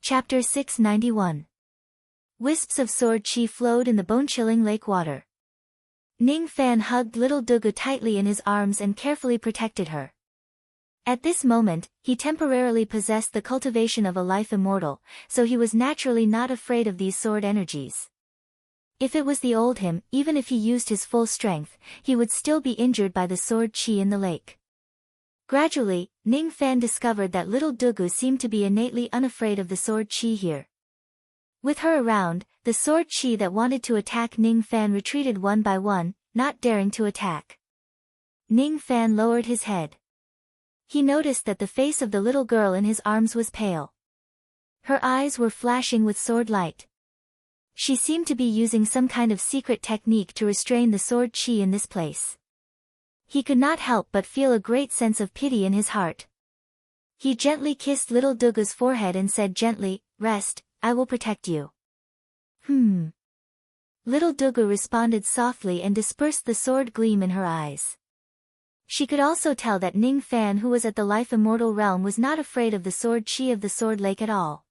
Chapter 691. Wisps of sword chi flowed in the bone-chilling lake water. Ning Fan hugged little Dugu tightly in his arms and carefully protected her. At this moment, he temporarily possessed the cultivation of a life immortal, so he was naturally not afraid of these sword energies. If it was the old him, even if he used his full strength, he would still be injured by the sword chi in the lake. Gradually, Ning Fan discovered that little Dugu seemed to be innately unafraid of the sword chi here. With her around, the sword chi that wanted to attack Ning Fan retreated one by one, not daring to attack. Ning Fan lowered his head. He noticed that the face of the little girl in his arms was pale. Her eyes were flashing with sword light. She seemed to be using some kind of secret technique to restrain the sword chi in this place. He could not help but feel a great sense of pity in his heart. He gently kissed little Dugu's forehead and said gently, "Rest, I will protect you." Little Dugu responded softly and dispersed the sword gleam in her eyes. She could also tell that Ning Fan, who was at the life immortal realm, was not afraid of the sword chi of the sword lake at all.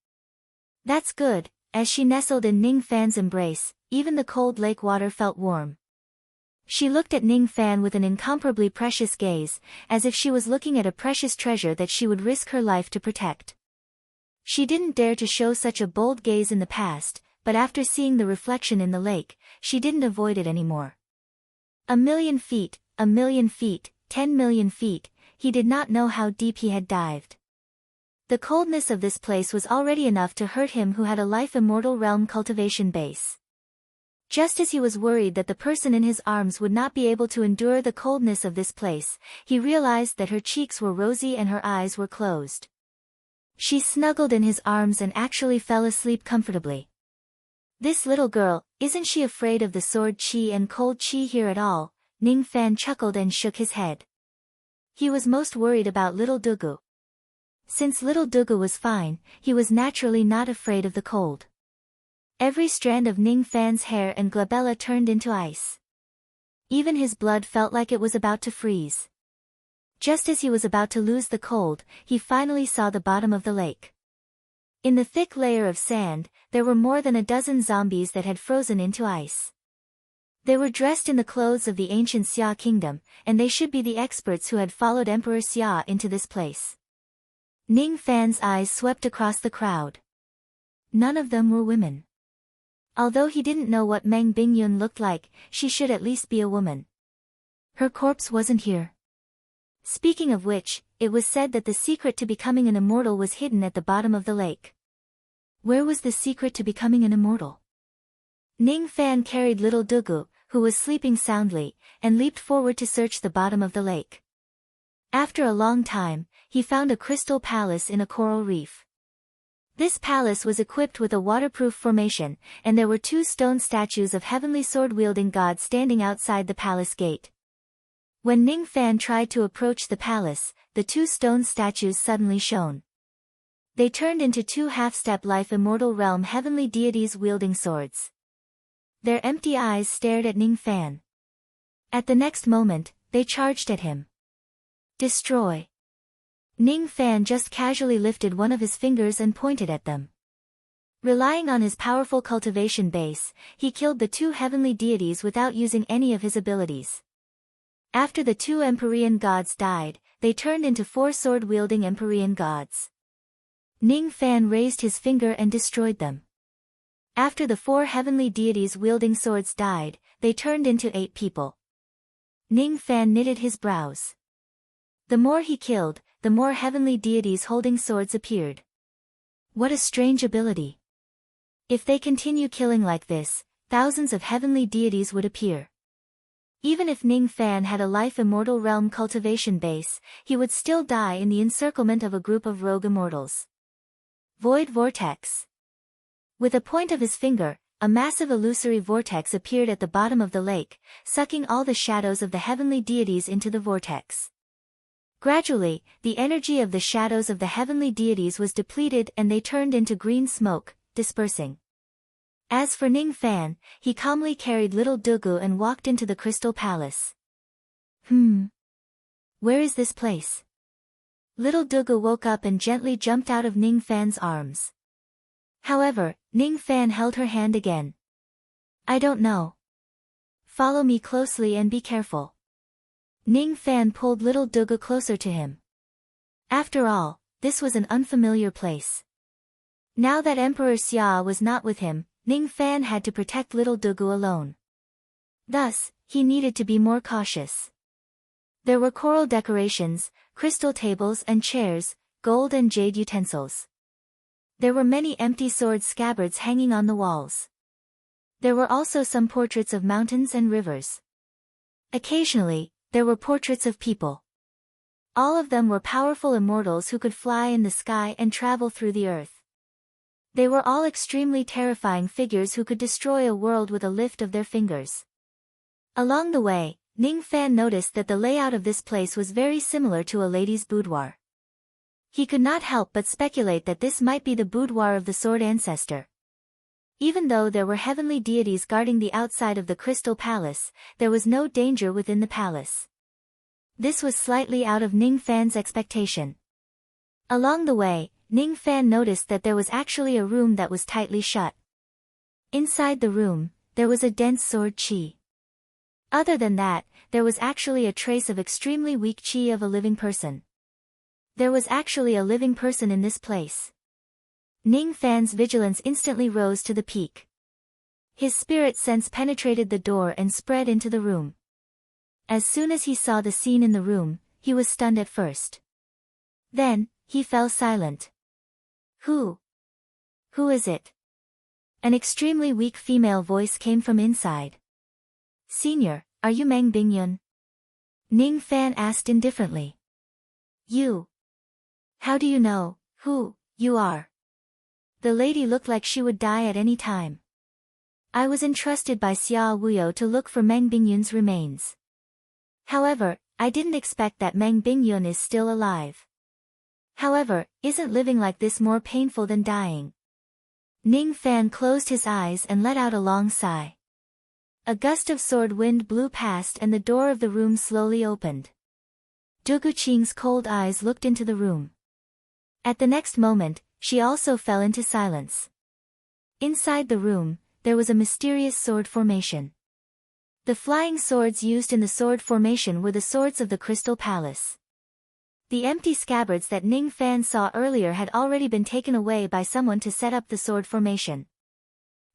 That's good. As she nestled in Ning Fan's embrace, even the cold lake water felt warm. She looked at Ning Fan with an incomparably precious gaze, as if she was looking at a precious treasure that she would risk her life to protect. She didn't dare to show such a bold gaze in the past, but after seeing the reflection in the lake, she didn't avoid it anymore. 1,000,000 feet, 1,000,000 feet, 10,000,000 feet, he did not know how deep he had dived. The coldness of this place was already enough to hurt him who had a life immortal realm cultivation base. Just as he was worried that the person in his arms would not be able to endure the coldness of this place, he realized that her cheeks were rosy and her eyes were closed. She snuggled in his arms and actually fell asleep comfortably. This little girl, isn't she afraid of the sword chi and cold chi here at all? Ning Fan chuckled and shook his head. He was most worried about little Dugu. Since little Dugu was fine, he was naturally not afraid of the cold. Every strand of Ning Fan's hair and glabella turned into ice. Even his blood felt like it was about to freeze. Just as he was about to lose the cold, he finally saw the bottom of the lake. In the thick layer of sand, there were more than a dozen zombies that had frozen into ice. They were dressed in the clothes of the ancient Xia kingdom, and they should be the experts who had followed Emperor Xia into this place. Ning Fan's eyes swept across the crowd. None of them were women. Although he didn't know what Meng Bingyun looked like, she should at least be a woman. Her corpse wasn't here. Speaking of which, it was said that the secret to becoming an immortal was hidden at the bottom of the lake. Where was the secret to becoming an immortal? Ning Fan carried little Dugu, who was sleeping soundly, and leaped forward to search the bottom of the lake. After a long time, he found a crystal palace in a coral reef. This palace was equipped with a waterproof formation, and there were 2 stone statues of heavenly sword-wielding gods standing outside the palace gate. When Ning Fan tried to approach the palace, the 2 stone statues suddenly shone. They turned into 2 half-step life immortal realm heavenly deities wielding swords. Their empty eyes stared at Ning Fan. At the next moment, they charged at him. Destroy. Ning Fan just casually lifted one of his fingers and pointed at them. Relying on his powerful cultivation base, he killed the 2 heavenly deities without using any of his abilities. After the 2 Empyrean gods died, they turned into 4 sword-wielding Empyrean gods. Ning Fan raised his finger and destroyed them. After the 4 heavenly deities wielding swords died, they turned into 8 people. Ning Fan knitted his brows. The more he killed, the more heavenly deities holding swords appeared. What a strange ability. If they continue killing like this, thousands of heavenly deities would appear. Even if Ning Fan had a life immortal realm cultivation base, he would still die in the encirclement of a group of rogue immortals. Void Vortex. With a point of his finger, a massive illusory vortex appeared at the bottom of the lake, sucking all the shadows of the heavenly deities into the vortex. Gradually, the energy of the shadows of the heavenly deities was depleted and they turned into green smoke, dispersing. As for Ning Fan, he calmly carried little Dugu and walked into the crystal palace. Where is this place? Little Dugu woke up and gently jumped out of Ning Fan's arms. However, Ning Fan held her hand again. I don't know. Follow me closely and be careful. Ning Fan pulled little Dugu closer to him. After all, this was an unfamiliar place. Now that Emperor Xia was not with him, Ning Fan had to protect little Dugu alone. Thus, he needed to be more cautious. There were coral decorations, crystal tables and chairs, gold and jade utensils. There were many empty sword scabbards hanging on the walls. There were also some portraits of mountains and rivers. Occasionally, there were portraits of people. All of them were powerful immortals who could fly in the sky and travel through the earth. They were all extremely terrifying figures who could destroy a world with a lift of their fingers. Along the way, Ning Fan noticed that the layout of this place was very similar to a lady's boudoir. He could not help but speculate that this might be the boudoir of the sword ancestor. Even though there were heavenly deities guarding the outside of the crystal palace, there was no danger within the palace. This was slightly out of Ning Fan's expectation. Along the way, Ning Fan noticed that there was actually a room that was tightly shut. Inside the room, there was a dense sword qi. Other than that, there was actually a trace of extremely weak qi of a living person. There was actually a living person in this place. Ning Fan's vigilance instantly rose to the peak. His spirit sense penetrated the door and spread into the room. As soon as he saw the scene in the room, he was stunned at first. Then, he fell silent. Who is it? An extremely weak female voice came from inside. Senior, are you Meng Bingyun? Ning Fan asked indifferently. You. How do you know who you are? The lady looked like she would die at any time. I was entrusted by Xia Wuyo to look for Meng Bingyun's remains. However, I didn't expect that Meng Bingyun is still alive. However, isn't living like this more painful than dying? Ning Fan closed his eyes and let out a long sigh. A gust of sword wind blew past and the door of the room slowly opened. Dugu Qing's cold eyes looked into the room. At the next moment, she also fell into silence. Inside the room, there was a mysterious sword formation. The flying swords used in the sword formation were the swords of the Crystal Palace. The empty scabbards that Ning Fan saw earlier had already been taken away by someone to set up the sword formation.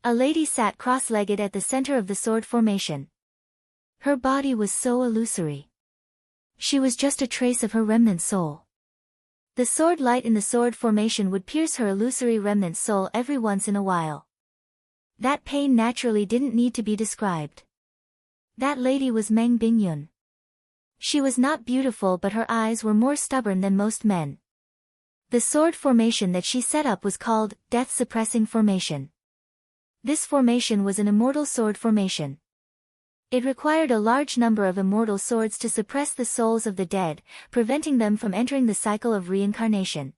A lady sat cross-legged at the center of the sword formation. Her body was so illusory. She was just a trace of her remnant soul. The sword light in the sword formation would pierce her illusory remnant soul every once in a while. That pain naturally didn't need to be described. That lady was Meng Bingyun. She was not beautiful, but her eyes were more stubborn than most men. The sword formation that she set up was called Death-Suppressing Formation. This formation was an immortal sword formation. It required a large number of immortal swords to suppress the souls of the dead, preventing them from entering the cycle of reincarnation.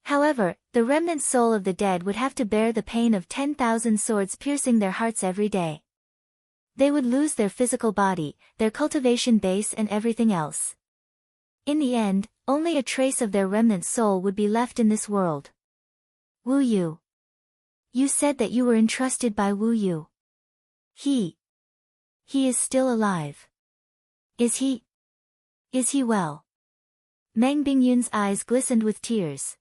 However, the remnant soul of the dead would have to bear the pain of 10,000 swords piercing their hearts every day. They would lose their physical body, their cultivation base and everything else. In the end, only a trace of their remnant soul would be left in this world. Wu Yu. You said that you were entrusted by Wu Yu. He is still alive. Is he well? Meng Bingyun's eyes glistened with tears.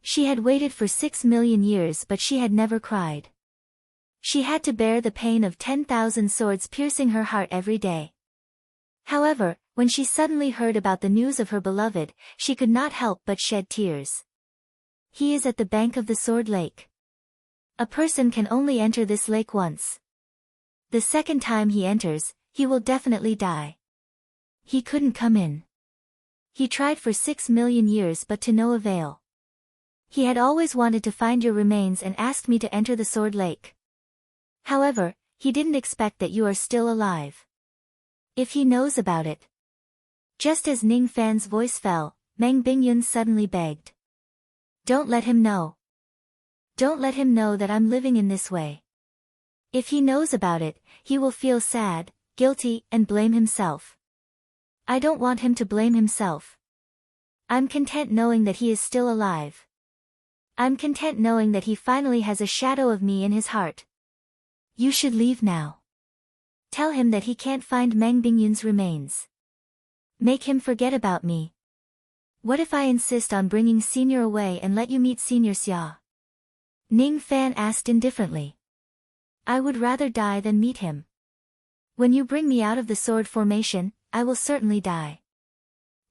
She had waited for 6 million years but she had never cried. She had to bear the pain of 10,000 swords piercing her heart every day. However, when she suddenly heard about the news of her beloved, she could not help but shed tears. He is at the bank of the Sword Lake. A person can only enter this lake once. The second time he enters, he will definitely die. He couldn't come in. He tried for 6 million years but to no avail. He had always wanted to find your remains and asked me to enter the Sword Lake. However, he didn't expect that you are still alive. If he knows about it. Just as Ning Fan's voice fell, Meng Bingyun suddenly begged. Don't let him know. Don't let him know that I'm living in this way. If he knows about it, he will feel sad, guilty, and blame himself. I don't want him to blame himself. I'm content knowing that he is still alive. I'm content knowing that he finally has a shadow of me in his heart. You should leave now. Tell him that he can't find Meng Bingyun's remains. Make him forget about me. What if I insist on bringing Senior away and let you meet Senior Xia? Ning Fan asked indifferently. I would rather die than meet him. When you bring me out of the sword formation, I will certainly die.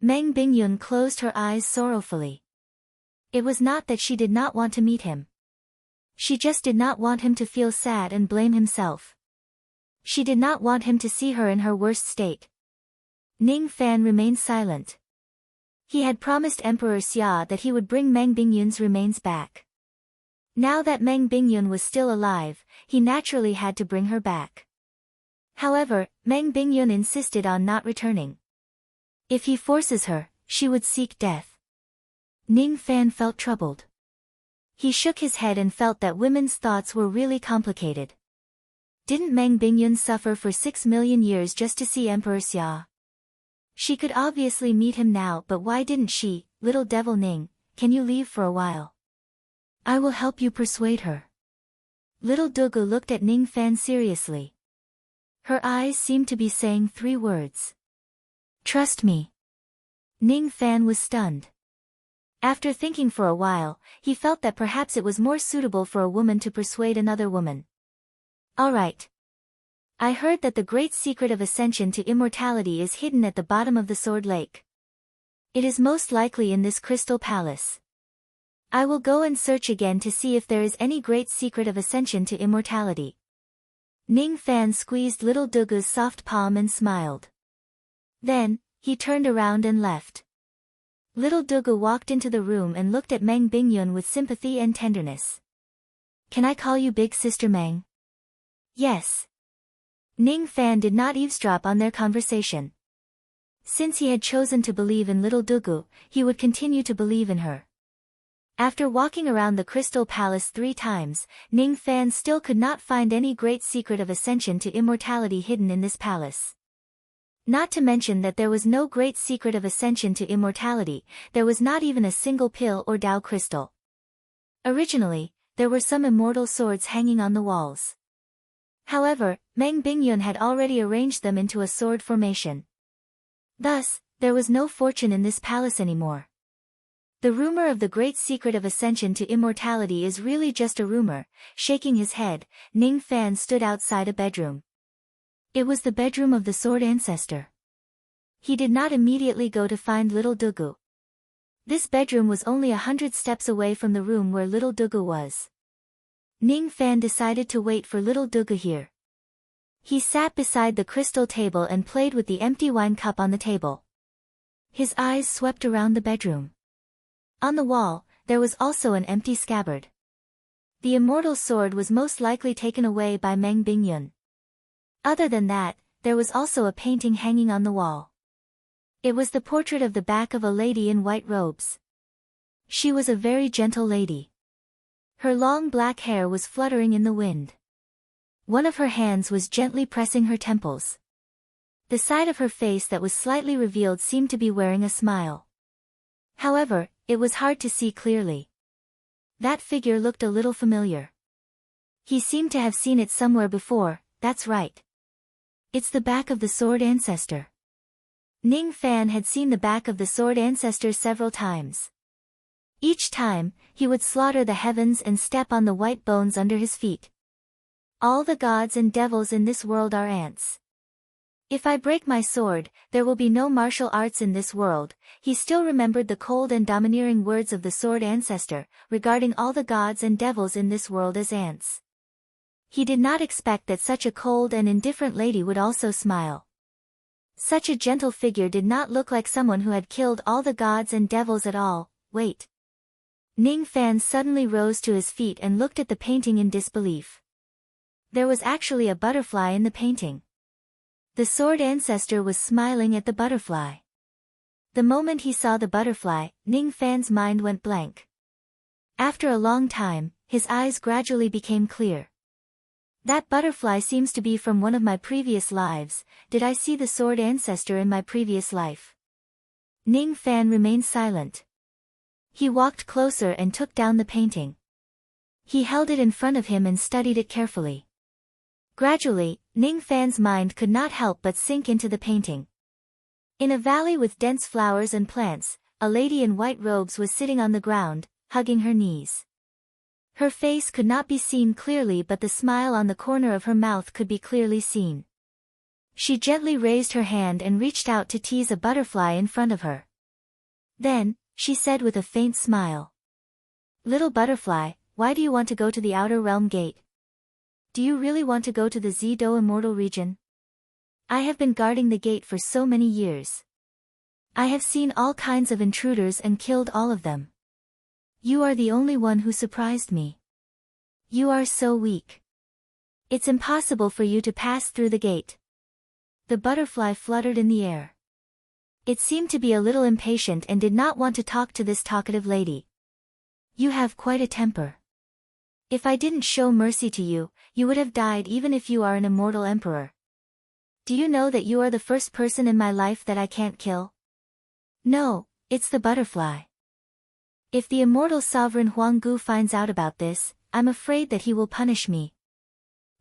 Meng Bingyun closed her eyes sorrowfully. It was not that she did not want to meet him. She just did not want him to feel sad and blame himself. She did not want him to see her in her worst state. Ning Fan remained silent. He had promised Emperor Xia that he would bring Meng Bingyun's remains back. Now that Meng Bingyun was still alive, he naturally had to bring her back. However, Meng Bingyun insisted on not returning. If he forces her, she would seek death. Ning Fan felt troubled. He shook his head and felt that women's thoughts were really complicated. Didn't Meng Bingyun suffer for 6 million years just to see Emperor Xia? She could obviously meet him now, but why didn't she? Little devil Ning, can you leave for a while? I will help you persuade her. Little Dugu looked at Ning Fan seriously. Her eyes seemed to be saying 3 words. Trust me. Ning Fan was stunned. After thinking for a while, he felt that perhaps it was more suitable for a woman to persuade another woman. All right. I heard that the great secret of ascension to immortality is hidden at the bottom of the Sword Lake. It is most likely in this crystal palace. I will go and search again to see if there is any great secret of ascension to immortality. Ning Fan squeezed little Dugu's soft palm and smiled. Then, he turned around and left. Little Dugu walked into the room and looked at Meng Bingyun with sympathy and tenderness. Can I call you Big Sister Meng? Yes. Ning Fan did not eavesdrop on their conversation. Since he had chosen to believe in little Dugu, he would continue to believe in her. After walking around the Crystal Palace 3 times, Ning Fan still could not find any great secret of ascension to immortality hidden in this palace. Not to mention that there was no great secret of ascension to immortality, there was not even a single pill or Dao crystal. Originally, there were some immortal swords hanging on the walls. However, Meng Bingyun had already arranged them into a sword formation. Thus, there was no fortune in this palace anymore. The rumor of the great secret of ascension to immortality is really just a rumor. Shaking his head, Ning Fan stood outside a bedroom. It was the bedroom of the sword ancestor. He did not immediately go to find little Dugu. This bedroom was only 100 steps away from the room where little Dugu was. Ning Fan decided to wait for little Dugu here. He sat beside the crystal table and played with the empty wine cup on the table. His eyes swept around the bedroom. On the wall, there was also an empty scabbard. The immortal sword was most likely taken away by Meng Bingyun. Other than that, there was also a painting hanging on the wall. It was the portrait of the back of a lady in white robes. She was a very gentle lady. Her long black hair was fluttering in the wind. One of her hands was gently pressing her temples. The side of her face that was slightly revealed seemed to be wearing a smile. However, it was hard to see clearly. That figure looked a little familiar. He seemed to have seen it somewhere before. That's right. It's the back of the sword ancestor. Ning Fan had seen the back of the sword ancestor several times. Each time, he would slaughter the heavens and step on the white bones under his feet. All the gods and devils in this world are ants. If I break my sword, there will be no martial arts in this world. He still remembered the cold and domineering words of the sword ancestor, regarding all the gods and devils in this world as ants. He did not expect that such a cold and indifferent lady would also smile. Such a gentle figure did not look like someone who had killed all the gods and devils at all. Wait. Ning Fan suddenly rose to his feet and looked at the painting in disbelief. There was actually a butterfly in the painting. The sword ancestor was smiling at the butterfly. The moment he saw the butterfly, Ning Fan's mind went blank. After a long time, his eyes gradually became clear. That butterfly seems to be from one of my previous lives. Did I see the sword ancestor in my previous life? Ning Fan remained silent. He walked closer and took down the painting. He held it in front of him and studied it carefully. Gradually, Ning Fan's mind could not help but sink into the painting. In a valley with dense flowers and plants, a lady in white robes was sitting on the ground, hugging her knees. Her face could not be seen clearly, but the smile on the corner of her mouth could be clearly seen. She gently raised her hand and reached out to tease a butterfly in front of her. Then, she said with a faint smile, "Little butterfly, why do you want to go to the outer realm gate? Do you really want to go to the Zido immortal region? I have been guarding the gate for so many years. I have seen all kinds of intruders and killed all of them. You are the only one who surprised me. You are so weak. It's impossible for you to pass through the gate." The butterfly fluttered in the air. It seemed to be a little impatient and did not want to talk to this talkative lady. "You have quite a temper. If I didn't show mercy to you, you would have died even if you are an immortal emperor. Do you know that you are the first person in my life that I can't kill?" "No, it's the butterfly. If the immortal sovereign Huang Gu finds out about this, I'm afraid that he will punish me."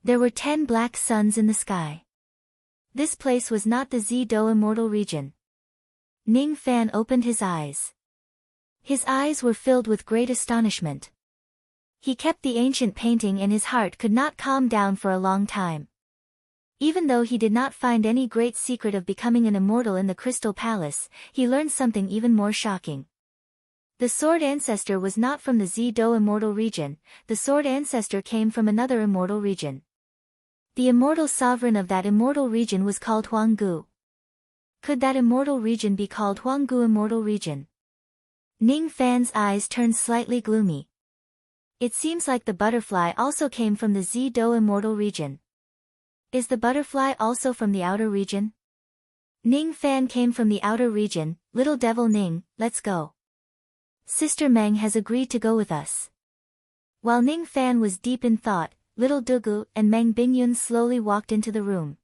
There were 10 black suns in the sky. This place was not the Zido immortal region. Ning Fan opened his eyes. His eyes were filled with great astonishment. He kept the ancient painting and his heart could not calm down for a long time. Even though he did not find any great secret of becoming an immortal in the Crystal Palace, he learned something even more shocking. The Sword Ancestor was not from the Zido immortal region, the Sword Ancestor came from another immortal region. The immortal sovereign of that immortal region was called Huang Gu. Could that immortal region be called Huang Gu immortal region? Ning Fan's eyes turned slightly gloomy. It seems like the butterfly also came from the Zido immortal region. Is the butterfly also from the outer region? Ning Fan came from the outer region. "Little devil Ning, let's go. Sister Meng has agreed to go with us." While Ning Fan was deep in thought, Little Dugu and Meng Bingyun slowly walked into the room.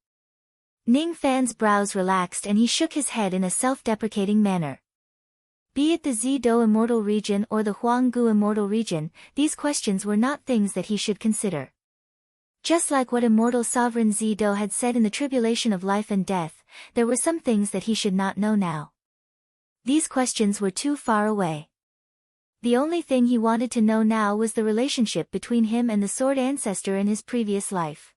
Ning Fan's brows relaxed and he shook his head in a self-deprecating manner. Be it the Zido immortal region or the Huang Gu immortal region, these questions were not things that he should consider. Just like what immortal sovereign Zido had said in the tribulation of life and death, there were some things that he should not know now. These questions were too far away. The only thing he wanted to know now was the relationship between him and the Sword Ancestor in his previous life.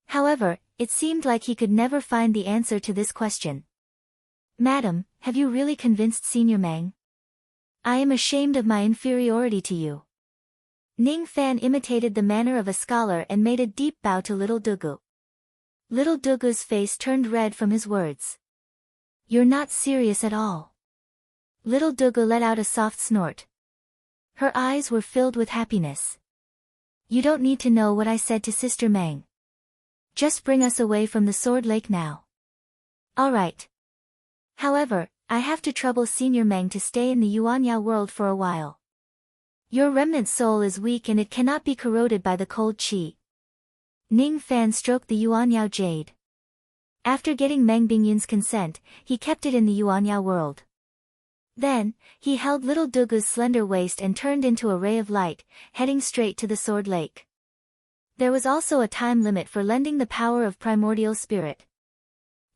However, it seemed like he could never find the answer to this question. "Madam, have you really convinced Senior Meng? I am ashamed of my inferiority to you." Ning Fan imitated the manner of a scholar and made a deep bow to Little Dugu. Little Dugu's face turned red from his words. "You're not serious at all." Little Dugu let out a soft snort. Her eyes were filled with happiness. "You don't need to know what I said to Sister Meng. Just bring us away from the Sword Lake now." "All right. However, I have to trouble Senior Meng to stay in the Yuanya world for a while. Your remnant soul is weak and it cannot be corroded by the cold qi." Ning Fan stroked the Yuanyao jade. After getting Meng Bingyun's consent, he kept it in the Yuanya world. Then, he held Little Dugu's slender waist and turned into a ray of light, heading straight to the Sword Lake. There was also a time limit for lending the power of primordial spirit.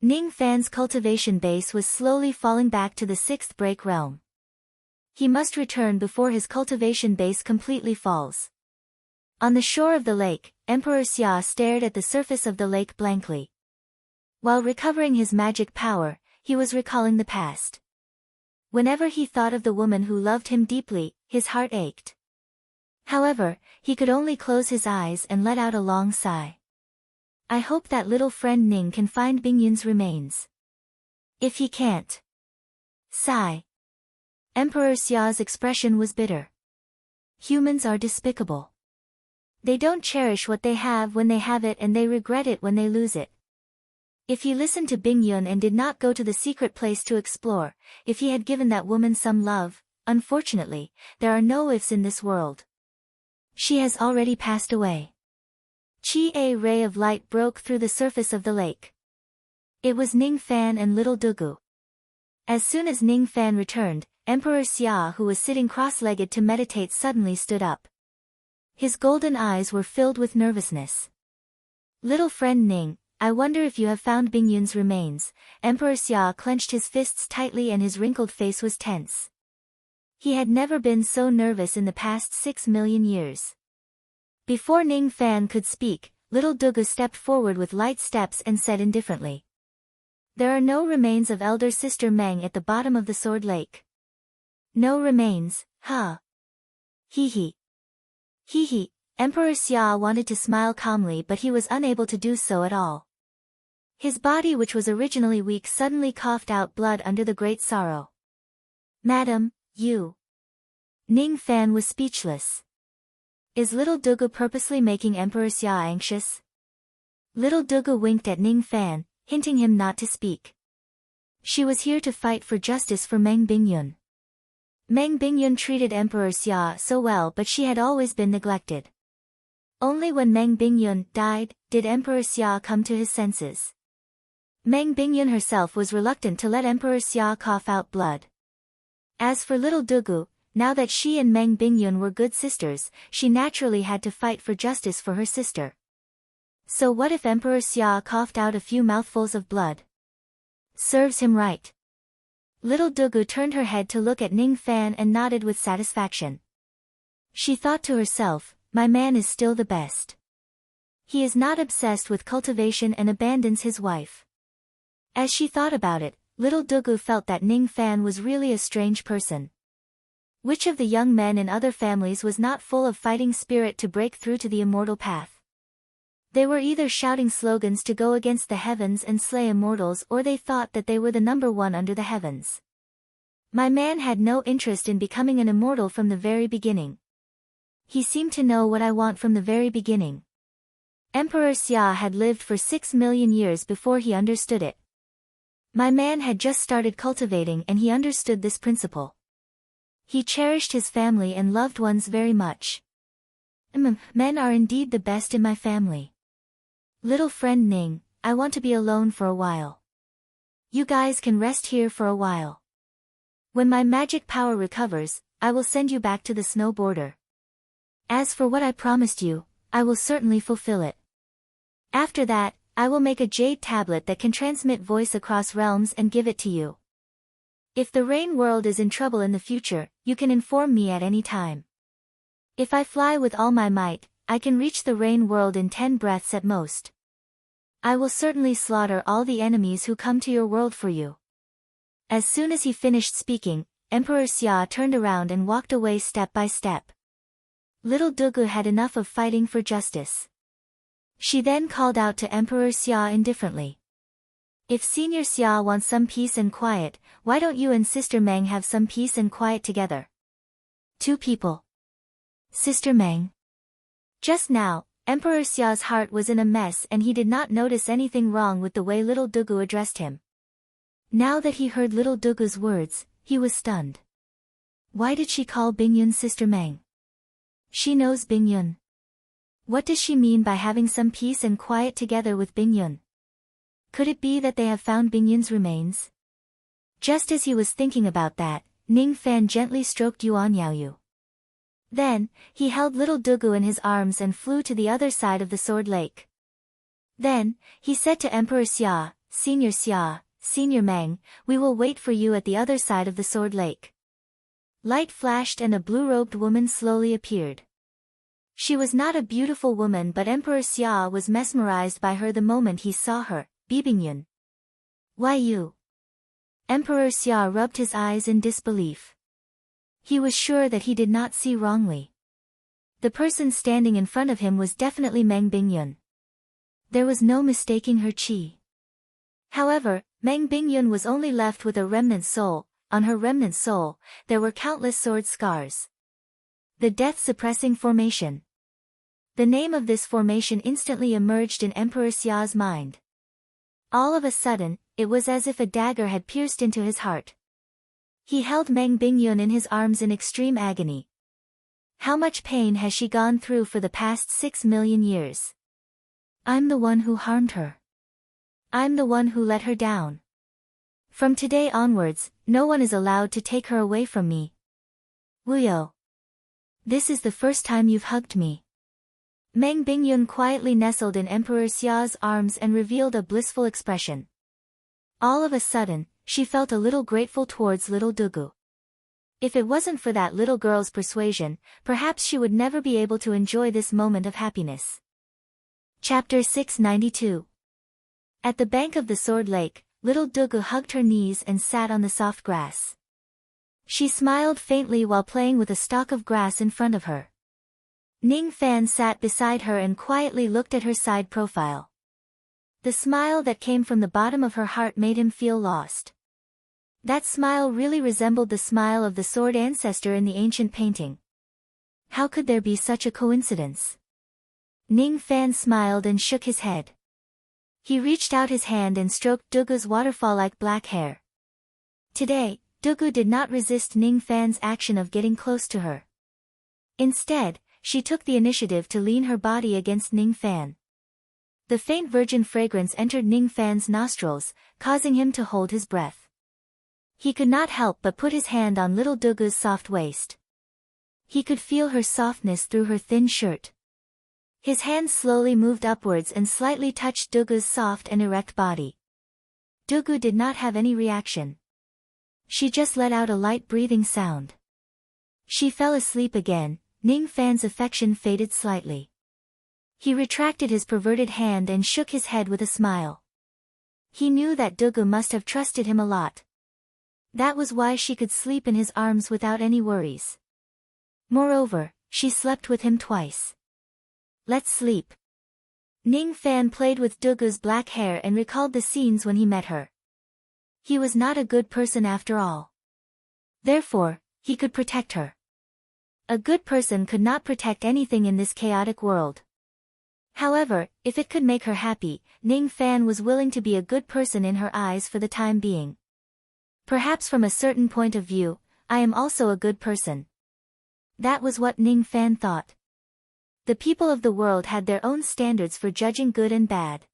Ning Fan's cultivation base was slowly falling back to the 6th break realm. He must return before his cultivation base completely falls. On the shore of the lake, Emperor Xia stared at the surface of the lake blankly. While recovering his magic power, he was recalling the past. Whenever he thought of the woman who loved him deeply, his heart ached. However, he could only close his eyes and let out a long sigh. "I hope that little friend Ning can find Bingyun's remains. If he can't..." Sigh. Emperor Xia's expression was bitter. Humans are despicable. They don't cherish what they have when they have it and they regret it when they lose it. If he listened to Bingyun and did not go to the secret place to explore, if he had given that woman some love, unfortunately, there are no ifs in this world. She has already passed away. A ray of light broke through the surface of the lake. It was Ning Fan and Little Dugu. As soon as Ning Fan returned, Emperor Xia, who was sitting cross-legged to meditate, suddenly stood up. His golden eyes were filled with nervousness. "Little friend Ning, I wonder if you have found Bingyun's remains." Emperor Xia clenched his fists tightly and his wrinkled face was tense. He had never been so nervous in the past 6 million years. Before Ning Fan could speak, little Dugu stepped forward with light steps and said indifferently, "There are no remains of elder sister Meng at the bottom of the Sword Lake." "No remains, huh? Hee hee. Hee hee." Emperor Xia wanted to smile calmly, but he was unable to do so at all. His body, which was originally weak, suddenly coughed out blood under the great sorrow. "Madam, you..." Ning Fan was speechless. Is little Dugu purposely making Emperor Xia anxious? Little Dugu winked at Ning Fan, hinting him not to speak. She was here to fight for justice for Meng Bingyun. Meng Bingyun treated Emperor Xia so well, but she had always been neglected. Only when Meng Bingyun died, did Emperor Xia come to his senses. Meng Bingyun herself was reluctant to let Emperor Xia cough out blood. As for little Dugu, now that she and Meng Bingyun were good sisters, she naturally had to fight for justice for her sister. So what if Emperor Xia coughed out a few mouthfuls of blood? Serves him right. Little Dugu turned her head to look at Ning Fan and nodded with satisfaction. She thought to herself, my man is still the best. He is not obsessed with cultivation and abandons his wife. As she thought about it, little Dugu felt that Ning Fan was really a strange person. Which of the young men in other families was not full of fighting spirit to break through to the immortal path? They were either shouting slogans to go against the heavens and slay immortals, or they thought that they were the number one under the heavens. My man had no interest in becoming an immortal from the very beginning. He seemed to know what I want from the very beginning. Emperor Xia had lived for 6 million years before he understood it. My man had just started cultivating and he understood this principle. He cherished his family and loved ones very much. Men are indeed the best in my family. Little friend Ning, I want to be alone for a while. You guys can rest here for a while. When my magic power recovers, I will send you back to the snow border. As for what I promised you, I will certainly fulfill it. After that, I will make a jade tablet that can transmit voice across realms and give it to you. If the rain world is in trouble in the future, you can inform me at any time. If I fly with all my might, I can reach the rain world in 10 breaths at most. I will certainly slaughter all the enemies who come to your world for you. As soon as he finished speaking, Emperor Xia turned around and walked away step by step. Little Dugu had enough of fighting for justice. She then called out to Emperor Xia indifferently. If Senior Xia wants some peace and quiet, why don't you and Sister Meng have some peace and quiet together? 2 people. Sister Meng. Just now, Emperor Xia's heart was in a mess and he did not notice anything wrong with the way little Dugu addressed him. Now that he heard little Dugu's words, he was stunned. Why did she call Bingyun Sister Meng? She knows Bingyun. What does she mean by having some peace and quiet together with Bingyun? Could it be that they have found Bingyun's remains? Just as he was thinking about that, Ning Fan gently stroked Yuan Yaoyu. Then, he held little Dugu in his arms and flew to the other side of the Sword Lake. Then, he said to Emperor Xia, Senior Meng, we will wait for you at the other side of the Sword Lake. Light flashed and a blue-robed woman slowly appeared. She was not a beautiful woman, but Emperor Xia was mesmerized by her the moment he saw her. Bingyun. Why you? Emperor Xia rubbed his eyes in disbelief. He was sure that he did not see wrongly. The person standing in front of him was definitely Meng Bingyun. There was no mistaking her chi. However, Meng Bingyun was only left with a remnant soul. On her remnant soul, there were countless sword scars. The death-suppressing formation. The name of this formation instantly emerged in Emperor Xia's mind. All of a sudden, it was as if a dagger had pierced into his heart. He held Meng Bingyun in his arms in extreme agony. How much pain has she gone through for the past 6 million years? I'm the one who harmed her. I'm the one who let her down. From today onwards, no one is allowed to take her away from me. Wuyo. This is the first time you've hugged me. Meng Bingyun quietly nestled in Emperor Xia's arms and revealed a blissful expression. All of a sudden, she felt a little grateful towards little Dugu. If it wasn't for that little girl's persuasion, perhaps she would never be able to enjoy this moment of happiness. Chapter 692. At the bank of the Sword Lake, little Dugu hugged her knees and sat on the soft grass. She smiled faintly while playing with a stalk of grass in front of her. Ning Fan sat beside her and quietly looked at her side profile. The smile that came from the bottom of her heart made him feel lost. That smile really resembled the smile of the sword ancestor in the ancient painting. How could there be such a coincidence? Ning Fan smiled and shook his head. He reached out his hand and stroked Dugu's waterfall-like black hair. Today, Dugu did not resist Ning Fan's action of getting close to her. Instead, she took the initiative to lean her body against Ning Fan. The faint virgin fragrance entered Ning Fan's nostrils, causing him to hold his breath. He could not help but put his hand on little Dugu's soft waist. He could feel her softness through her thin shirt. His hand slowly moved upwards and slightly touched Dugu's soft and erect body. Dugu did not have any reaction. She just let out a light breathing sound. She fell asleep again. Ning Fan's affection faded slightly. He retracted his perverted hand and shook his head with a smile. He knew that Dugu must have trusted him a lot. That was why she could sleep in his arms without any worries. Moreover, she slept with him twice. Let's sleep. Ning Fan played with Dugu's black hair and recalled the scenes when he met her. He was not a good person after all. Therefore, he could protect her. A good person could not protect anything in this chaotic world. However, if it could make her happy, Ning Fan was willing to be a good person in her eyes for the time being. Perhaps from a certain point of view, I am also a good person. That was what Ning Fan thought. The people of the world had their own standards for judging good and bad.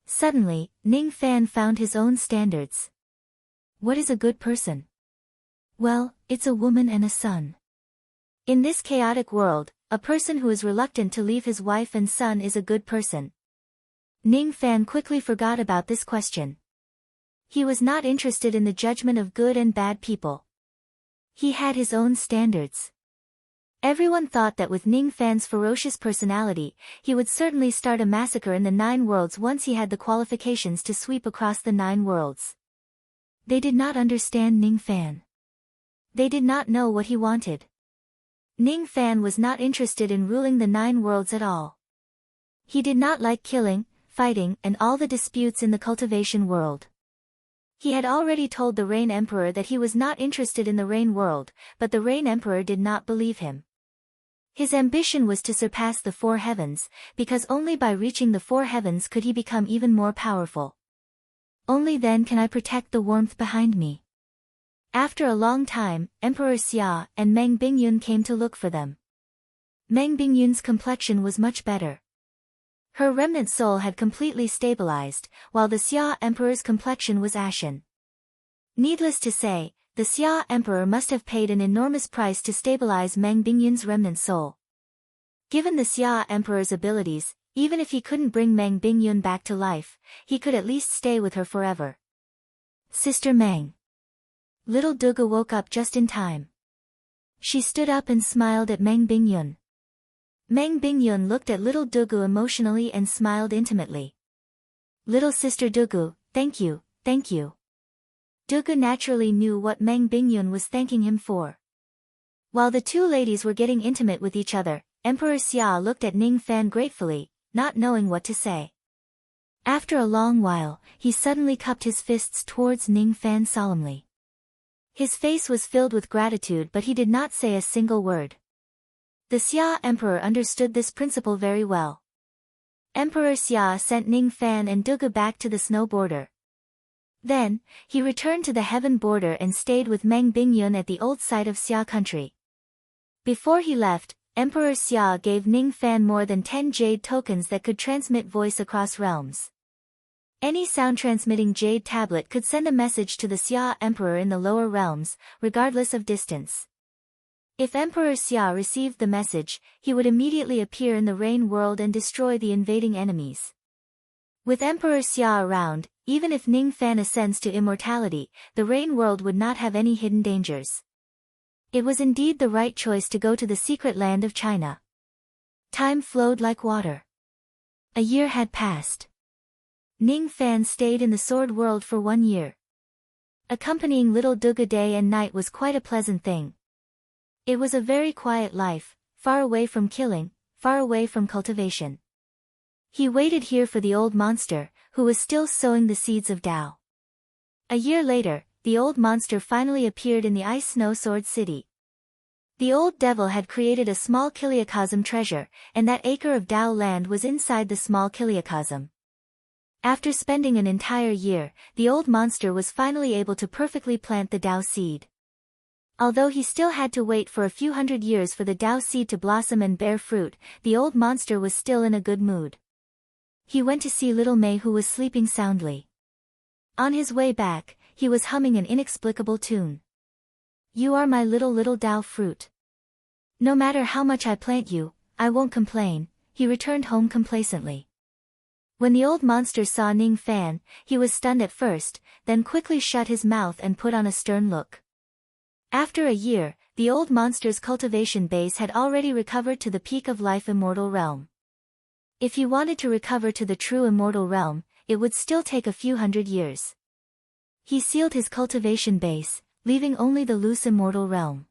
Suddenly, Ning Fan found his own standards. What is a good person? Well, it's a woman and a son. In this chaotic world, a person who is reluctant to leave his wife and son is a good person. Ning Fan quickly forgot about this question. He was not interested in the judgment of good and bad people. He had his own standards. Everyone thought that with Ning Fan's ferocious personality, he would certainly start a massacre in the 9 worlds once he had the qualifications to sweep across the 9 worlds. They did not understand Ning Fan. They did not know what he wanted. Ning Fan was not interested in ruling the 9 worlds at all. He did not like killing, fighting, and all the disputes in the cultivation world. He had already told the Rain Emperor that he was not interested in the Rain world, but the Rain Emperor did not believe him. His ambition was to surpass the 4 heavens, because only by reaching the 4 heavens could he become even more powerful. Only then can I protect the warmth behind me. After a long time, Emperor Xia and Meng Bingyun came to look for them. Meng Bingyun's complexion was much better. Her remnant soul had completely stabilized, while the Xia Emperor's complexion was ashen. Needless to say, the Xia Emperor must have paid an enormous price to stabilize Meng Bingyun's remnant soul. Given the Xia Emperor's abilities, even if he couldn't bring Meng Bingyun back to life, he could at least stay with her forever. Sister Meng. Little Dugu woke up just in time. She stood up and smiled at Meng Bingyun. Meng Bingyun looked at little Dugu emotionally and smiled intimately. Little sister Dugu, thank you, thank you. Dugu naturally knew what Meng Bingyun was thanking him for. While the two ladies were getting intimate with each other, Emperor Xia looked at Ning Fan gratefully, not knowing what to say. After a long while, he suddenly cupped his fists towards Ning Fan solemnly. His face was filled with gratitude, but he did not say a single word. The Xia Emperor understood this principle very well. Emperor Xia sent Ning Fan and Dugu back to the snow border. Then, he returned to the heaven border and stayed with Meng Bingyun at the old site of Xia country. Before he left, Emperor Xia gave Ning Fan more than 10 jade tokens that could transmit voice across realms. Any sound-transmitting jade tablet could send a message to the Xia Emperor in the lower realms, regardless of distance. If Emperor Xia received the message, he would immediately appear in the Rain world and destroy the invading enemies. With Emperor Xia around, even if Ning Fan ascends to immortality, the Rain world would not have any hidden dangers. It was indeed the right choice to go to the secret land of China. Time flowed like water. A year had passed. Ning Fan stayed in the Sword World for 1 year. Accompanying little Duga day and night was quite a pleasant thing. It was a very quiet life, far away from killing, far away from cultivation. He waited here for the old monster, who was still sowing the seeds of Tao. A year later, the old monster finally appeared in the Ice Snow Sword City. The old devil had created a small Kiliacosm treasure, and that acre of Tao land was inside the small Kiliacosm. After spending an entire year, the old monster was finally able to perfectly plant the Tao seed. Although he still had to wait for a few hundred years for the Tao seed to blossom and bear fruit, the old monster was still in a good mood. He went to see little Mei, who was sleeping soundly. On his way back, he was humming an inexplicable tune. "You are my little Tao fruit. No matter how much I plant you, I won't complain," he returned home complacently. When the old monster saw Ning Fan, he was stunned at first, then quickly shut his mouth and put on a stern look. After a year, the old monster's cultivation base had already recovered to the peak of life immortal realm. If he wanted to recover to the true immortal realm, it would still take a few hundred years. He sealed his cultivation base, leaving only the loose immortal realm.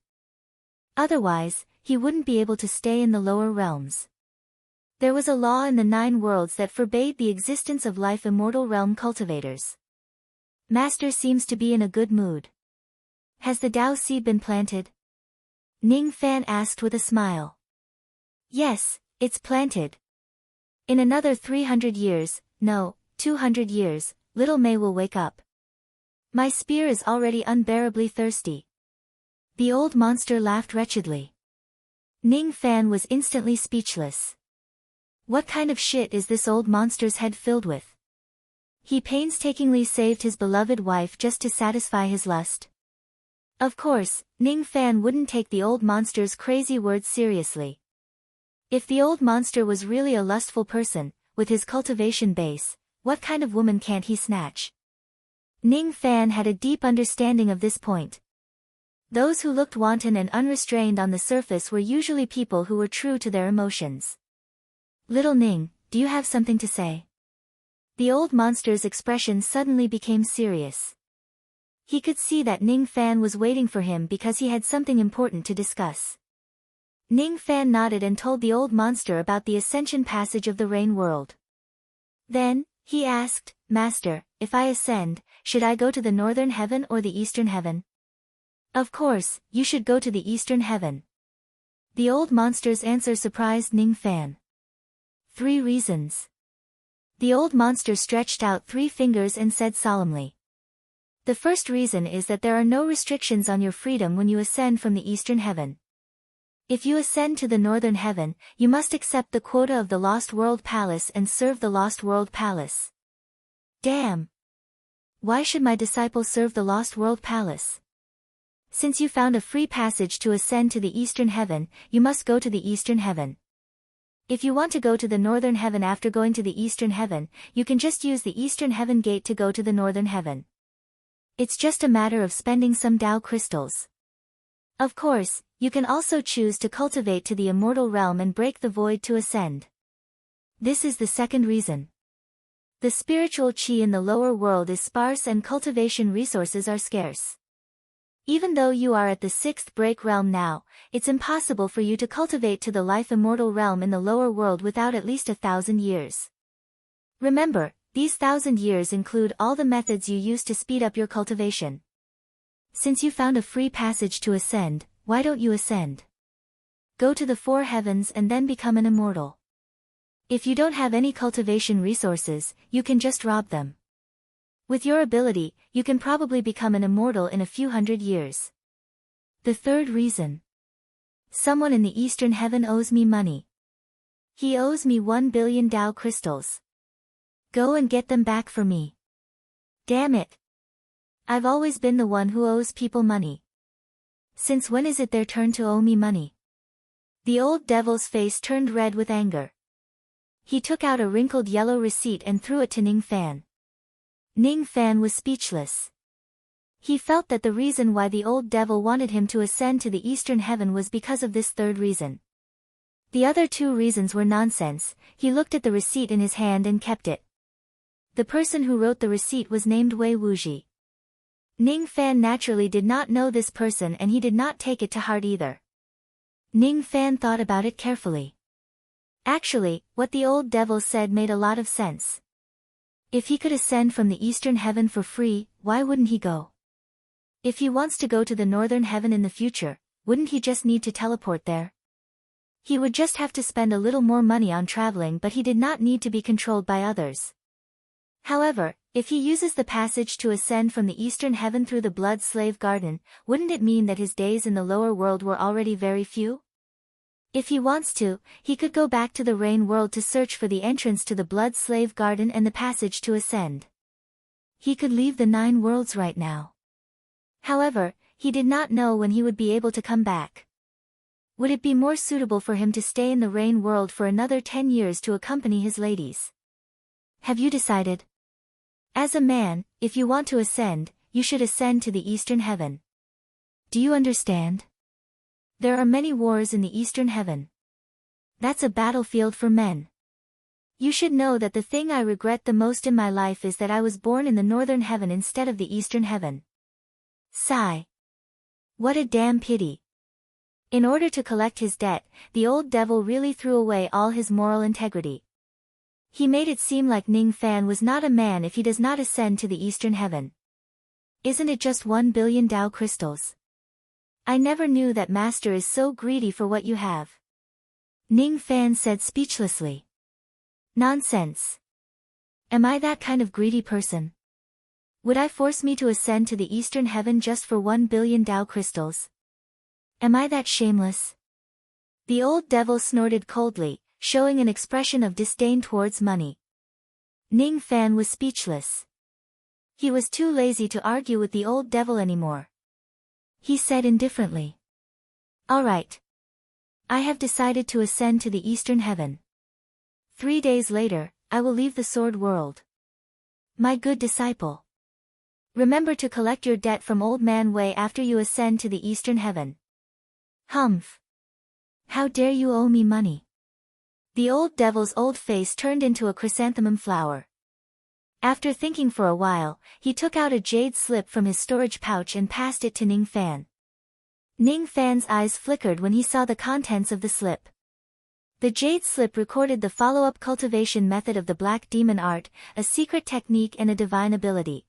Otherwise, he wouldn't be able to stay in the lower realms. There was a law in the 9 worlds that forbade the existence of life immortal realm cultivators. Master seems to be in a good mood. Has the Tao seed been planted? Ning Fan asked with a smile. Yes, it's planted. In another 300 years, no, 200 years, little Mei will wake up. My spear is already unbearably thirsty. The old monster laughed wretchedly. Ning Fan was instantly speechless. What kind of shit is this old monster's head filled with? He painstakingly saved his beloved wife just to satisfy his lust. Of course, Ning Fan wouldn't take the old monster's crazy words seriously. If the old monster was really a lustful person, with his cultivation base, what kind of woman can't he snatch? Ning Fan had a deep understanding of this point. Those who looked wanton and unrestrained on the surface were usually people who were true to their emotions. Little Ning, do you have something to say? The old monster's expression suddenly became serious. He could see that Ning Fan was waiting for him because he had something important to discuss. Ning Fan nodded and told the old monster about the ascension passage of the Rain world. Then, he asked, "Master, if I ascend, should I go to the northern heaven or the eastern heaven?" "Of course, you should go to the eastern heaven." The old monster's answer surprised Ning Fan. 3 reasons. The old monster stretched out 3 fingers and said solemnly. The first reason is that there are no restrictions on your freedom when you ascend from the eastern heaven. If you ascend to the northern heaven, you must accept the quota of the Lost World Palace and serve the Lost World Palace. Damn! Why should my disciple serve the Lost World Palace? Since you found a free passage to ascend to the eastern heaven, you must go to the eastern heaven. If you want to go to the northern heaven after going to the eastern heaven, you can just use the eastern heaven gate to go to the northern heaven. It's just a matter of spending some Tao crystals. Of course, you can also choose to cultivate to the immortal realm and break the void to ascend. This is the second reason. The spiritual chi in the lower world is sparse and cultivation resources are scarce. Even though you are at the 6th break realm now, it's impossible for you to cultivate to the life immortal realm in the lower world without at least 1,000 years. Remember, these 1,000 years include all the methods you use to speed up your cultivation. Since you found a free passage to ascend, why don't you ascend? Go to the 4 heavens and then become an immortal. If you don't have any cultivation resources, you can just rob them. With your ability, you can probably become an immortal in a few hundred years. The third reason. Someone in the eastern heaven owes me money. He owes me 1 billion Tao crystals. Go and get them back for me. Damn it. I've always been the one who owes people money. Since when is it their turn to owe me money? The old devil's face turned red with anger. He took out a wrinkled yellow receipt and threw it to Ning Fan. Ning Fan was speechless. He felt that the reason why the old devil wanted him to ascend to the eastern heaven was because of this third reason. The other two reasons were nonsense. He looked at the receipt in his hand and kept it. The person who wrote the receipt was named Wei Wuji. Ning Fan naturally did not know this person and he did not take it to heart either. Ning Fan thought about it carefully. Actually, what the old devil said made a lot of sense. If he could ascend from the eastern heaven for free, why wouldn't he go? If he wants to go to the northern heaven in the future, wouldn't he just need to teleport there? He would just have to spend a little more money on traveling, but he did not need to be controlled by others. However, if he uses the passage to ascend from the eastern heaven through the blood slave garden, wouldn't it mean that his days in the lower world were already very few? If he wants to, he could go back to the rain world to search for the entrance to the blood slave garden and the passage to ascend. He could leave the 9 worlds right now. However, he did not know when he would be able to come back. Would it be more suitable for him to stay in the rain world for another 10 years to accompany his ladies? Have you decided? As a man, if you want to ascend, you should ascend to the eastern heaven. Do you understand? There are many wars in the eastern heaven. That's a battlefield for men. You should know that the thing I regret the most in my life is that I was born in the northern heaven instead of the eastern heaven. Sigh. What a damn pity. In order to collect his debt, the old devil really threw away all his moral integrity. He made it seem like Ning Fan was not a man if he does not ascend to the eastern heaven. Isn't it just 1 billion Tao crystals? I never knew that master is so greedy for what you have. Ning Fan said speechlessly. Nonsense. Am I that kind of greedy person? Would I force me to ascend to the eastern heaven just for 1 billion Tao crystals? Am I that shameless? The old devil snorted coldly, showing an expression of disdain towards money. Ning Fan was speechless. He was too lazy to argue with the old devil anymore. He said indifferently. All right. I have decided to ascend to the eastern heaven. 3 days later, I will leave the sword world. My good disciple. Remember to collect your debt from Old Man Wei after you ascend to the eastern heaven. Humph. How dare you owe me money? The old devil's old face turned into a chrysanthemum flower. After thinking for a while, he took out a jade slip from his storage pouch and passed it to Ning Fan. Ning Fan's eyes flickered when he saw the contents of the slip. The jade slip recorded the follow-up cultivation method of the Black Demon Art, a secret technique and a divine ability.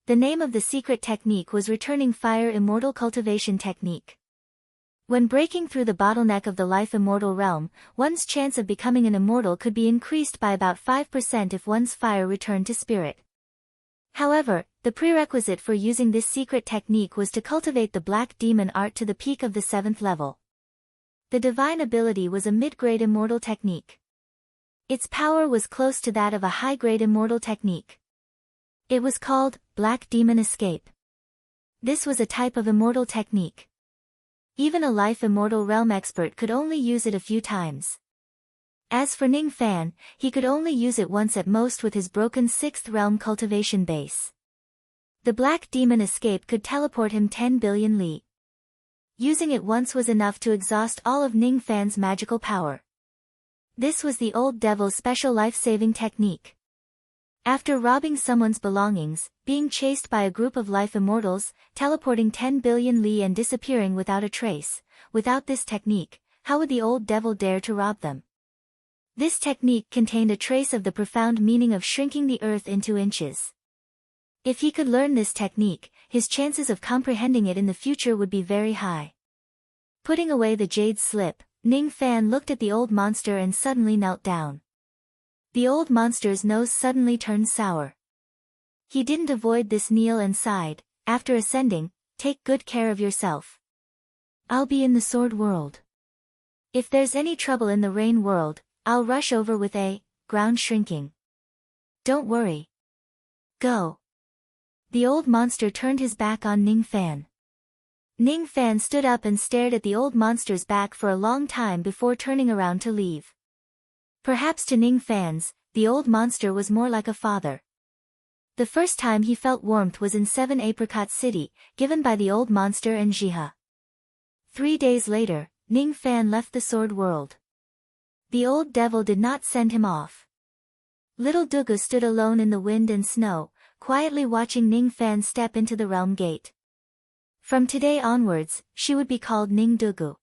The name of the secret technique was Returning Fire Immortal Cultivation Technique. When breaking through the bottleneck of the life immortal realm, one's chance of becoming an immortal could be increased by about 5% if one's fire returned to spirit. However, the prerequisite for using this secret technique was to cultivate the Black Demon Art to the peak of the 7th level. The divine ability was a mid-grade immortal technique. Its power was close to that of a high-grade immortal technique. It was called Black Demon Escape. This was a type of immortal technique. Even a life immortal realm expert could only use it a few times. As for Ning Fan, he could only use it once at most with his broken 6th realm cultivation base. The Black Demon Escape could teleport him 10 billion li. Using it once was enough to exhaust all of Ning Fan's magical power. This was the old devil's special life-saving technique. After robbing someone's belongings, being chased by a group of life immortals, teleporting 10 billion li and disappearing without a trace, without this technique, how would the old devil dare to rob them? This technique contained a trace of the profound meaning of shrinking the earth into inches. If he could learn this technique, his chances of comprehending it in the future would be very high. Putting away the jade slip, Ning Fan looked at the old monster and suddenly knelt down. The old monster's nose suddenly turned sour. He didn't avoid this kneel and sighed, after ascending, take good care of yourself. I'll be in the sword world. If there's any trouble in the rain world, I'll rush over with a ground shrinking. Don't worry. Go. The old monster turned his back on Ning Fan. Ning Fan stood up and stared at the old monster's back for a long time before turning around to leave. Perhaps to Ning Fan's, the old monster was more like a father. The first time he felt warmth was in 7 Apricot City, given by the old monster and Jiha. 3 days later, Ning Fan left the sword world. The old devil did not send him off. Little Dugu stood alone in the wind and snow, quietly watching Ning Fan step into the realm gate. From today onwards, she would be called Ning Dugu.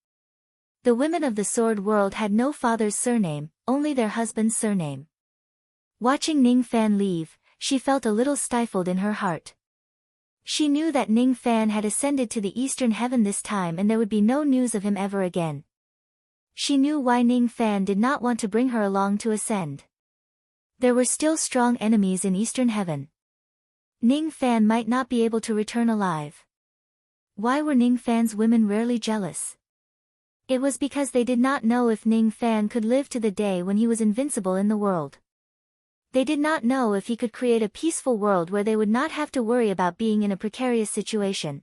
The women of the sword world had no father's surname, only their husband's surname. Watching Ning Fan leave, she felt a little stifled in her heart. She knew that Ning Fan had ascended to the eastern heaven this time and there would be no news of him ever again. She knew why Ning Fan did not want to bring her along to ascend. There were still strong enemies in eastern heaven. Ning Fan might not be able to return alive. Why were Ning Fan's women rarely jealous? It was because they did not know if Ning Fan could live to the day when he was invincible in the world. They did not know if he could create a peaceful world where they would not have to worry about being in a precarious situation.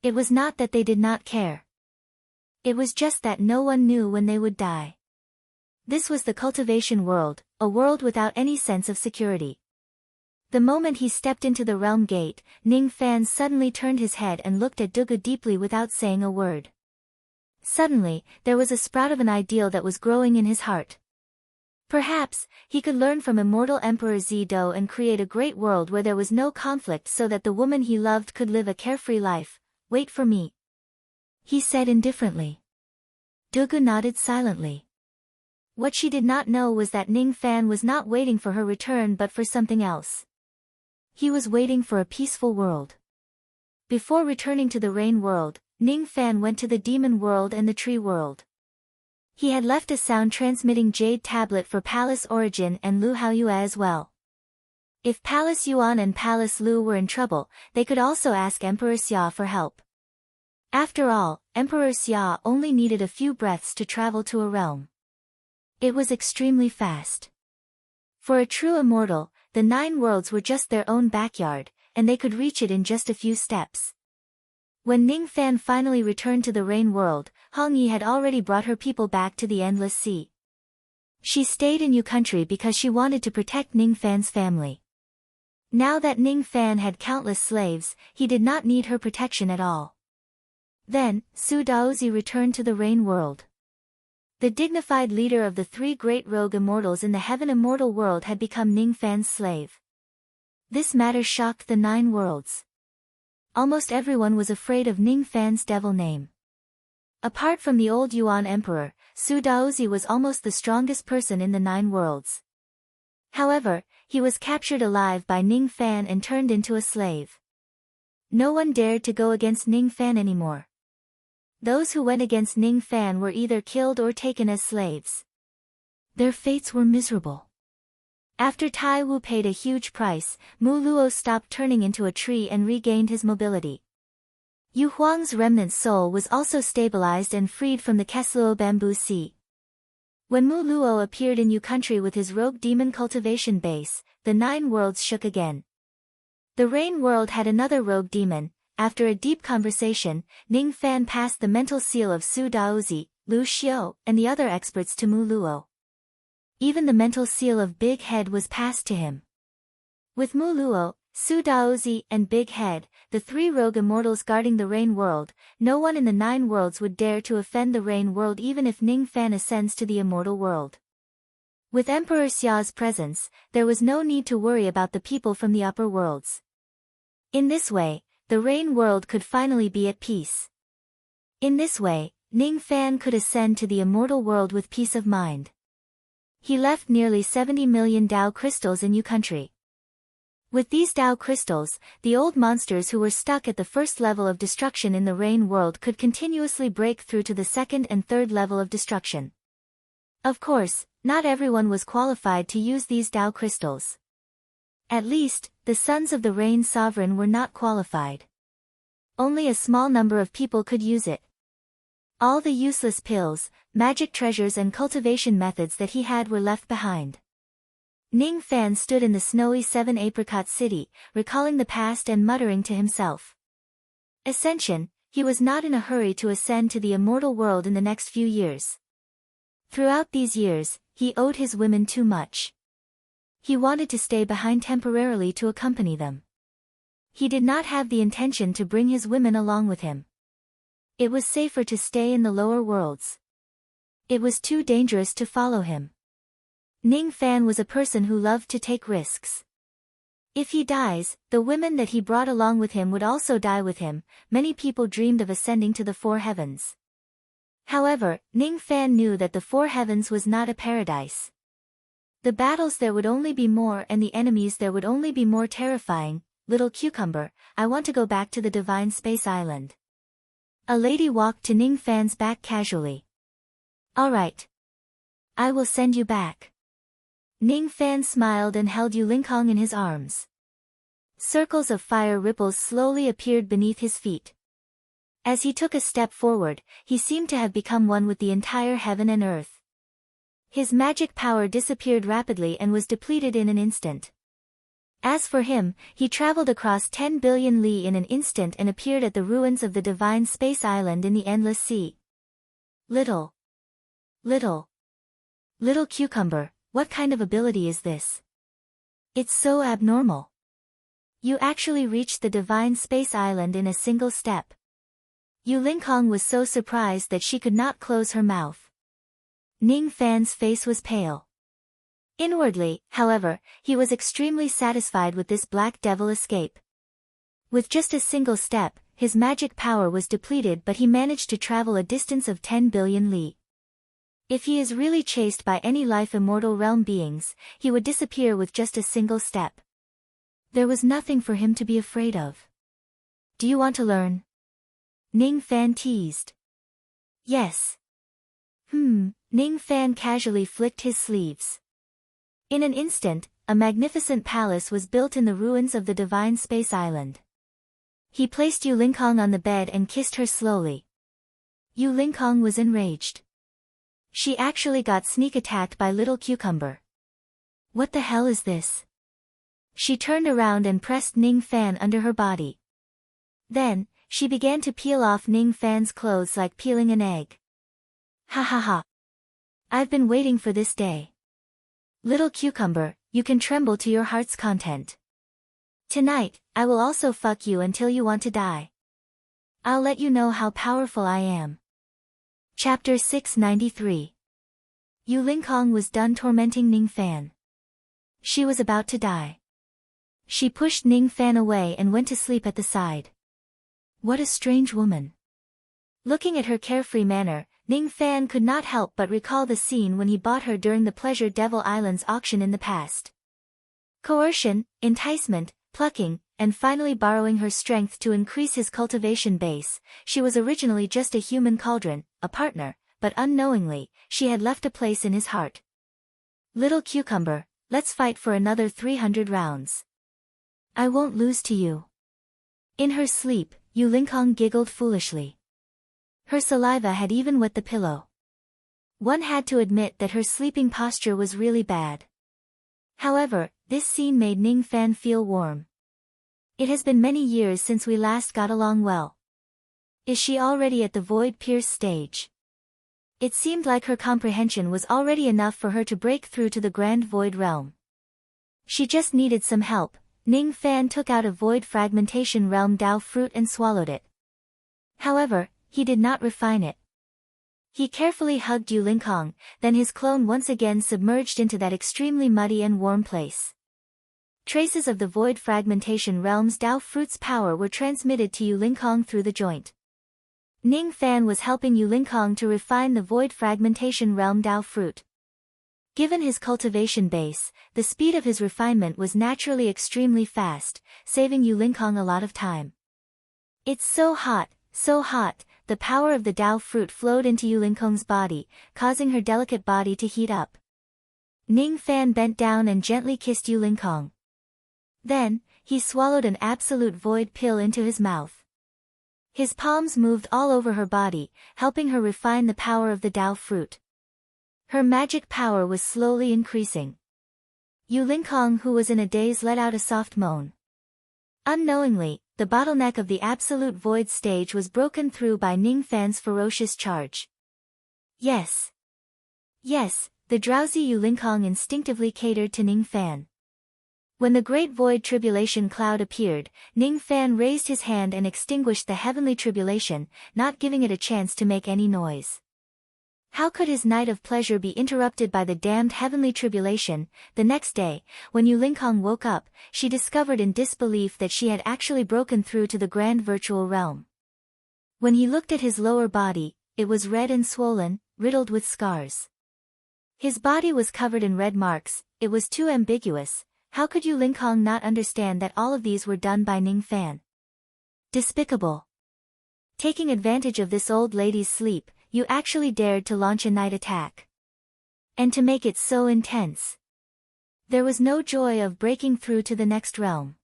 It was not that they did not care. It was just that no one knew when they would die. This was the cultivation world, a world without any sense of security. The moment he stepped into the realm gate, Ning Fan suddenly turned his head and looked at Dugu deeply without saying a word. Suddenly, there was a sprout of an ideal that was growing in his heart. Perhaps, he could learn from immortal Emperor Zido and create a great world where there was no conflict so that the woman he loved could live a carefree life. Wait for me, he said indifferently. Dugu nodded silently. What she did not know was that Ning Fan was not waiting for her return but for something else. He was waiting for a peaceful world. Before returning to the rain world, Ning Fan went to the demon world and the tree world. He had left a sound-transmitting jade tablet for Palace Origin and Lu Haoyue as well. If Palace Yuan and Palace Lu were in trouble, they could also ask Emperor Xia for help. After all, Emperor Xia only needed a few breaths to travel to a realm. It was extremely fast. For a true immortal, the 9 worlds were just their own backyard, and they could reach it in just a few steps. When Ning Fan finally returned to the rain world, Hong Yi had already brought her people back to the Endless Sea. She stayed in Yu Country because she wanted to protect Ning Fan's family. Now that Ning Fan had countless slaves, he did not need her protection at all. Then, Su Daozi returned to the rain world. The dignified leader of the 3 great rogue immortals in the heaven immortal world had become Ning Fan's slave. This matter shocked the 9 worlds. Almost everyone was afraid of Ning Fan's devil name. Apart from the old Yuan emperor, Su Daozi was almost the strongest person in the 9 worlds. However, he was captured alive by Ning Fan and turned into a slave. No one dared to go against Ning Fan anymore. Those who went against Ning Fan were either killed or taken as slaves. Their fates were miserable. After Tai Wu paid a huge price, Mu Luo stopped turning into a tree and regained his mobility. Yu Huang's remnant soul was also stabilized and freed from the Kesluo bamboo sea. When Mu Luo appeared in Yu Country with his rogue demon cultivation base, the 9 worlds shook again. The rain world had another rogue demon. After a deep conversation, Ning Fan passed the mental seal of Su Daozi, Lu Xiu, and the other experts to Mu Luo. Even the mental seal of Big Head was passed to him. With Mu Luo, Su Daozi, and Big Head, the 3 rogue immortals guarding the rain world, no one in the 9 worlds would dare to offend the rain world even if Ning Fan ascends to the immortal world. With Emperor Xia's presence, there was no need to worry about the people from the upper worlds. In this way, the rain world could finally be at peace. In this way, Ning Fan could ascend to the immortal world with peace of mind. He left nearly 70 million Dao crystals in Yu Country. With these Dao crystals, the old monsters who were stuck at the first level of destruction in the rain world could continuously break through to the second and third level of destruction. Of course, not everyone was qualified to use these Dao crystals. At least, the sons of the Rain Sovereign were not qualified. Only a small number of people could use it. All the useless pills, magic treasures and cultivation methods that he had were left behind. Ning Fan stood in the snowy seven-apricot city, recalling the past and muttering to himself. Ascension, he was not in a hurry to ascend to the immortal world in the next few years. Throughout these years, he owed his women too much. He wanted to stay behind temporarily to accompany them. He did not have the intention to bring his women along with him. It was safer to stay in the lower worlds. It was too dangerous to follow him. Ning Fan was a person who loved to take risks. If he dies, the women that he brought along with him would also die with him. Many people dreamed of ascending to the four heavens. However, Ning Fan knew that the four heavens was not a paradise. The battles there would only be more and the enemies there would only be more terrifying. Little cucumber, I want to go back to the divine space island. A lady walked to Ning Fan's back casually. All right. I will send you back. Ning Fan smiled and held Yu Lingkong in his arms. Circles of fire ripples slowly appeared beneath his feet. As he took a step forward, he seemed to have become one with the entire heaven and earth. His magic power disappeared rapidly and was depleted in an instant. As for him, he traveled across 10 billion li in an instant and appeared at the ruins of the divine space island in the endless sea. Little cucumber, what kind of ability is this? It's so abnormal. You actually reached the divine space island in a single step. Yu Lingkong was so surprised that she could not close her mouth. Ning Fan's face was pale. Inwardly, however, he was extremely satisfied with this black devil escape. With just a single step, his magic power was depleted, but he managed to travel a distance of 10 billion li. If he is really chased by any life immortal realm beings, he would disappear with just a single step. There was nothing for him to be afraid of. Do you want to learn? Ning Fan teased. Yes. Ning Fan casually flicked his sleeves. In an instant, a magnificent palace was built in the ruins of the divine space island. He placed Yu Lingkong on the bed and kissed her slowly. Yu Lingkong was enraged. She actually got sneak attacked by Little Cucumber. What the hell is this? She turned around and pressed Ning Fan under her body. Then, she began to peel off Ning Fan's clothes like peeling an egg. Ha ha ha. I've been waiting for this day. Little Cucumber, you can tremble to your heart's content. Tonight, I will also fuck you until you want to die. I'll let you know how powerful I am. Chapter 693. Yu Lingkong was done tormenting Ning Fan. She was about to die. She pushed Ning Fan away and went to sleep at the side. What a strange woman. Looking at her carefree manner, Ning Fan could not help but recall the scene when he bought her during the Pleasure Devil Island's auction in the past. Coercion, enticement, plucking, and finally borrowing her strength to increase his cultivation base. She was originally just a human cauldron, a partner, but unknowingly, she had left a place in his heart. Little Cucumber, let's fight for another 300 rounds. I won't lose to you. In her sleep, Yu Lingkong giggled foolishly. Her saliva had even wet the pillow. One had to admit that her sleeping posture was really bad. However, this scene made Ning Fan feel warm. It has been many years since we last got along well. Is she already at the void pierce stage? It seemed like her comprehension was already enough for her to break through to the grand void realm. She just needed some help. Ning Fan took out a void fragmentation realm Dao fruit and swallowed it. However, he did not refine it. He carefully hugged Yu Lingkong, then his clone once again submerged into that extremely muddy and warm place. Traces of the void fragmentation realm's Dao fruit's power were transmitted to Yu Lingkong through the joint. Ning Fan was helping Yu Lingkong to refine the void fragmentation realm Dao fruit. Given his cultivation base, the speed of his refinement was naturally extremely fast, saving Yu Lingkong a lot of time. It's so hot, the power of the Dao fruit flowed into Yu Lingkong's body, causing her delicate body to heat up. Ning Fan bent down and gently kissed Yu Lingkong. Then, he swallowed an absolute void pill into his mouth. His palms moved all over her body, helping her refine the power of the Dao fruit. Her magic power was slowly increasing. Yu Linkong, who was in a daze, let out a soft moan. Unknowingly, the bottleneck of the absolute void stage was broken through by Ning Fan's ferocious charge. Yes. Yes, the drowsy Yu Linkong instinctively catered to Ning Fan. When the great void tribulation cloud appeared, Ning Fan raised his hand and extinguished the heavenly tribulation, not giving it a chance to make any noise. How could his night of pleasure be interrupted by the damned heavenly tribulation? The next day, when Yu Linkong woke up, she discovered in disbelief that she had actually broken through to the grand virtual realm. When he looked at his lower body, it was red and swollen, riddled with scars. His body was covered in red marks. It was too ambiguous. How could Yu Linkong not understand that all of these were done by Ning Fan? Despicable. Taking advantage of this old lady's sleep, you actually dared to launch a night attack. And to make it so intense. There was no joy of breaking through to the next realm.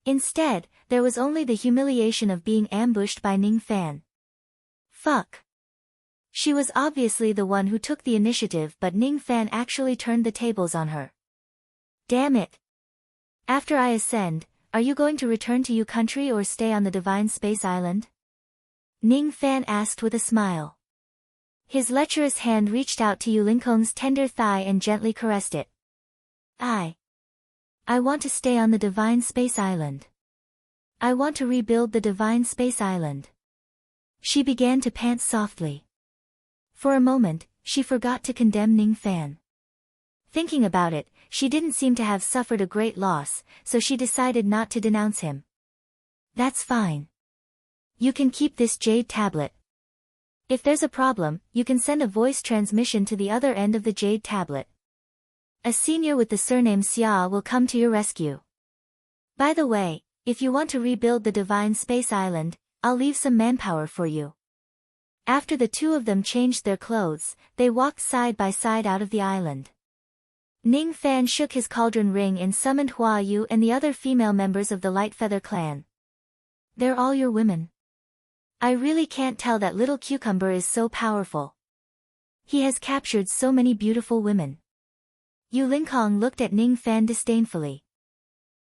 Instead, there was only the humiliation of being ambushed by Ning Fan. Fuck. She was obviously the one who took the initiative, but Ning Fan actually turned the tables on her. Damn it. After I ascend, are you going to return to Yu country or stay on the Divine Space Island? Ning Fan asked with a smile. His lecherous hand reached out to Yu Linkong's tender thigh and gently caressed it. I want to stay on the Divine Space Island. I want to rebuild the Divine Space Island. She began to pant softly. For a moment, she forgot to condemn Ning Fan. Thinking about it, she didn't seem to have suffered a great loss, so she decided not to denounce him. That's fine. You can keep this jade tablet. If there's a problem, you can send a voice transmission to the other end of the jade tablet. A senior with the surname Xia will come to your rescue. By the way, if you want to rebuild the Divine Space Island, I'll leave some manpower for you. After the two of them changed their clothes, they walked side by side out of the island. Ning Fan shook his cauldron ring and summoned Hua Yu and the other female members of the Light Feather clan. They're all your women. I really can't tell that little cucumber is so powerful. He has captured so many beautiful women. Yu Linkong looked at Ning Fan disdainfully.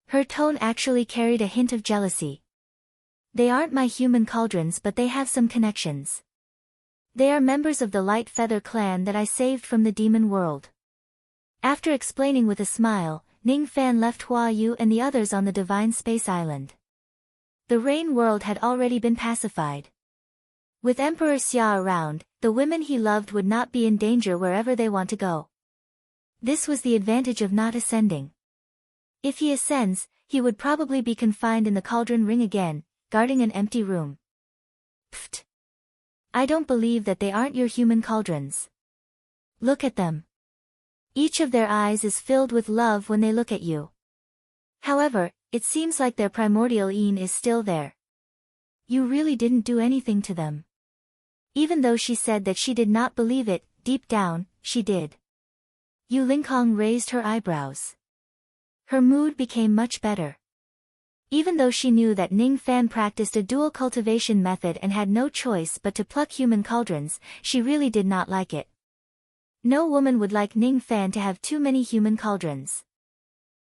Her tone actually carried a hint of jealousy. They aren't my human cauldrons, but they have some connections. They are members of the Light Feather clan that I saved from the demon world. After explaining with a smile, Ning Fan left Hua Yu and the others on the Divine Space Island. The Rain world had already been pacified. With Emperor Xia around, the women he loved would not be in danger wherever they want to go. This was the advantage of not ascending. If he ascends, he would probably be confined in the cauldron ring again, guarding an empty room. Pfft. I don't believe that they aren't your human cauldrons. Look at them. Each of their eyes is filled with love when they look at you. However, it seems like their primordial Yin is still there. You really didn't do anything to them. Even though she said that she did not believe it, deep down, she did. Yu Linkong raised her eyebrows. Her mood became much better. Even though she knew that Ning Fan practiced a dual cultivation method and had no choice but to pluck human cauldrons, she really did not like it. No woman would like Ning Fan to have too many human cauldrons.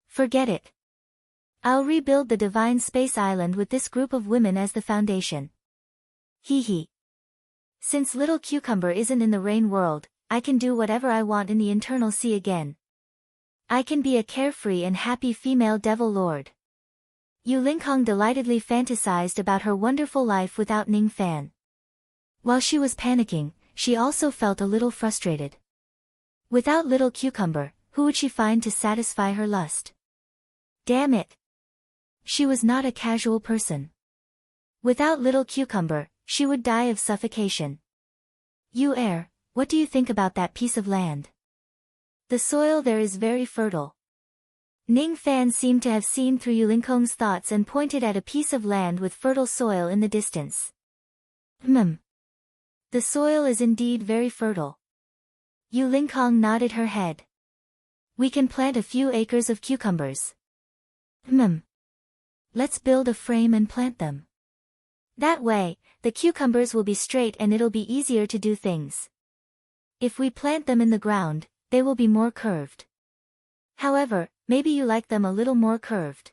Forget it. I'll rebuild the Divine Space Island with this group of women as the foundation. Hee hee. Since little cucumber isn't in the Rain world, I can do whatever I want in the Internal Sea again. I can be a carefree and happy female devil lord. Yu Linkong delightedly fantasized about her wonderful life without Ning Fan. While she was panicking, she also felt a little frustrated. Without little cucumber, who would she find to satisfy her lust? Damn it. She was not a casual person. Without little cucumber, she would die of suffocation. You heir, what do you think about that piece of land? The soil there is very fertile. Ning Fan seemed to have seen through Yu Linkong's thoughts and pointed at a piece of land with fertile soil in the distance. The soil is indeed very fertile. Yu Linkong nodded her head. We can plant a few acres of cucumbers. Let's build a frame and plant them. That way, the cucumbers will be straight and it'll be easier to do things. If we plant them in the ground, they will be more curved. However, maybe you like them a little more curved.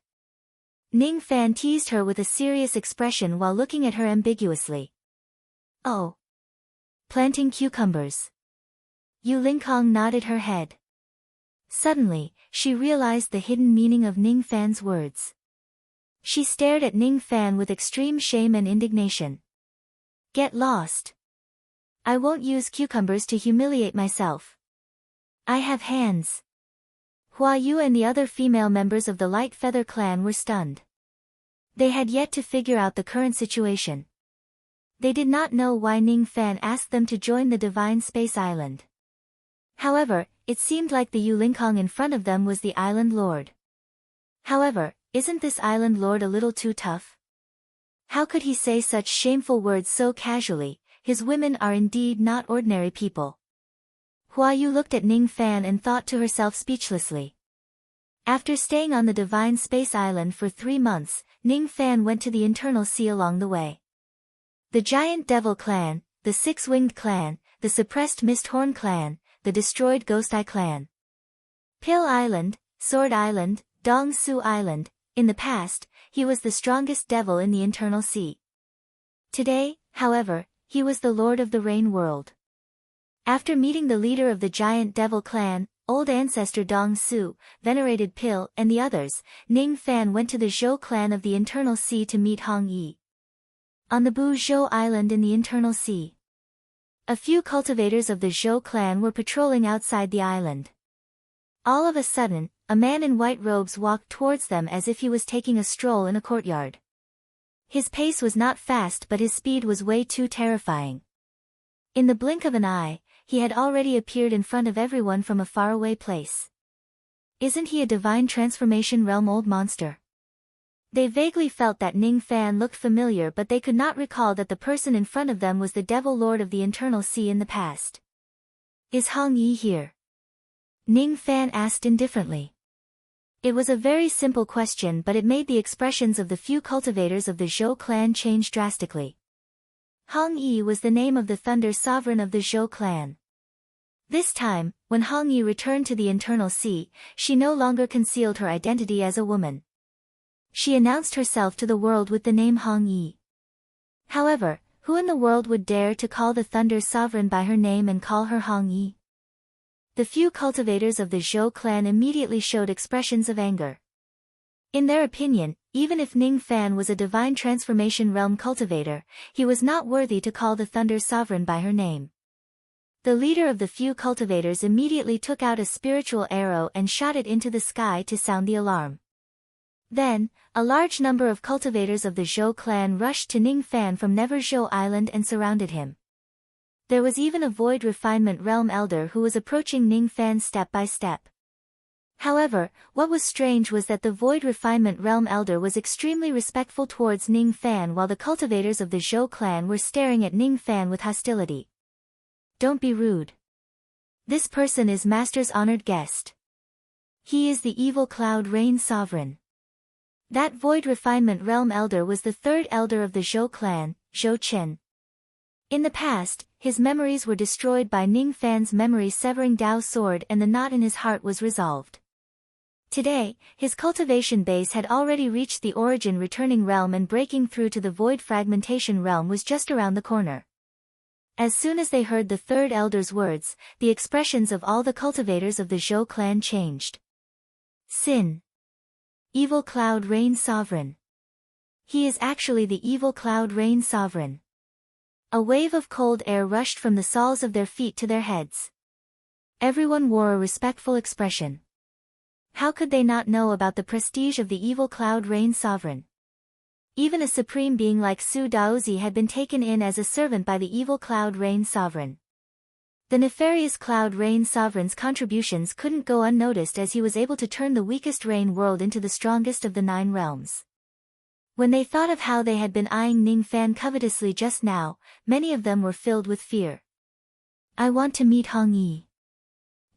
Ning Fan teased her with a serious expression while looking at her ambiguously. Oh. Planting cucumbers. Yu Lingkong nodded her head. Suddenly, she realized the hidden meaning of Ning Fan's words. She stared at Ning Fan with extreme shame and indignation. Get lost. I won't use cucumbers to humiliate myself. I have hands. Hua Yu and the other female members of the Light Feather clan were stunned. They had yet to figure out the current situation. They did not know why Ning Fan asked them to join the Divine Space Island. However, it seemed like the Yu Lingkong in front of them was the Island Lord. However, isn't this Island Lord a little too tough? How could he say such shameful words so casually? His women are indeed not ordinary people. Hua Yu looked at Ning Fan and thought to herself speechlessly. After staying on the Divine Space Island for 3 months, Ning Fan went to the Internal Sea along the way. The Giant Devil Clan, the Six-Winged Clan, the Suppressed Misthorn Clan, the Destroyed Ghost Eye Clan. Pill Island, Sword Island, Dong Su Island. In the past, he was the strongest devil in the Internal Sea. Today, however, he was the Lord of the Rain World. After meeting the leader of the Giant Devil Clan, Old Ancestor Dong Su, Venerated Pill, and the others, Ning Fan went to the Zhou clan of the Internal Sea to meet Hong Yi. On the Bu Zhou Island in the Internal Sea. A few cultivators of the Zhou clan were patrolling outside the island. All of a sudden, a man in white robes walked towards them as if he was taking a stroll in a courtyard. His pace was not fast, but his speed was way too terrifying. In the blink of an eye, he had already appeared in front of everyone from a faraway place. Isn't he a divine transformation realm old monster? They vaguely felt that Ning Fan looked familiar, but they could not recall that the person in front of them was the Devil Lord of the Internal Sea in the past. Is Hong Yi here? Ning Fan asked indifferently. It was a very simple question, but it made the expressions of the few cultivators of the Zhou clan change drastically. Hong Yi was the name of the Thunder Sovereign of the Zhou clan. This time, when Hong Yi returned to the Internal Sea, she no longer concealed her identity as a woman. She announced herself to the world with the name Hong Yi. However, who in the world would dare to call the Thunder Sovereign by her name and call her Hong Yi? The few cultivators of the Zhou clan immediately showed expressions of anger. In their opinion, even if Ning Fan was a divine transformation realm cultivator, he was not worthy to call the Thunder Sovereign by her name. The leader of the few cultivators immediately took out a spiritual arrow and shot it into the sky to sound the alarm. Then, a large number of cultivators of the Zhou clan rushed to Ning Fan from Never Zhou Island and surrounded him. There was even a Void Refinement Realm Elder who was approaching Ning Fan step by step. However, what was strange was that the Void Refinement Realm Elder was extremely respectful towards Ning Fan while the cultivators of the Zhou clan were staring at Ning Fan with hostility. Don't be rude. This person is Master's honored guest. He is the Evil Cloud Rain Sovereign. That Void Refinement Realm Elder was the third elder of the Zhou clan, Zhou Chen. In the past, his memories were destroyed by Ning Fan's memory-severing Dao sword and the knot in his heart was resolved. Today, his cultivation base had already reached the origin returning realm and breaking through to the Void Fragmentation realm was just around the corner. As soon as they heard the third elder's words, the expressions of all the cultivators of the Zhou clan changed. Sin. Evil Cloud Rain Sovereign. He is actually the Evil Cloud Rain Sovereign. A wave of cold air rushed from the soles of their feet to their heads. Everyone wore a respectful expression. How could they not know about the prestige of the Evil Cloud Rain Sovereign? Even a supreme being like Su Daozi had been taken in as a servant by the Evil Cloud Rain Sovereign. The nefarious Cloud Rain Sovereign's contributions couldn't go unnoticed as he was able to turn the weakest rain world into the strongest of the 9 realms. When they thought of how they had been eyeing Ning Fan covetously just now, many of them were filled with fear. I want to meet Hong Yi.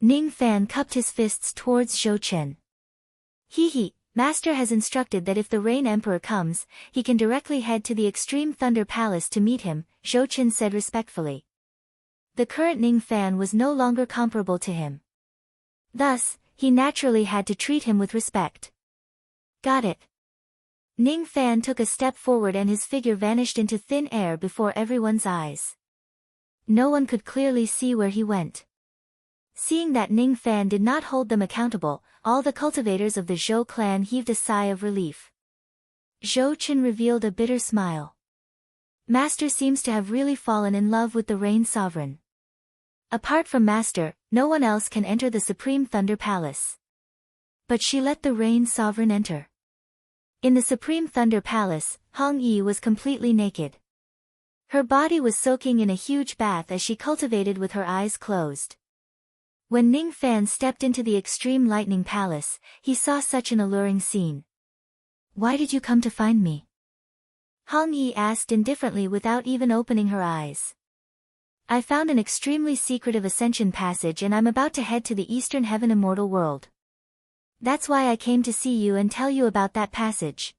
Ning Fan cupped his fists towards Zhou Chen. He, Master has instructed that if the Rain Emperor comes, he can directly head to the Extreme Thunder Palace to meet him, Zhou Chen said respectfully. The current Ning Fan was no longer comparable to him. Thus, he naturally had to treat him with respect. Got it. Ning Fan took a step forward and his figure vanished into thin air before everyone's eyes. No one could clearly see where he went. Seeing that Ning Fan did not hold them accountable, all the cultivators of the Zhou clan heaved a sigh of relief. Zhou Chen revealed a bitter smile. Master seems to have really fallen in love with the Rain Sovereign. Apart from Master, no one else can enter the Supreme Thunder Palace. But she let the Rain Sovereign enter. In the Supreme Thunder Palace, Hong Yi was completely naked. Her body was soaking in a huge bath as she cultivated with her eyes closed. When Ning Fan stepped into the Extreme Lightning Palace, he saw such an alluring scene. Why did you come to find me? Hong Yi asked indifferently without even opening her eyes. I found an extremely secretive ascension passage and I'm about to head to the Eastern Heaven Immortal World. That's why I came to see you and tell you about that passage.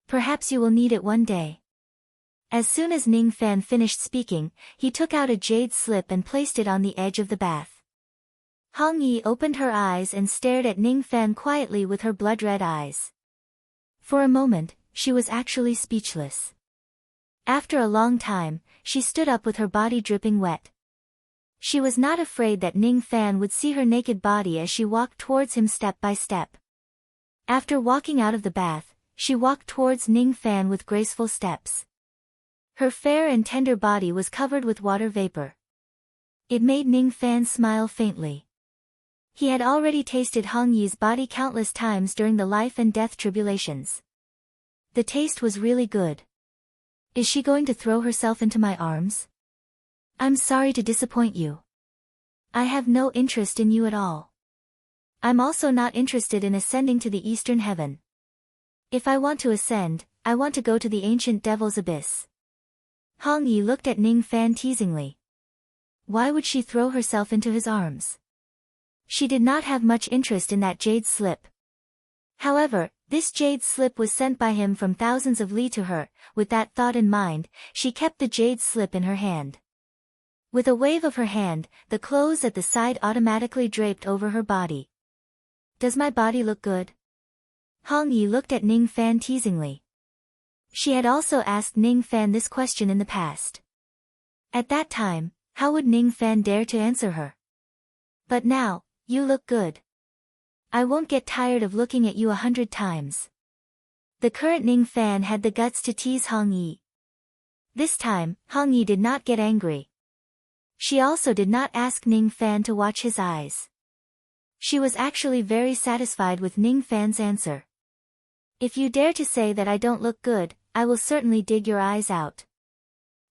Perhaps you will need it one day. As soon as Ning Fan finished speaking, he took out a jade slip and placed it on the edge of the bath. Hong Yi opened her eyes and stared at Ning Fan quietly with her blood-red eyes. For a moment, she was actually speechless. After a long time, she stood up with her body dripping wet. She was not afraid that Ning Fan would see her naked body as she walked towards him step by step. After walking out of the bath, she walked towards Ning Fan with graceful steps. Her fair and tender body was covered with water vapor. It made Ning Fan smile faintly. He had already tasted Hong Yi's body countless times during the life and death tribulations. The taste was really good. Is she going to throw herself into my arms? I'm sorry to disappoint you. I have no interest in you at all. I'm also not interested in ascending to the Eastern Heaven. If I want to ascend, I want to go to the ancient Devil's Abyss. Hong Yi looked at Ning Fan teasingly. Why would she throw herself into his arms? She did not have much interest in that jade slip. However, this jade slip was sent by him from thousands of li to her. With that thought in mind, she kept the jade slip in her hand. With a wave of her hand, the clothes at the side automatically draped over her body. Does my body look good? Hong Yi looked at Ning Fan teasingly. She had also asked Ning Fan this question in the past. At that time, how would Ning Fan dare to answer her? But now, you look good. I won't get tired of looking at you 100 times. The current Ning Fan had the guts to tease Hong Yi. This time, Hong Yi did not get angry. She also did not ask Ning Fan to watch his eyes. She was actually very satisfied with Ning Fan's answer. If you dare to say that I don't look good, I will certainly dig your eyes out.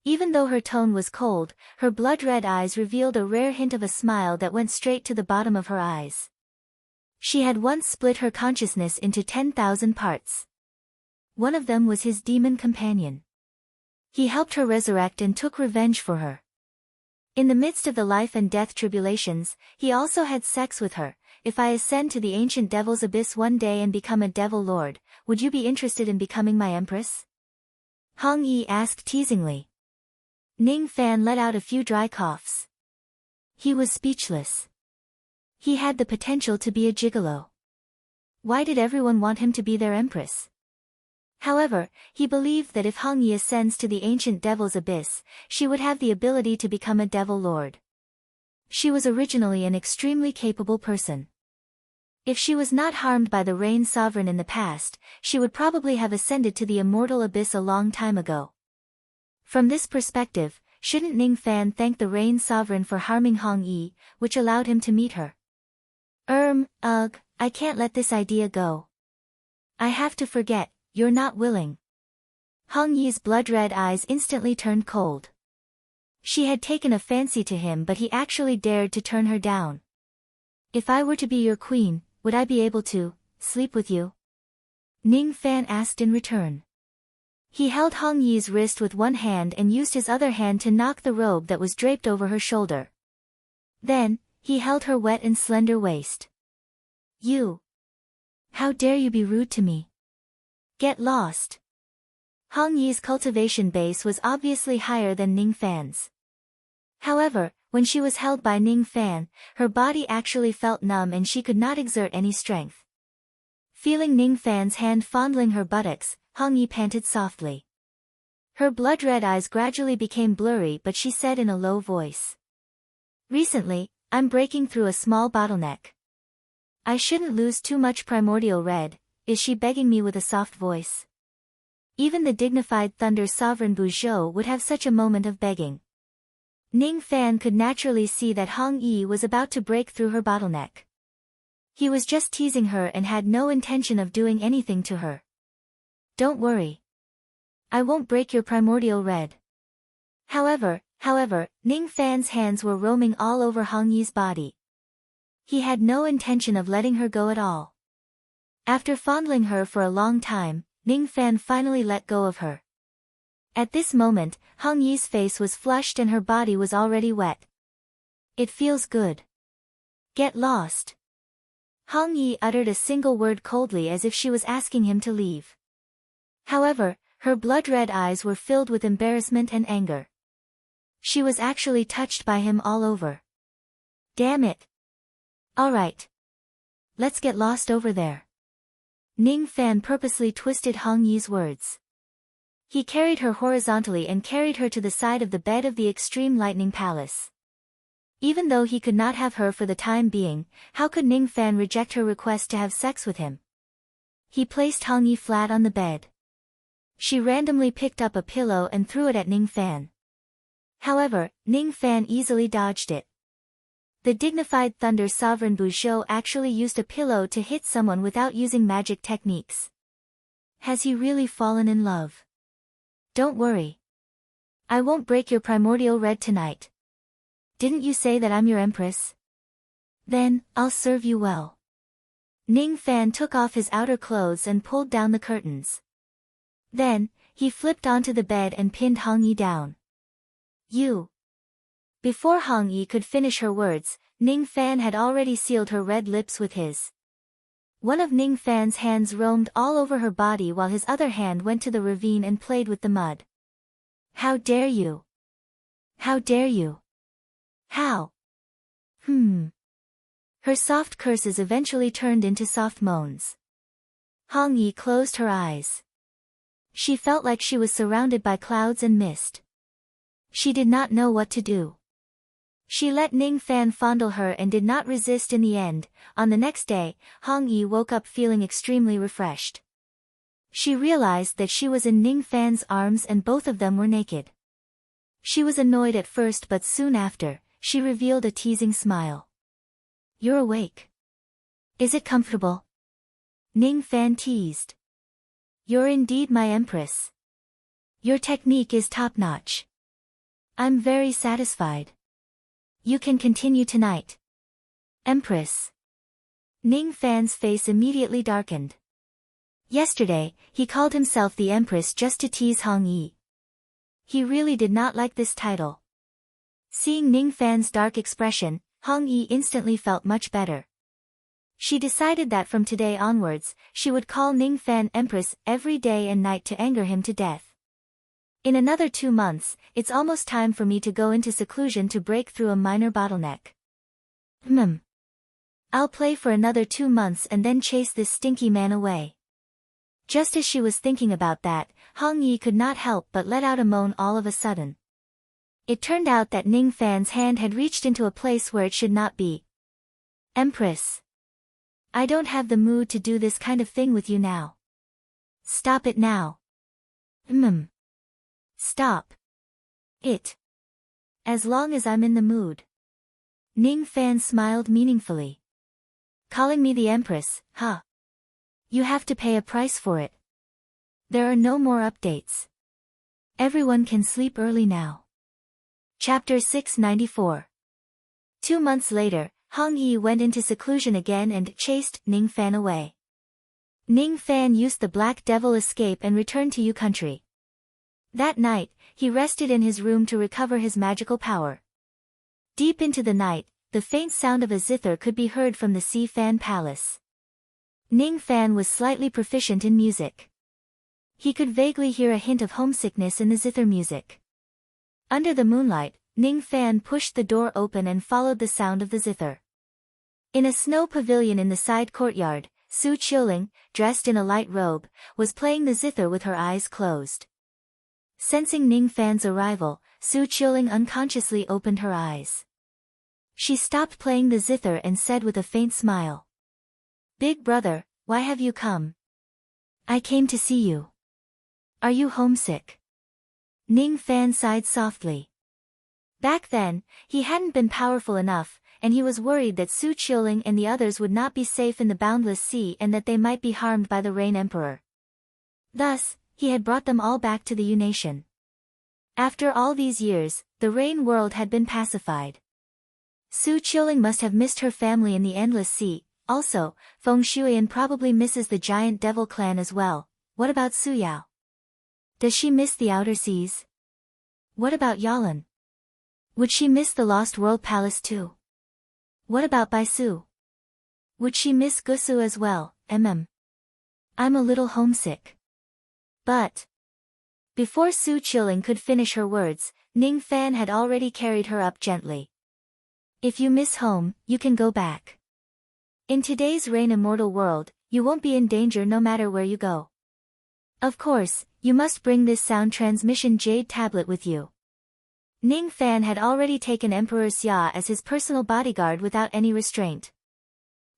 Even though her tone was cold, her blood-red eyes revealed a rare hint of a smile that went straight to the bottom of her eyes. She had once split her consciousness into 10,000 parts. One of them was his demon companion. He helped her resurrect and took revenge for her. In the midst of the life and death tribulations, he also had sex with her. If I ascend to the ancient Devil's Abyss one day and become a Devil Lord, would you be interested in becoming my Empress? Hong Yi asked teasingly. Ning Fan let out a few dry coughs. He was speechless. He had the potential to be a gigolo. Why did everyone want him to be their Empress? However, he believed that if Hong Yi ascends to the ancient Devil's Abyss, she would have the ability to become a Devil Lord. She was originally an extremely capable person. If she was not harmed by the Rain Sovereign in the past, she would probably have ascended to the Immortal Abyss a long time ago. From this perspective, shouldn't Ning Fan thank the Rain Sovereign for harming Hong Yi, which allowed him to meet her? I can't let this idea go. I have to forget. You're not willing. Hong Yi's blood-red eyes instantly turned cold. She had taken a fancy to him, but he actually dared to turn her down. If I were to be your queen, would I be able to sleep with you? Ning Fan asked in return. He held Hong Yi's wrist with one hand and used his other hand to knock the robe that was draped over her shoulder. Then, he held her wet and slender waist. You! How dare you be rude to me? Get lost. Hong Yi's cultivation base was obviously higher than Ning Fan's. However, When she was held by Ning Fan, her body actually felt numb and she could not exert any strength. Feeling Ning Fan's hand fondling her buttocks, Hong Yi panted softly. Her blood-red eyes gradually became blurry, but she said in a low voice. Recently, I'm breaking through a small bottleneck. I shouldn't lose too much primordial red, is she begging me with a soft voice? Even the dignified Thunder Sovereign Buzhou would have such a moment of begging. Ning Fan could naturally see that Hong Yi was about to break through her bottleneck. He was just teasing her and had no intention of doing anything to her. Don't worry. I won't break your primordial red. However, Ning Fan's hands were roaming all over Hong Yi's body. He had no intention of letting her go at all. After fondling her for a long time, Ning Fan finally let go of her. At this moment, Hong Yi's face was flushed and her body was already wet. It feels good. Get lost. Hong Yi uttered a single word coldly as if she was asking him to leave. However, her blood-red eyes were filled with embarrassment and anger. She was actually touched by him all over. Damn it. All right. Let's get lost over there. Ning Fan purposely twisted Hong Yi's words. He carried her horizontally and carried her to the side of the bed of the Extreme Lightning Palace. Even though he could not have her for the time being, how could Ning Fan reject her request to have sex with him? He placed Hong Yi flat on the bed. She randomly picked up a pillow and threw it at Ning Fan. However, Ning Fan easily dodged it. The dignified Thunder Sovereign Buzhou actually used a pillow to hit someone without using magic techniques. Has he really fallen in love? Don't worry. I won't break your primordial red tonight. Didn't you say that I'm your empress? Then, I'll serve you well. Ning Fan took off his outer clothes and pulled down the curtains. Then, he flipped onto the bed and pinned Hong Yi down. You. Before Hong Yi could finish her words, Ning Fan had already sealed her red lips with his. One of Ning Fan's hands roamed all over her body while his other hand went to the ravine and played with the mud. How dare you? How dare you? How? Her soft curses eventually turned into soft moans. Hong Yi closed her eyes. She felt like she was surrounded by clouds and mist. She did not know what to do. She let Ning Fan fondle her and did not resist in the end. On the next day, Hong Yi woke up feeling extremely refreshed. She realized that she was in Ning Fan's arms and both of them were naked. She was annoyed at first, but soon after, she revealed a teasing smile. You're awake. Is it comfortable? Ning Fan teased. You're indeed my empress. Your technique is top-notch. I'm very satisfied. You can continue tonight. Empress. Ning Fan's face immediately darkened. Yesterday, he called himself the Empress just to tease Hong Yi. He really did not like this title. Seeing Ning Fan's dark expression, Hong Yi instantly felt much better. She decided that from today onwards, she would call Ning Fan Empress every day and night to anger him to death. In another 2 months, it's almost time for me to go into seclusion to break through a minor bottleneck. I'll play for another 2 months and then chase this stinky man away. Just as she was thinking about that, Hong Yi could not help but let out a moan all of a sudden. It turned out that Ning Fan's hand had reached into a place where it should not be. Empress. I don't have the mood to do this kind of thing with you now. Stop it now. Stop. It. As long as I'm in the mood. Ning Fan smiled meaningfully. Calling me the Empress, huh? You have to pay a price for it. There are no more updates. Everyone can sleep early now. Chapter 694. 2 months later, Hong Yi went into seclusion again and chased Ning Fan away. Ning Fan used the Black Devil escape and returned to Yu country. That night, he rested in his room to recover his magical power. Deep into the night, the faint sound of a zither could be heard from the Si Fan Palace. Ning Fan was slightly proficient in music. He could vaguely hear a hint of homesickness in the zither music. Under the moonlight, Ning Fan pushed the door open and followed the sound of the zither. In a snow pavilion in the side courtyard, Su Qiuling, dressed in a light robe, was playing the zither with her eyes closed. Sensing Ning Fan's arrival, Su Qiuling unconsciously opened her eyes. She stopped playing the zither and said with a faint smile, "Big brother, why have you come?" "I came to see you." "Are you homesick?" Ning Fan sighed softly. Back then, he hadn't been powerful enough, and he was worried that Su Qiuling and the others would not be safe in the boundless sea and that they might be harmed by the Rain Emperor. Thus, he had brought them all back to the U Nation. After all these years, the Rain world had been pacified. Su Qiuling must have missed her family in the Endless Sea. Also, Feng Shuiyan probably misses the giant devil clan as well. What about Su Yao? Does she miss the outer seas? What about Yalan? Would she miss the Lost World Palace too? What about Bai Su? Would she miss Gusu as well? I'm a little homesick. But before Su Qiuling could finish her words, Ning Fan had already carried her up gently. If you miss home, you can go back. In today's Rain Immortal world, you won't be in danger no matter where you go. Of course, you must bring this sound transmission jade tablet with you. Ning Fan had already taken Emperor Xia as his personal bodyguard without any restraint.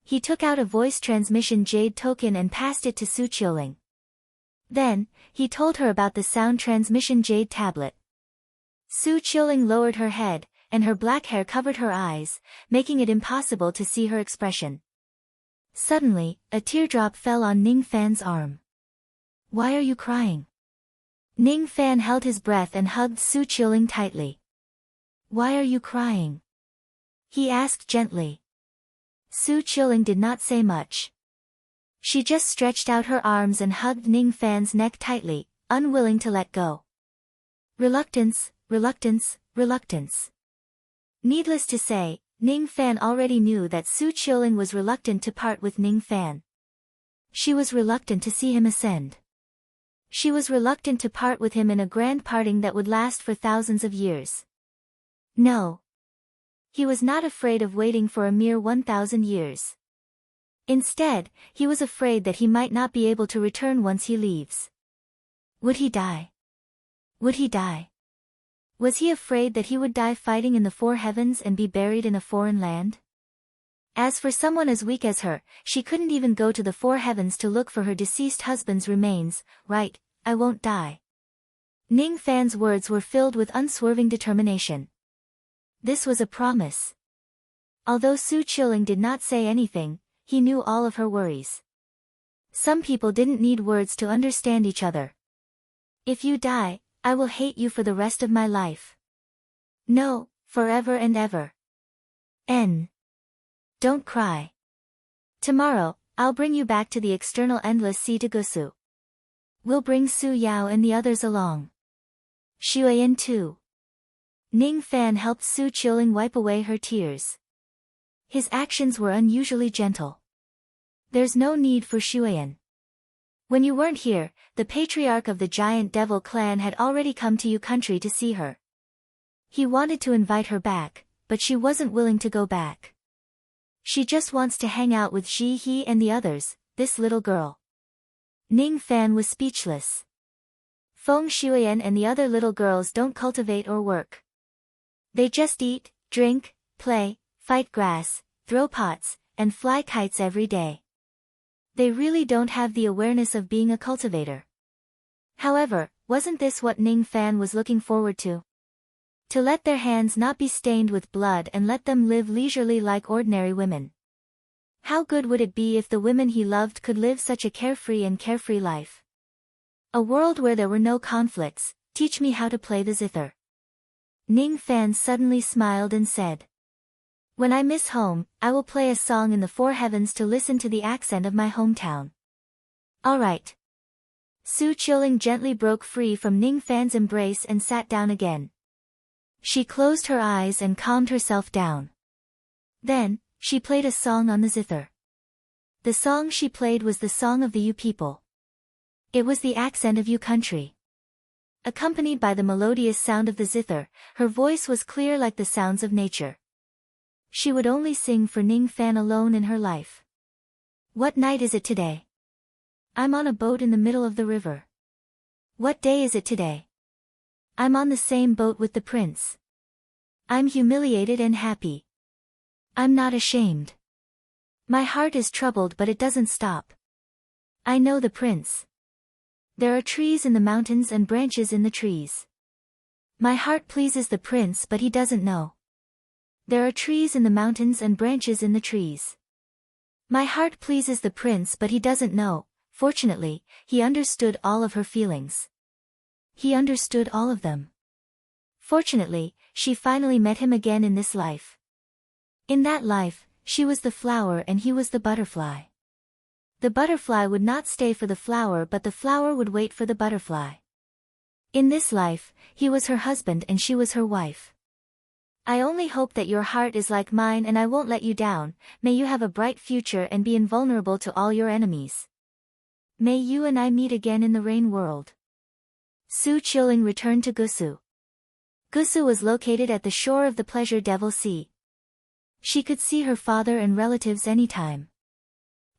He took out a voice transmission jade token and passed it to Su Qiuling. Then, he told her about the sound transmission jade tablet. Su Qiuling lowered her head, and her black hair covered her eyes, making it impossible to see her expression. Suddenly, a teardrop fell on Ning Fan's arm. "Why are you crying?" Ning Fan held his breath and hugged Su Qiuling tightly. "Why are you crying?" he asked gently. Su Qiuling did not say much. She just stretched out her arms and hugged Ning Fan's neck tightly, unwilling to let go. Reluctance, reluctance, reluctance. Needless to say, Ning Fan already knew that Su Qiuling was reluctant to part with Ning Fan. She was reluctant to see him ascend. She was reluctant to part with him in a grand parting that would last for thousands of years. No. He was not afraid of waiting for a mere 1,000 years. Instead, he was afraid that he might not be able to return once he leaves. Would he die? Would he die? Was he afraid that he would die fighting in the four heavens and be buried in a foreign land? As for someone as weak as her, she couldn't even go to the four heavens to look for her deceased husband's remains. "Right, I won't die." Ning Fan's words were filled with unswerving determination. This was a promise. Although Su Qiuling did not say anything, he knew all of her worries. Some people didn't need words to understand each other. "If you die, I will hate you for the rest of my life." "No, forever and ever." Don't cry. Tomorrow, I'll bring you back to the external endless sea to Gusu. We'll bring Su Yao and the others along. Shuiyan too. Ning Fan helped Su Qiuling wipe away her tears. His actions were unusually gentle. "There's no need for Shuiyan. When you weren't here, the patriarch of the giant devil clan had already come to your country to see her. He wanted to invite her back, but she wasn't willing to go back. She just wants to hang out with Ji He and the others, this little girl." Ning Fan was speechless. Feng Shuiyan and the other little girls don't cultivate or work. They just eat, drink, play, fight grass, throw pots, and fly kites every day. They really don't have the awareness of being a cultivator. However, wasn't this what Ning Fan was looking forward to? To let their hands not be stained with blood and let them live leisurely like ordinary women. How good would it be if the women he loved could live such a carefree life? A world where there were no conflicts. Teach me how to play the zither. Ning Fan suddenly smiled and said, "When I miss home, I will play a song in the four heavens to listen to the accent of my hometown." "All right." Su Qiuling gently broke free from Ning Fan's embrace and sat down again. She closed her eyes and calmed herself down. Then, she played a song on the zither. The song she played was the song of the Yu people. It was the accent of Yu country. Accompanied by the melodious sound of the zither, her voice was clear like the sounds of nature. She would only sing for Ning Fan alone in her life. What night is it today? I'm on a boat in the middle of the river. What day is it today? I'm on the same boat with the prince. I'm humiliated and happy. I'm not ashamed. My heart is troubled but it doesn't stop. I know the prince. There are trees in the mountains and branches in the trees. My heart pleases the prince but he doesn't know. There are trees in the mountains and branches in the trees. My heart pleases the prince but he doesn't know. Fortunately, he understood all of her feelings. He understood all of them. Fortunately, she finally met him again in this life. In that life, she was the flower and he was the butterfly. The butterfly would not stay for the flower but the flower would wait for the butterfly. In this life, he was her husband and she was her wife. I only hope that your heart is like mine and I won't let you down. May you have a bright future and be invulnerable to all your enemies. May you and I meet again in the rain world. Su Qiuling returned to Gusu. Gusu was located at the shore of the Pleasure Devil Sea. She could see her father and relatives anytime.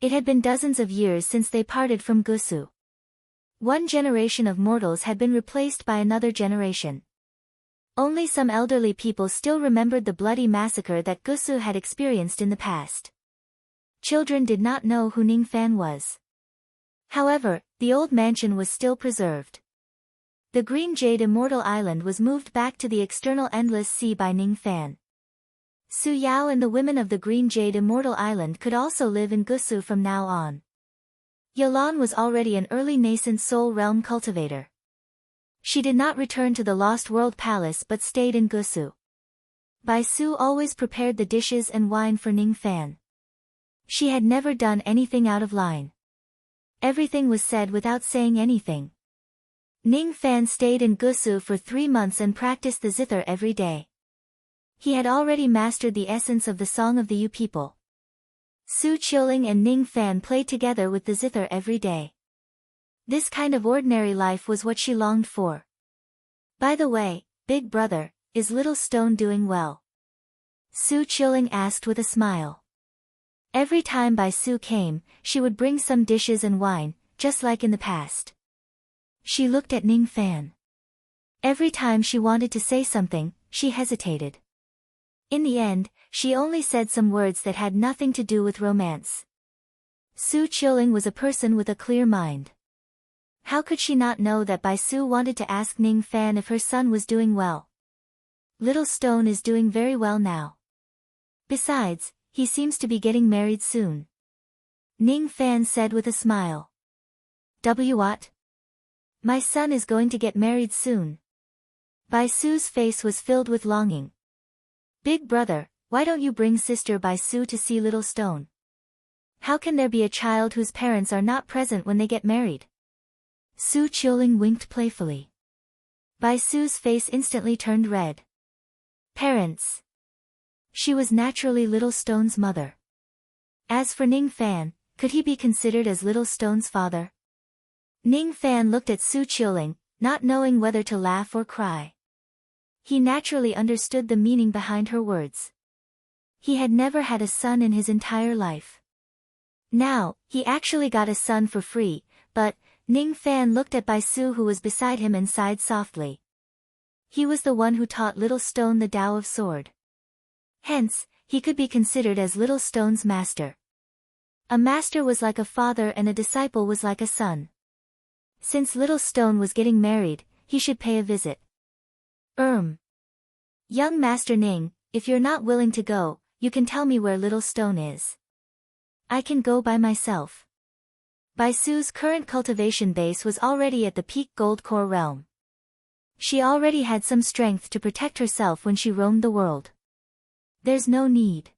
It had been dozens of years since they parted from Gusu. One generation of mortals had been replaced by another generation. Only some elderly people still remembered the bloody massacre that Gusu had experienced in the past. Children did not know who Ning Fan was. However, the old mansion was still preserved. The Green Jade Immortal Island was moved back to the external endless sea by Ning Fan. Su Yao and the women of the Green Jade Immortal Island could also live in Gusu from now on. Yalan was already an early nascent soul realm cultivator. She did not return to the Lost World Palace but stayed in Gusu. Bai Su always prepared the dishes and wine for Ning Fan. She had never done anything out of line. Everything was said without saying anything. Ning Fan stayed in Gusu for 3 months and practiced the zither every day. He had already mastered the essence of the Song of the Yu people. Su Qiuling and Ning Fan played together with the zither every day. This kind of ordinary life was what she longed for. By the way, big brother, is little stone doing well? Su Qiuling asked with a smile. Every time Bai Su came, she would bring some dishes and wine, just like in the past. She looked at Ning Fan. Every time she wanted to say something, she hesitated. In the end, she only said some words that had nothing to do with romance. Su Qiuling was a person with a clear mind. How could she not know that Bai Su wanted to ask Ning Fan if her son was doing well? Little Stone is doing very well now. Besides, he seems to be getting married soon. Ning Fan said with a smile. What? My son is going to get married soon. Bai Su's face was filled with longing. Big brother, why don't you bring sister Bai Su to see Little Stone? How can there be a child whose parents are not present when they get married? Su Qiuling winked playfully. Bai Su's face instantly turned red. Parents. She was naturally Little Stone's mother. As for Ning Fan, could he be considered as Little Stone's father? Ning Fan looked at Su Qiuling, not knowing whether to laugh or cry. He naturally understood the meaning behind her words. He had never had a son in his entire life. Now, he actually got a son for free, but Ning Fan looked at Bai Su who was beside him and sighed softly. He was the one who taught Little Stone the Tao of Sword. Hence, he could be considered as Little Stone's master. A master was like a father and a disciple was like a son. Since Little Stone was getting married, he should pay a visit. Young Master Ning, if you're not willing to go, you can tell me where Little Stone is. I can go by myself. Bai Su's current cultivation base was already at the peak gold core realm. She already had some strength to protect herself when she roamed the world. There's no need.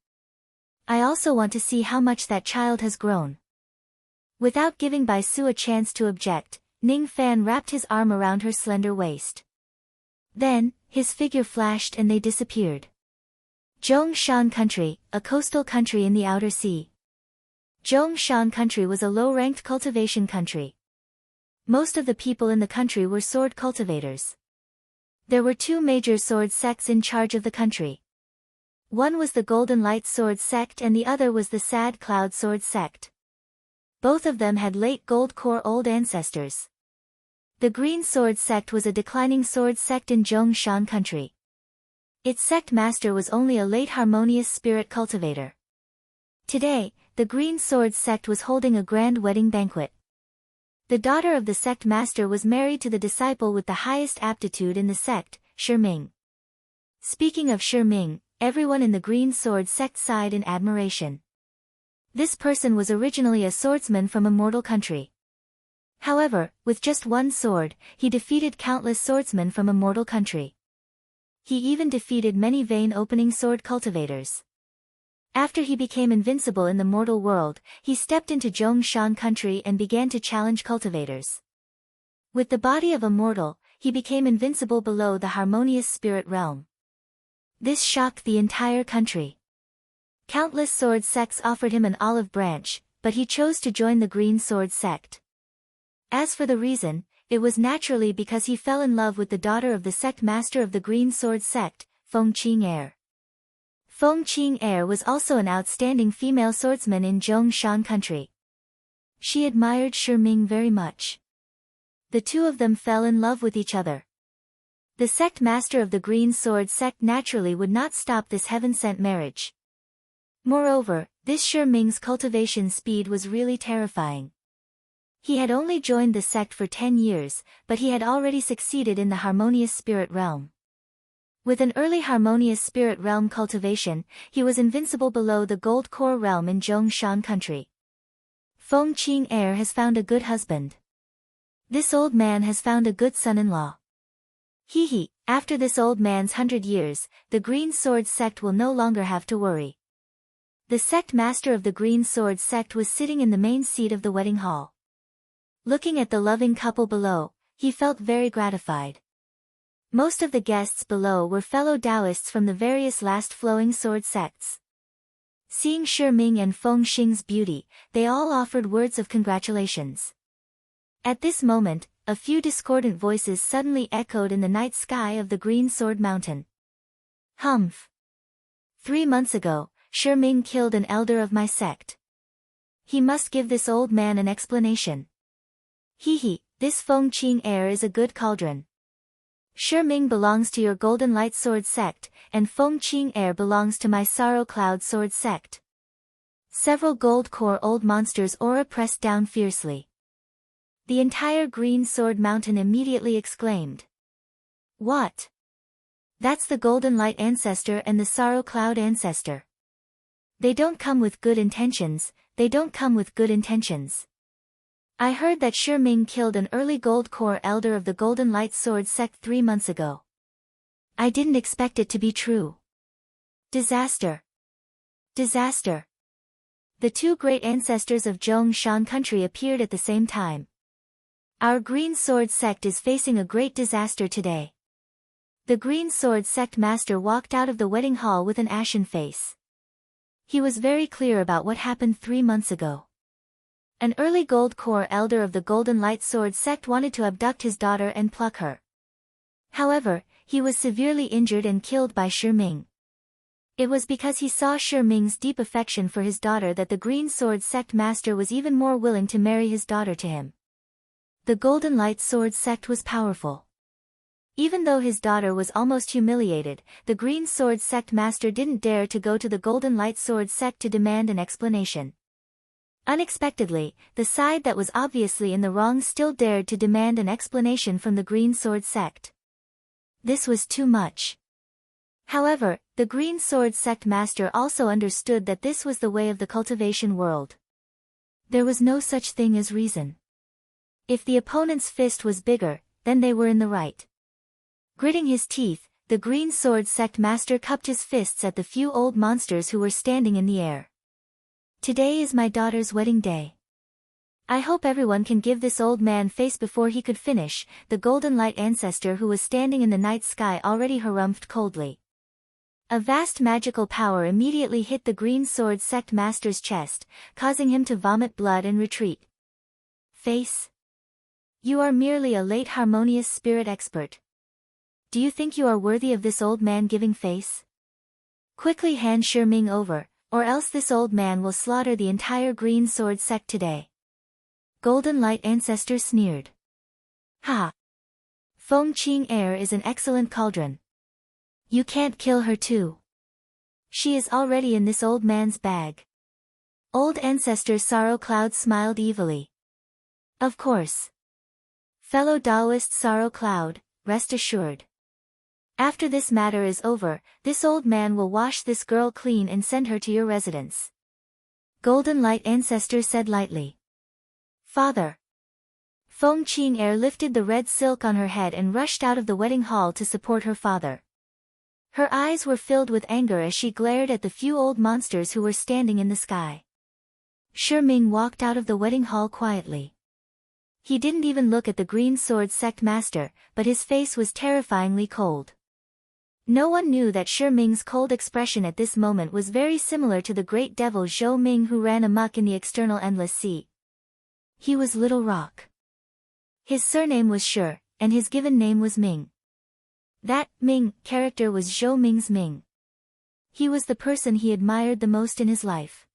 I also want to see how much that child has grown. Without giving Bai Su a chance to object, Ning Fan wrapped his arm around her slender waist. Then, his figure flashed and they disappeared. Zhongshan Country, a coastal country in the outer sea. Zhongshan Country was a low-ranked cultivation country. Most of the people in the country were sword cultivators. There were two major sword sects in charge of the country. One was the Golden Light Sword sect and the other was the Sad Cloud Sword sect. Both of them had late Gold Core old ancestors. The Green Sword sect was a declining sword sect in Zhongshan country. Its sect master was only a late harmonious spirit cultivator. Today, the Green Sword sect was holding a grand wedding banquet. The daughter of the sect master was married to the disciple with the highest aptitude in the sect, Shiming. Speaking of Shiming, everyone in the Green Sword sect sighed in admiration. This person was originally a swordsman from a mortal country. However, with just one sword, he defeated countless swordsmen from a mortal country. He even defeated many vein-opening sword cultivators. After he became invincible in the mortal world, he stepped into Zhongshan country and began to challenge cultivators. With the body of a mortal, he became invincible below the harmonious spirit realm. This shocked the entire country. Countless sword sects offered him an olive branch, but he chose to join the Green Sword sect. As for the reason, it was naturally because he fell in love with the daughter of the sect master of the Green Sword sect, Feng Qing'er. Feng Qing'er was also an outstanding female swordsman in Zhongshan country. She admired Shiming very much. The two of them fell in love with each other. The sect master of the Green Sword sect naturally would not stop this heaven-sent marriage. Moreover, this Shiming's cultivation speed was really terrifying. He had only joined the sect for 10 years, but he had already succeeded in the harmonious spirit realm. With an early harmonious spirit realm cultivation, he was invincible below the gold core realm in Zhongshan country. Feng Qing'er has found a good husband. This old man has found a good son-in-law. After this old man's 100 years, the Green Sword sect will no longer have to worry. The sect master of the Green Sword sect was sitting in the main seat of the wedding hall. Looking at the loving couple below, he felt very gratified. Most of the guests below were fellow Taoists from the various last-flowing sword sects. Seeing Shiming and Feng Xing's beauty, they all offered words of congratulations. At this moment, a few discordant voices suddenly echoed in the night sky of the Green Sword Mountain. Humph! 3 months ago, Shiming killed an elder of my sect. He must give this old man an explanation. This Feng Qing'er is a good cauldron. Shiming belongs to your Golden Light Sword sect, and Feng Qing'er belongs to my Sorrow Cloud Sword sect. Several gold core old monsters' aura pressed down fiercely. The entire Green Sword Mountain immediately exclaimed. What? That's the Golden Light Ancestor and the Sorrow Cloud Ancestor. They don't come with good intentions, I heard that Shiming killed an early gold core elder of the Golden Light Sword sect 3 months ago. I didn't expect it to be true. Disaster! Disaster! The two great ancestors of Zhongshan country appeared at the same time. Our Green Sword sect is facing a great disaster today. The Green Sword sect master walked out of the wedding hall with an ashen face. He was very clear about what happened 3 months ago. An early gold core elder of the Golden Light Sword sect wanted to abduct his daughter and pluck her. However, he was severely injured and killed by Shiming. It was because he saw Shiming's deep affection for his daughter that the Green Sword sect master was even more willing to marry his daughter to him. The Golden Light Sword sect was powerful. Even though his daughter was almost humiliated, the Green Sword sect master didn't dare to go to the Golden Light Sword sect to demand an explanation. Unexpectedly, the side that was obviously in the wrong still dared to demand an explanation from the Green Sword sect. This was too much. However, the Green Sword sect master also understood that this was the way of the cultivation world. There was no such thing as reason. If the opponent's fist was bigger, then they were in the right. Gritting his teeth, the Green Sword sect master cupped his fists at the few old monsters who were standing in the air. Today is my daughter's wedding day. I hope everyone can give this old man face. Before he could finish, the Golden Light Ancestor who was standing in the night sky already harumphed coldly. A vast magical power immediately hit the Green Sword sect master's chest, causing him to vomit blood and retreat. Face. You are merely a late harmonious spirit expert. Do you think you are worthy of this old man giving face? Quickly hand Shi Ming over, or else this old man will slaughter the entire green sword sect today. Golden Light Ancestor sneered. Ha! Feng Qing Air is an excellent cauldron. You can't kill her too. She is already in this old man's bag. Old Ancestor Sorrow Cloud smiled evilly. Of course. Fellow Taoist Sorrow Cloud, rest assured. After this matter is over, this old man will wash this girl clean and send her to your residence. Golden Light Ancestor said lightly. Father. Feng Qing Air lifted the red silk on her head and rushed out of the wedding hall to support her father. Her eyes were filled with anger as she glared at the few old monsters who were standing in the sky. Shi Ming walked out of the wedding hall quietly. He didn't even look at the green sword sect master, but his face was terrifyingly cold. No one knew that Shi Ming's cold expression at this moment was very similar to the great devil Zhou Ming who ran amok in the external endless sea. He was Little Rock. His surname was Shi, and his given name was Ming. That Ming character was Zhou Ming's Ming. He was the person he admired the most in his life.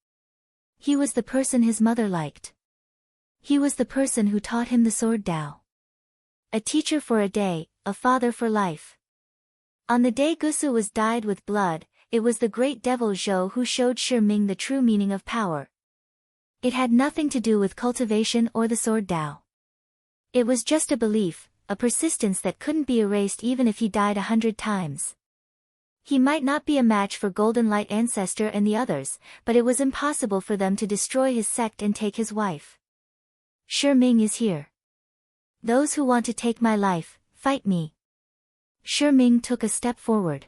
He was the person his mother liked. He was the person who taught him the sword Dao. A teacher for a day, a father for life. On the day Gusu was dyed with blood, it was the great devil Zhou who showed Shi Ming the true meaning of power. It had nothing to do with cultivation or the sword Dao. It was just a belief, a persistence that couldn't be erased even if he died 100 times. He might not be a match for Golden Light Ancestor and the others, but it was impossible for them to destroy his sect and take his wife. Shi Ming is here. Those who want to take my life, fight me. Shi Ming took a step forward.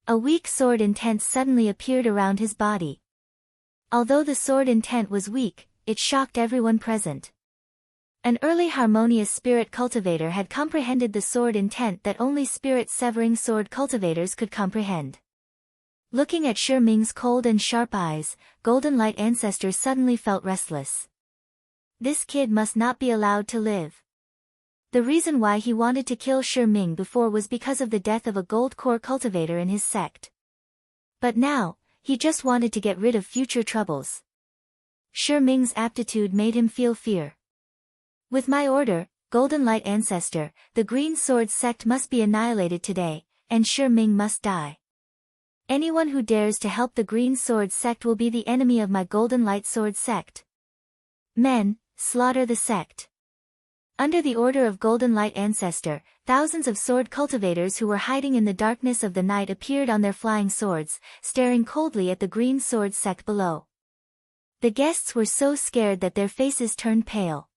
A weak sword intent suddenly appeared around his body. Although the sword intent was weak, it shocked everyone present. An early harmonious spirit cultivator had comprehended the sword intent that only spirit-severing sword cultivators could comprehend. Looking at Shi Ming's cold and sharp eyes, Golden Light Ancestor suddenly felt restless. This kid must not be allowed to live. The reason why he wanted to kill Shi Ming before was because of the death of a gold core cultivator in his sect. But now, he just wanted to get rid of future troubles. Shi Ming's aptitude made him feel fear. With my order, Golden Light Ancestor, the Green Sword sect must be annihilated today, and Shi Ming must die. Anyone who dares to help the Green Sword sect will be the enemy of my Golden Light Sword sect. Men, slaughter the sect. Under the order of Golden Light Ancestor, thousands of sword cultivators who were hiding in the darkness of the night appeared on their flying swords, staring coldly at the Green Sword sect below. The guests were so scared that their faces turned pale.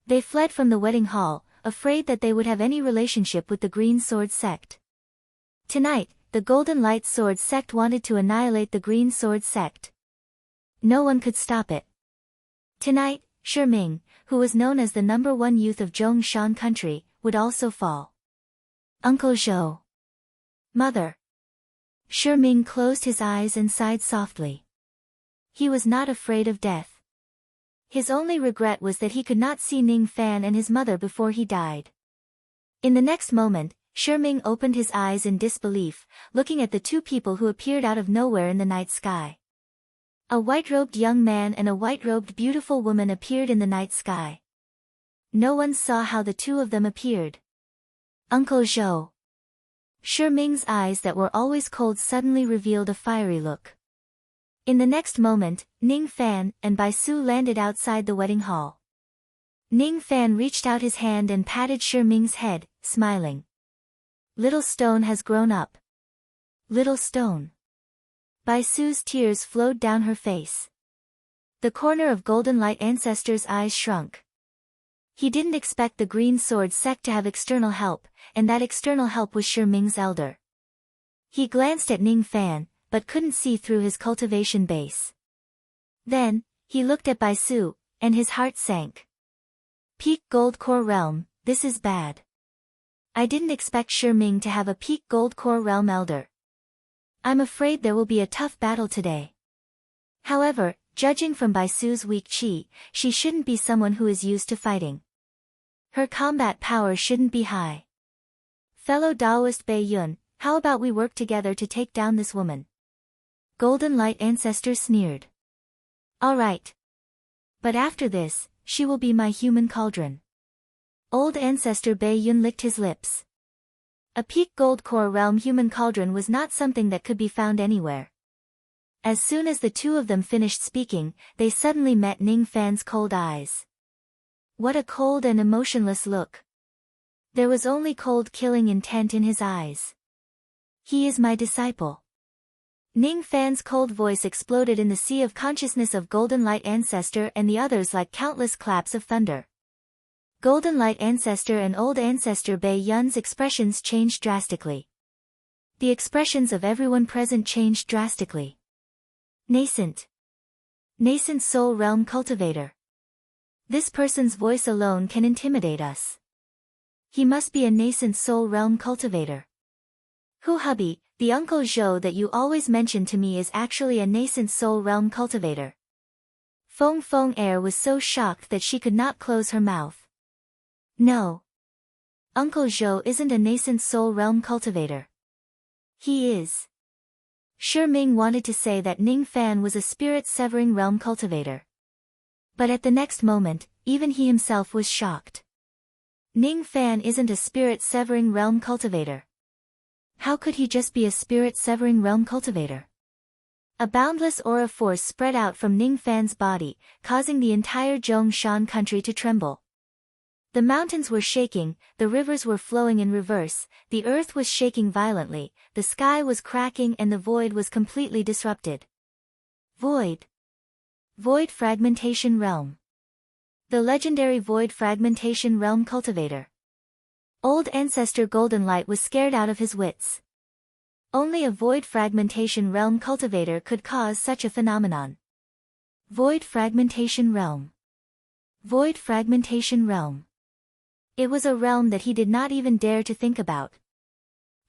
They fled from the wedding hall, afraid that they would have any relationship with the Green Sword sect. Tonight, the Golden Light Sword sect wanted to annihilate the Green Sword sect. No one could stop it. Tonight, Shi Ming, who was known as the #1 youth of Zhongshan country, would also fall. Uncle Zhou. Mother. Shi Ming closed his eyes and sighed softly. He was not afraid of death. His only regret was that he could not see Ning Fan and his mother before he died. In the next moment, Shi Ming opened his eyes in disbelief, looking at the two people who appeared out of nowhere in the night sky. A white-robed young man and a white-robed beautiful woman appeared in the night sky. No one saw how the two of them appeared. Uncle Zhou. Shi Ming's eyes that were always cold suddenly revealed a fiery look. In the next moment, Ning Fan and Bai Su landed outside the wedding hall. Ning Fan reached out his hand and patted Shi Ming's head, smiling. Little stone has grown up. Little stone. Bai Su's tears flowed down her face. The corner of Golden Light Ancestor's eyes shrunk. He didn't expect the Green Sword sect to have external help, and that external help was Shi Ming's elder. He glanced at Ning Fan, but couldn't see through his cultivation base. Then, he looked at Bai Su, and his heart sank. Peak Gold Core Realm, this is bad. I didn't expect Shi Ming to have a Peak Gold Core Realm elder. I'm afraid there will be a tough battle today. However, judging from Bai Su's weak chi, she shouldn't be someone who is used to fighting. Her combat power shouldn't be high. Fellow Taoist Bei Yun, how about we work together to take down this woman? Golden Light Ancestor sneered. All right. But after this, she will be my human cauldron. Old Ancestor Bei Yun licked his lips. A peak gold core realm human cauldron was not something that could be found anywhere. As soon as the two of them finished speaking, they suddenly met Ning Fan's cold eyes. What a cold and emotionless look. There was only cold killing intent in his eyes. He is my disciple. Ning Fan's cold voice exploded in the sea of consciousness of Golden Light Ancestor and the others like countless claps of thunder. Golden Light Ancestor and Old Ancestor Bei Yun's expressions changed drastically. The expressions of everyone present changed drastically. Nascent. Nascent soul realm cultivator. This person's voice alone can intimidate us. He must be a nascent soul realm cultivator. Hu hubby, the Uncle Zhou that you always mention to me is actually a nascent soul realm cultivator. Feng Feng Air was so shocked that she could not close her mouth. No. Uncle Zhou isn't a nascent soul realm cultivator. He is. Shi Ming wanted to say that Ning Fan was a spirit-severing realm cultivator. But at the next moment, even he himself was shocked. Ning Fan isn't a spirit-severing realm cultivator. How could he just be a spirit-severing realm cultivator? A boundless aura force spread out from Ning Fan's body, causing the entire Zhongshan country to tremble. The mountains were shaking, the rivers were flowing in reverse, the earth was shaking violently, the sky was cracking and the void was completely disrupted. Void. Void Fragmentation Realm. The legendary Void Fragmentation Realm cultivator. Old Ancestor Golden Light was scared out of his wits. Only a Void Fragmentation Realm cultivator could cause such a phenomenon. Void Fragmentation Realm. Void Fragmentation Realm. It was a realm that he did not even dare to think about.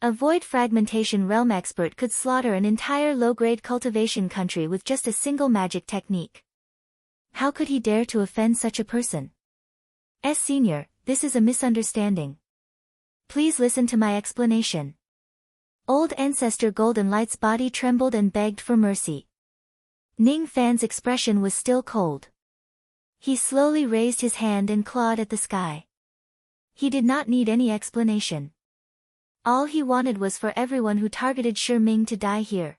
A Void Fragmentation Realm expert could slaughter an entire low-grade cultivation country with just a single magic technique. How could he dare to offend such a person? Senior, this is a misunderstanding. Please listen to my explanation. Old Ancestor Golden Light's body trembled and begged for mercy. Ning Fan's expression was still cold. He slowly raised his hand and clawed at the sky. He did not need any explanation. All he wanted was for everyone who targeted Shi Ming to die here.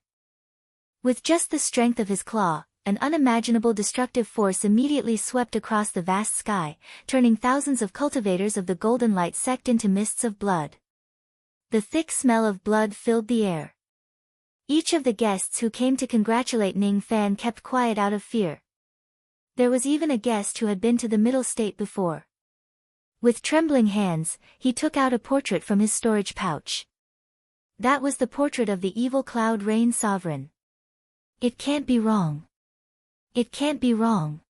With just the strength of his claw, an unimaginable destructive force immediately swept across the vast sky, turning thousands of cultivators of the Golden Light sect into mists of blood. The thick smell of blood filled the air. Each of the guests who came to congratulate Ning Fan kept quiet out of fear. There was even a guest who had been to the Middle State before. With trembling hands, he took out a portrait from his storage pouch. That was the portrait of the evil Cloud Rain Sovereign. It can't be wrong. It can't be wrong.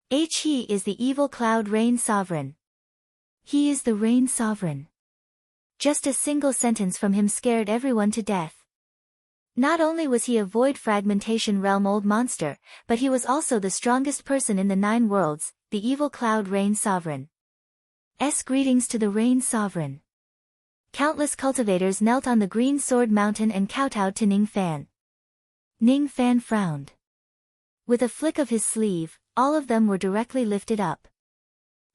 He is the evil Cloud Rain Sovereign. He is the Rain Sovereign. Just a single sentence from him scared everyone to death. Not only was he a Void Fragmentation Realm old monster, but he was also the strongest person in the 9 worlds, the evil Cloud Rain Sovereign. Greetings to the Rain Sovereign. Countless cultivators knelt on the Green Sword Mountain and kowtowed to Ning Fan. Ning Fan frowned. With a flick of his sleeve, all of them were directly lifted up.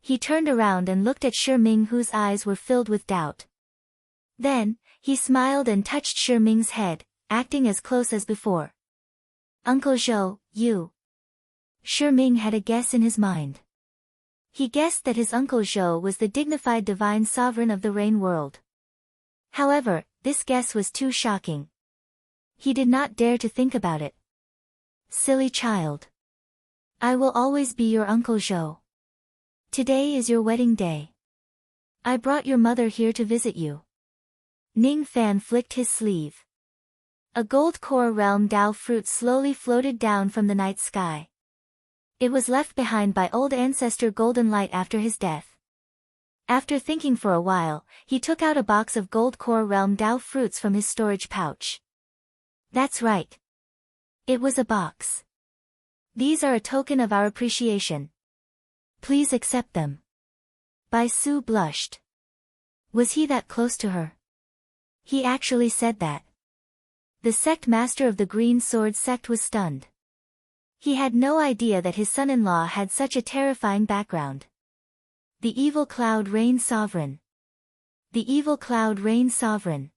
He turned around and looked at Shi Ming, whose eyes were filled with doubt. Then, he smiled and touched Shi Ming's head, acting as close as before. Uncle Zhou, you. Shi Ming had a guess in his mind. He guessed that his Uncle Zhou was the dignified divine sovereign of the Rain world. However, this guess was too shocking. He did not dare to think about it. Silly child. I will always be your Uncle Zhou. Today is your wedding day. I brought your mother here to visit you. Ning Fan flicked his sleeve. A gold core realm Dao fruit slowly floated down from the night sky. It was left behind by Old Ancestor Golden Light after his death. After thinking for a while, he took out a box of gold core realm Dao fruits from his storage pouch. That's right. It was a box. These are a token of our appreciation. Please accept them. Bai Su blushed. Was he that close to her? He actually said that. The sect master of the Green Sword sect was stunned. He had no idea that his son-in-law had such a terrifying background. The evil cloud reigned sovereign. The evil cloud reigned sovereign.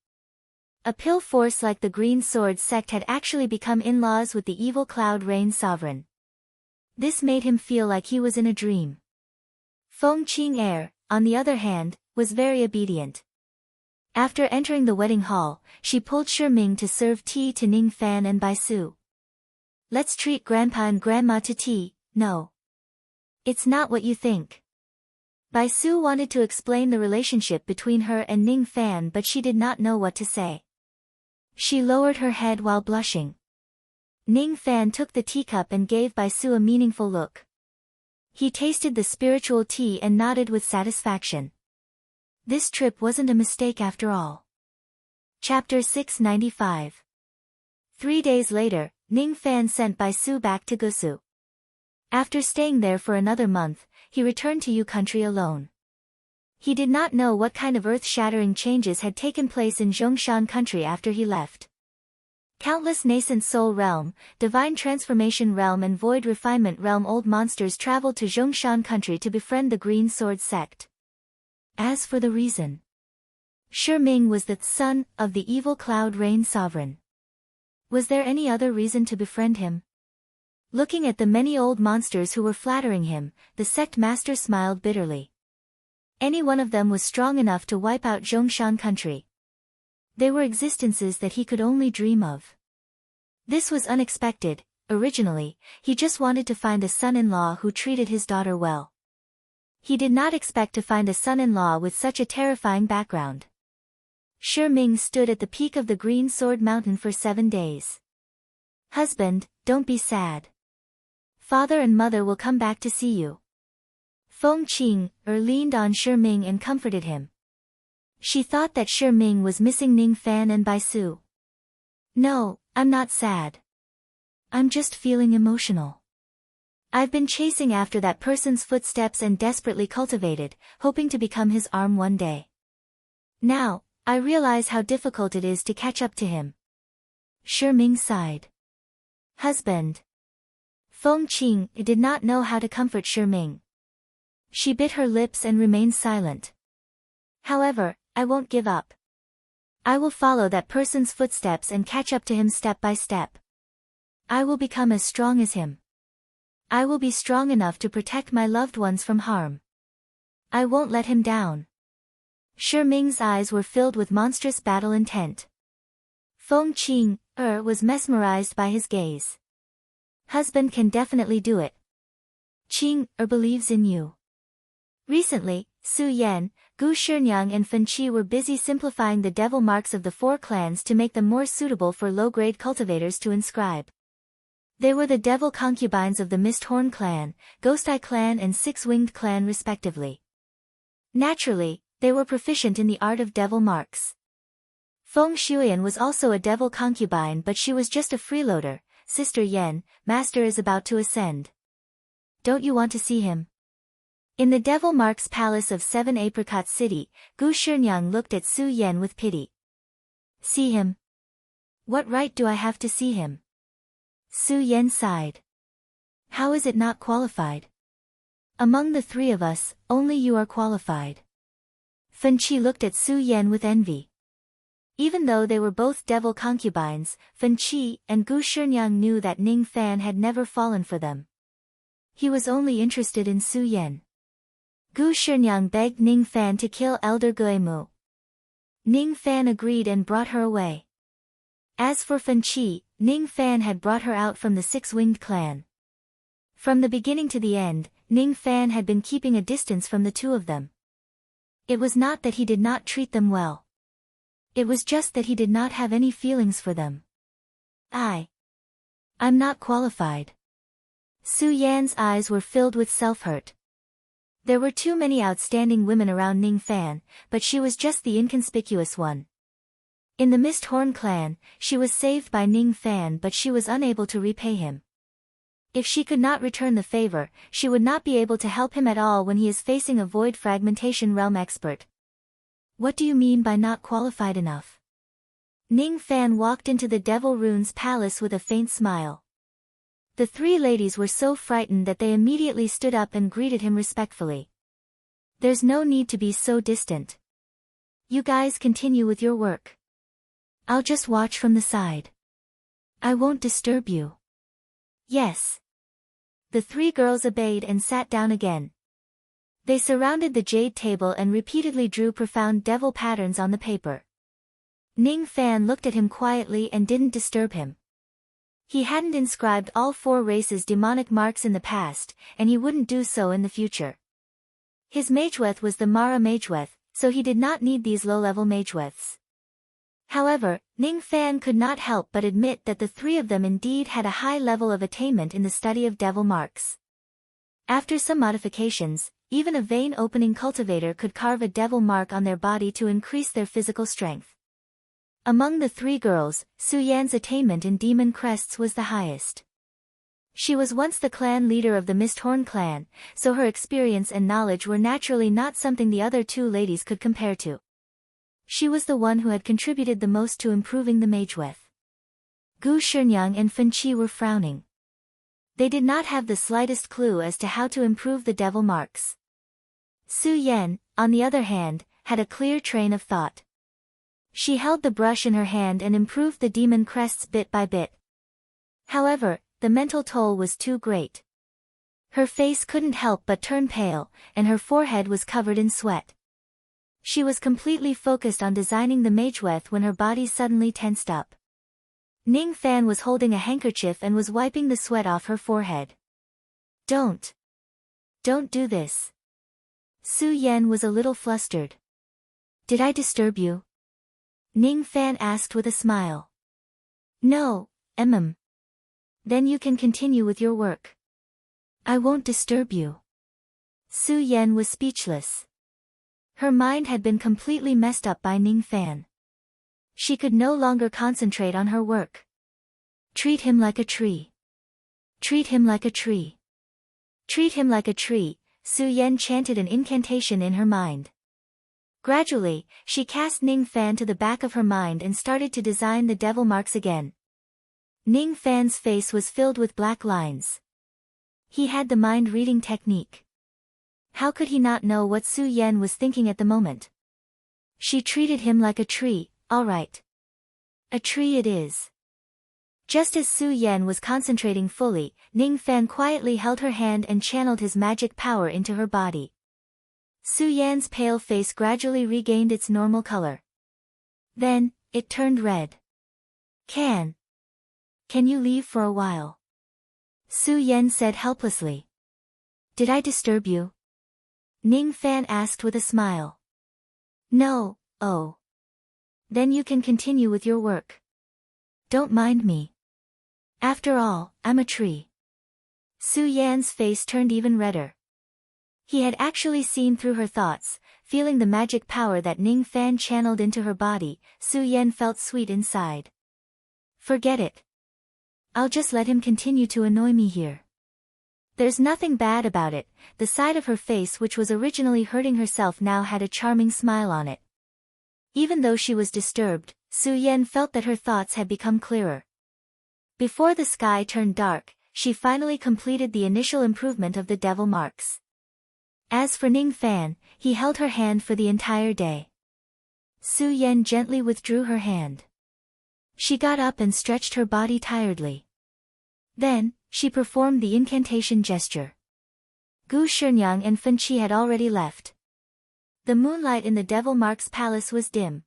A pill force like the Green Sword sect had actually become in-laws with the evil cloud reigned sovereign. This made him feel like he was in a dream. Feng Qing, on the other hand, was very obedient. After entering the wedding hall, she pulled Shi Ming to serve tea to Ning Fan and Bai Su. Let's treat Grandpa and Grandma to tea. No. It's not what you think. Bai Su wanted to explain the relationship between her and Ning Fan, but she did not know what to say. She lowered her head while blushing. Ning Fan took the teacup and gave Bai Su a meaningful look. He tasted the spiritual tea and nodded with satisfaction. This trip wasn't a mistake after all. Chapter 695. 3 days later, Ning Fan sent Bai Su back to Gusu. After staying there for another month, he returned to Yu country alone. He did not know what kind of earth-shattering changes had taken place in Zhongshan country after he left. Countless nascent soul realm, divine transformation realm and void refinement realm old monsters traveled to Zhongshan country to befriend the Green Sword sect. As for the reason, Shi Ming was the son of the evil cloud reigned sovereign. Was there any other reason to befriend him? Looking at the many old monsters who were flattering him, the sect master smiled bitterly. Any one of them was strong enough to wipe out Zhongshan country. They were existences that he could only dream of. This was unexpected. Originally, he just wanted to find a son-in-law who treated his daughter well. He did not expect to find a son-in-law with such a terrifying background. Shi Ming stood at the peak of the Green Sword Mountain for 7 days. Husband, don't be sad. Father and mother will come back to see you. Feng Qing leaned on Shi Ming and comforted him. She thought that Shi Ming was missing Ning Fan and Bai Su. No, I'm not sad. I'm just feeling emotional. I've been chasing after that person's footsteps and desperately cultivated, hoping to become his arm one day. Now, I realize how difficult it is to catch up to him. Shi Ming sighed. Husband. Feng Qing did not know how to comfort Shi Ming. She bit her lips and remained silent. However, I won't give up. I will follow that person's footsteps and catch up to him step by step. I will become as strong as him. I will be strong enough to protect my loved ones from harm. I won't let him down. Shi Ming's eyes were filled with monstrous battle intent. Feng Qing was mesmerized by his gaze. Husband can definitely do it. Qing believes in you. Recently, Su Yan, Gu Shinyang and Fen Qi were busy simplifying the devil marks of the 4 clans to make them more suitable for low-grade cultivators to inscribe. They were the devil concubines of the Misthorn clan, Ghost Eye clan and Six-Winged clan respectively. Naturally, they were proficient in the art of devil marks. Feng Shuyan was also a devil concubine, but she was just a freeloader. Sister Yen, Master is about to ascend. Don't you want to see him? In the Devil Marks Palace of 7 Apricot City, Gu Shinyang looked at Su Yan with pity. See him? What right do I have to see him? Su Yan sighed. How is it not qualified? Among the 3 of us, only you are qualified. Fen Qi looked at Su Yan with envy. Even though they were both devil concubines, Fen Qi and Gu Shinyang knew that Ning Fan had never fallen for them. He was only interested in Su Yan. Gu Shinyang begged Ning Fan to kill Elder Guimu. Ning Fan agreed and brought her away. As for Fen Qi, Ning Fan had brought her out from the Six-Winged clan. From the beginning to the end, Ning Fan had been keeping a distance from the 2 of them. It was not that he did not treat them well. It was just that he did not have any feelings for them. I'm not qualified. Su Yan's eyes were filled with self-hurt. There were too many outstanding women around Ning Fan, but she was just the inconspicuous one. In the Misthorn clan, she was saved by Ning Fan, but she was unable to repay him. If she could not return the favor, she would not be able to help him at all when he is facing a void fragmentation realm expert. What do you mean by not qualified enough? Ning Fan walked into the Devil Rune's palace with a faint smile. The three ladies were so frightened that they immediately stood up and greeted him respectfully. There's no need to be so distant. You guys continue with your work. I'll just watch from the side. I won't disturb you. Yes. The three girls obeyed and sat down again. They surrounded the jade table and repeatedly drew profound devil patterns on the paper. Ning Fan looked at him quietly and didn't disturb him. He hadn't inscribed all four races' demonic marks in the past, and he wouldn't do so in the future. His mageweth was the Mara mageweth, so he did not need these low-level mageweths. However, Ning Fan could not help but admit that the three of them indeed had a high level of attainment in the study of devil marks. After some modifications, even a vein-opening cultivator could carve a devil mark on their body to increase their physical strength. Among the three girls, Su Yan's attainment in demon crests was the highest. She was once the clan leader of the Misthorn clan, so her experience and knowledge were naturally not something the other two ladies could compare to. She was the one who had contributed the most to improving the mageweth. Gu Shenyang and Fen Qi were frowning. They did not have the slightest clue as to how to improve the devil marks. Su Yan, on the other hand, had a clear train of thought. She held the brush in her hand and improved the demon crests bit by bit. However, the mental toll was too great. Her face couldn't help but turn pale, and her forehead was covered in sweat. She was completely focused on designing the mageweth when her body suddenly tensed up. Ning Fan was holding a handkerchief and was wiping the sweat off her forehead. Don't do this. Su Yan was a little flustered. Did I disturb you? Ning Fan asked with a smile. No, Then you can continue with your work. I won't disturb you. Su Yan was speechless. Her mind had been completely messed up by Ning Fan. She could no longer concentrate on her work. Treat him like a tree. Treat him like a tree. Treat him like a tree, Su Yan chanted an incantation in her mind. Gradually, she cast Ning Fan to the back of her mind and started to design the devil marks again. Ning Fan's face was filled with black lines. He had the mind-reading technique. How could he not know what Su Yan was thinking at the moment? She treated him like a tree, all right. A tree it is. Just as Su Yan was concentrating fully, Ning Fan quietly held her hand and channeled his magic power into her body. Su Yan's pale face gradually regained its normal color. Then, it turned red. Can you leave for a while? Su Yan said helplessly. Did I disturb you? Ning Fan asked with a smile. No, oh. Then you can continue with your work. Don't mind me. After all, I'm a tree. Su Yan's face turned even redder. He had actually seen through her thoughts, feeling the magic power that Ning Fan channeled into her body. Su Yan felt sweet inside. Forget it. I'll just let him continue to annoy me here. There's nothing bad about it. The side of her face which was originally hurting herself now had a charming smile on it. Even though she was disturbed, Su Yan felt that her thoughts had become clearer. Before the sky turned dark, she finally completed the initial improvement of the devil marks. As for Ning Fan, he held her hand for the entire day. Su Yan gently withdrew her hand. She got up and stretched her body tiredly. Then, she performed the incantation gesture. Gu Shenyang and Fen Qi had already left. The moonlight in the Devil Mark's palace was dim.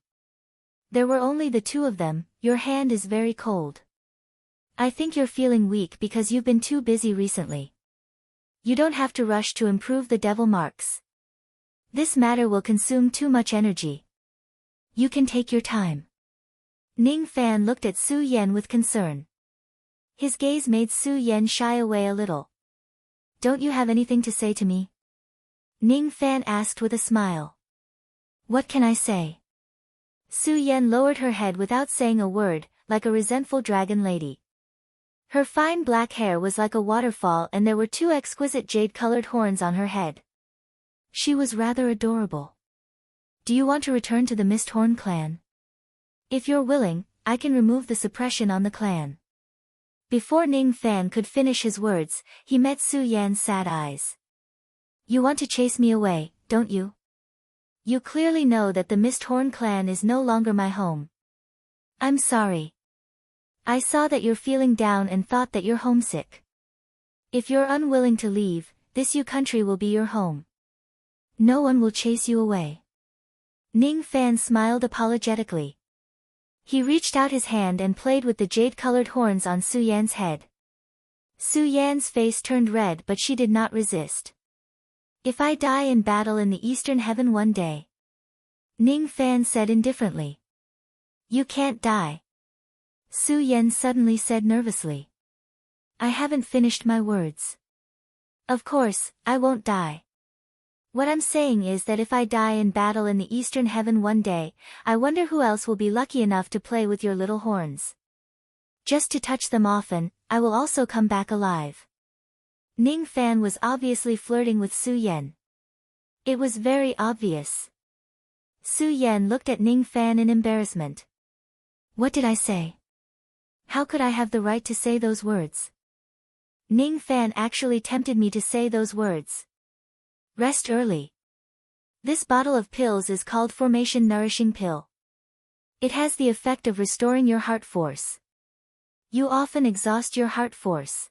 There were only the two of them. Your hand is very cold. I think you're feeling weak because you've been too busy recently. You don't have to rush to improve the devil marks. This matter will consume too much energy. You can take your time. Ning Fan looked at Su Yan with concern. His gaze made Su Yan shy away a little. Don't you have anything to say to me? Ning Fan asked with a smile. What can I say? Su Yan lowered her head without saying a word, like a resentful dragon lady. Her fine black hair was like a waterfall and there were two exquisite jade-colored horns on her head. She was rather adorable. Do you want to return to the Misthorn clan? If you're willing, I can remove the suppression on the clan. Before Ning Fan could finish his words, he met Su Yan's sad eyes. You want to chase me away, don't you? You clearly know that the Misthorn clan is no longer my home. I'm sorry. I saw that you're feeling down and thought that you're homesick. If you're unwilling to leave, this Yu country will be your home. No one will chase you away. Ning Fan smiled apologetically. He reached out his hand and played with the jade-colored horns on Su Yan's head. Su Yan's face turned red but she did not resist. If I die in battle in the Eastern Heaven one day. Ning Fan said indifferently. You can't die. Su Yan suddenly said nervously. I haven't finished my words. Of course, I won't die. What I'm saying is that if I die in battle in the Eastern Heaven one day, I wonder who else will be lucky enough to play with your little horns. Just to touch them often, I will also come back alive. Ning Fan was obviously flirting with Su Yan. It was very obvious. Su Yan looked at Ning Fan in embarrassment. What did I say? How could I have the right to say those words? Ning Fan actually tempted me to say those words. Rest early. This bottle of pills is called Formation Nourishing Pill. It has the effect of restoring your heart force. You often exhaust your heart force.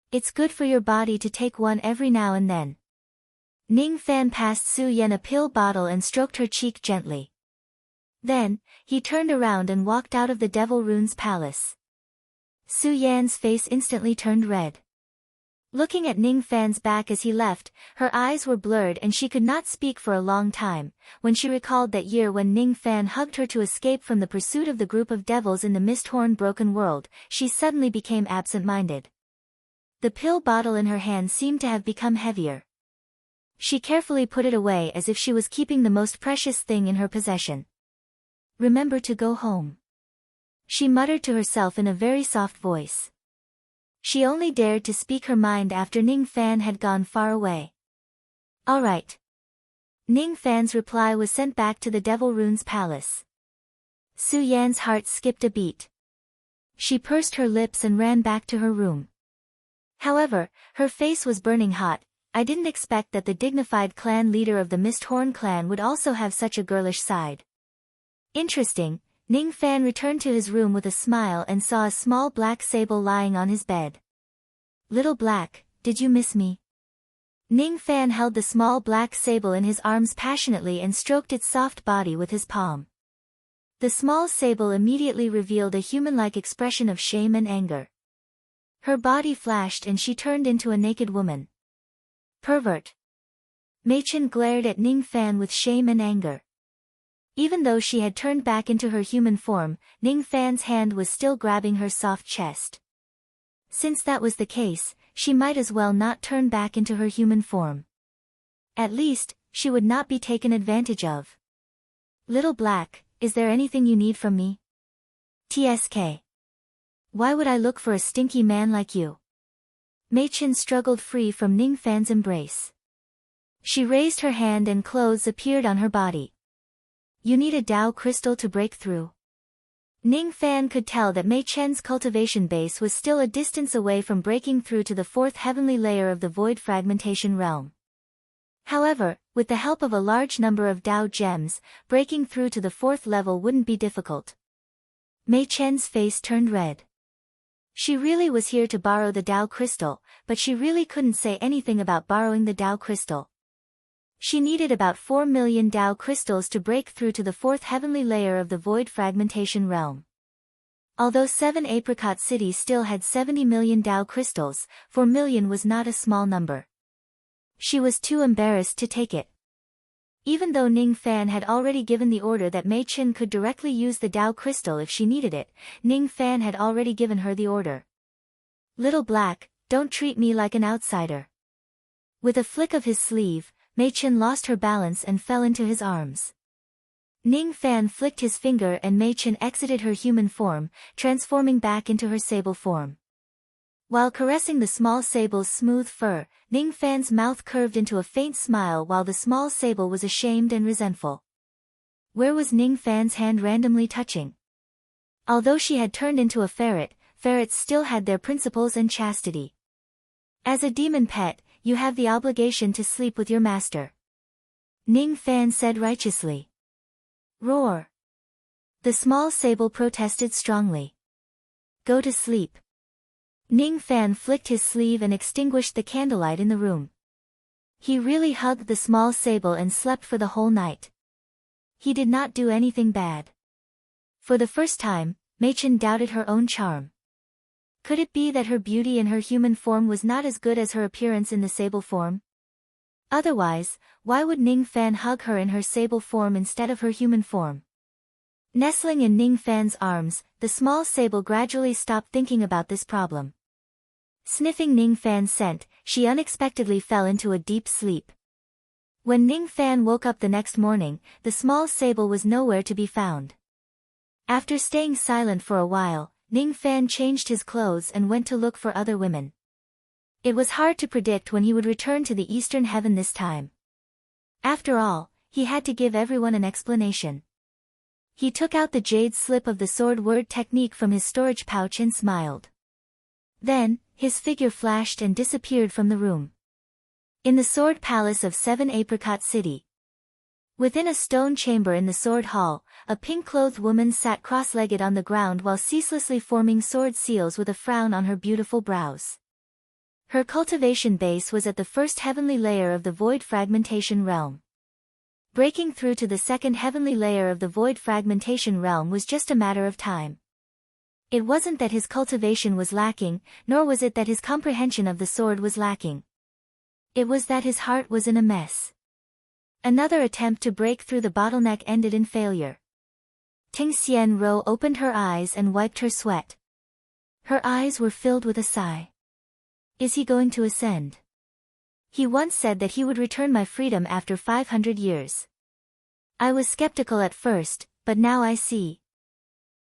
It's good for your body to take one every now and then. Ning Fan passed Su Yan a pill bottle and stroked her cheek gently. Then, he turned around and walked out of the Devil Rune's palace. Su Yan's face instantly turned red. Looking at Ning Fan's back as he left, her eyes were blurred and she could not speak for a long time. When she recalled that year when Ning Fan hugged her to escape from the pursuit of the group of devils in the Misthorn Broken World, she suddenly became absent-minded. The pill bottle in her hand seemed to have become heavier. She carefully put it away as if she was keeping the most precious thing in her possession. Remember to go home. She muttered to herself in a very soft voice. She only dared to speak her mind after Ning Fan had gone far away. All right. Ning Fan's reply was sent back to the Devil Rune's palace. Su Yan's heart skipped a beat. She pursed her lips and ran back to her room. However, her face was burning hot. I didn't expect that the dignified clan leader of the Misthorn clan would also have such a girlish side. Interesting. Ning Fan returned to his room with a smile and saw a small black sable lying on his bed. Little Black, did you miss me? Ning Fan held the small black sable in his arms passionately and stroked its soft body with his palm. The small sable immediately revealed a human-like expression of shame and anger. Her body flashed and she turned into a naked woman. Pervert. Mei-chan glared at Ning Fan with shame and anger. Even though she had turned back into her human form, Ning Fan's hand was still grabbing her soft chest. Since that was the case, she might as well not turn back into her human form. At least, she would not be taken advantage of. Little Black, is there anything you need from me? TSK. Why would I look for a stinky man like you? Mei-chan struggled free from Ning Fan's embrace. She raised her hand and clothes appeared on her body. You need a Dao crystal to break through. Ning Fan could tell that Mei-chan's cultivation base was still a distance away from breaking through to the fourth heavenly layer of the void fragmentation realm. However, with the help of a large number of Dao gems, breaking through to the fourth level wouldn't be difficult. Mei-chan's face turned red. She really was here to borrow the Dao crystal, but she really couldn't say anything about borrowing the Dao crystal. She needed about 4 million Dao crystals to break through to the fourth heavenly layer of the void fragmentation realm. Although 7 apricot cities still had 70 million Dao crystals, 4 million was not a small number. She was too embarrassed to take it. Even though Ning Fan had already given the order that Mei-chan could directly use the Dao crystal if she needed it, Ning Fan had already given her the order. Little Black, don't treat me like an outsider. With a flick of his sleeve, Mei-chan lost her balance and fell into his arms. Ning Fan flicked his finger and Mei-chan exited her human form, transforming back into her sable form. While caressing the small sable's smooth fur, Ning Fan's mouth curved into a faint smile while the small sable was ashamed and resentful. Where was Ning Fan's hand randomly touching? Although she had turned into a ferret, ferrets still had their principles and chastity. As a demon pet, you have the obligation to sleep with your master. Ning Fan said righteously. Roar. The small sable protested strongly. Go to sleep. Ning Fan flicked his sleeve and extinguished the candlelight in the room. He really hugged the small sable and slept for the whole night. He did not do anything bad. For the first time, Machen doubted her own charm. Could it be that her beauty in her human form was not as good as her appearance in the sable form? Otherwise, why would Ning Fan hug her in her sable form instead of her human form? Nestling in Ning Fan's arms, the small sable gradually stopped thinking about this problem. Sniffing Ning Fan's scent, she unexpectedly fell into a deep sleep. When Ning Fan woke up the next morning, the small sable was nowhere to be found. After staying silent for a while, Ning Fan changed his clothes and went to look for other women. It was hard to predict when he would return to the eastern heaven this time. After all, he had to give everyone an explanation. He took out the jade slip of the sword word technique from his storage pouch and smiled. Then, his figure flashed and disappeared from the room. In the sword palace of 7 Apricot City. Within a stone chamber in the sword hall, a pink-clothed woman sat cross-legged on the ground while ceaselessly forming sword seals with a frown on her beautiful brows. Her cultivation base was at the first heavenly layer of the void fragmentation realm. Breaking through to the second heavenly layer of the void fragmentation realm was just a matter of time. It wasn't that his cultivation was lacking, nor was it that his comprehension of the sword was lacking. It was that his heart was in a mess. Another attempt to break through the bottleneck ended in failure. Ting Xian Ro opened her eyes and wiped her sweat. Her eyes were filled with a sigh. Is he going to ascend? He once said that he would return my freedom after 500 years. I was skeptical at first, but now I see.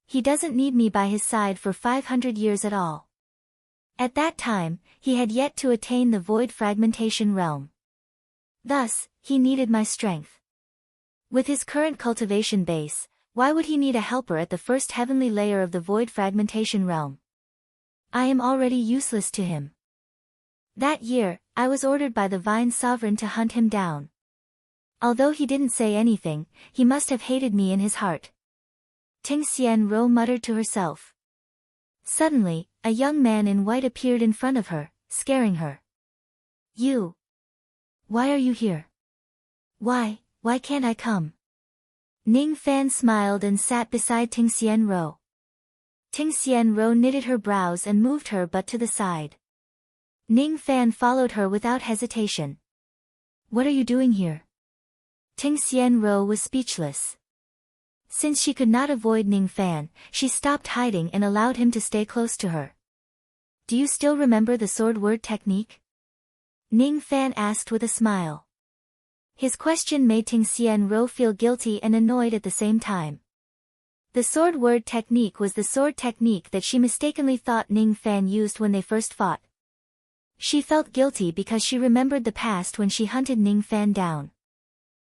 He doesn't need me by his side for 500 years at all. At that time, he had yet to attain the void fragmentation realm. Thus, he needed my strength. With his current cultivation base, why would he need a helper at the first heavenly layer of the void fragmentation realm? I am already useless to him. That year, I was ordered by the Vine Sovereign to hunt him down. Although he didn't say anything, he must have hated me in his heart. Ting Xian Ro muttered to herself. Suddenly, a young man in white appeared in front of her, scaring her. You! Why are you here? Why can't I come? Ning Fan smiled and sat beside Ting Xian Ro. Ting Xian Ro knitted her brows and moved her butt to the side. Ning Fan followed her without hesitation. What are you doing here? Ting Xian Ro was speechless. Since she could not avoid Ning Fan, she stopped hiding and allowed him to stay close to her. Do you still remember the sword word technique? Ning Fan asked with a smile. His question made Ting Xian Ro feel guilty and annoyed at the same time. The sword word technique was the sword technique that she mistakenly thought Ning Fan used when they first fought. She felt guilty because she remembered the past when she hunted Ning Fan down.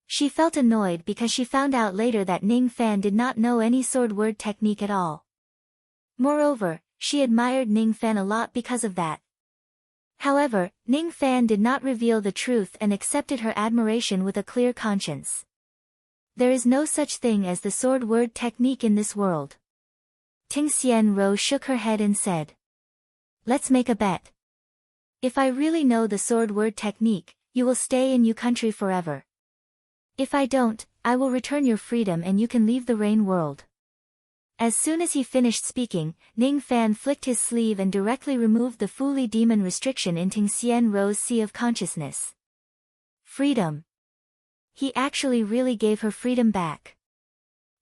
She felt annoyed because she found out later that Ning Fan did not know any sword word technique at all. Moreover, she admired Ning Fan a lot because of that. However, Ning Fan did not reveal the truth and accepted her admiration with a clear conscience. There is no such thing as the sword word technique in this world. Ting Xian Ro shook her head and said. Let's make a bet. If I really know the sword word technique, you will stay in your country forever. If I don't, I will return your freedom and you can leave the Rain world. As soon as he finished speaking, Ning Fan flicked his sleeve and directly removed the Fuli demon restriction in Ting Xian Ro's sea of consciousness. Freedom. He actually really gave her freedom back.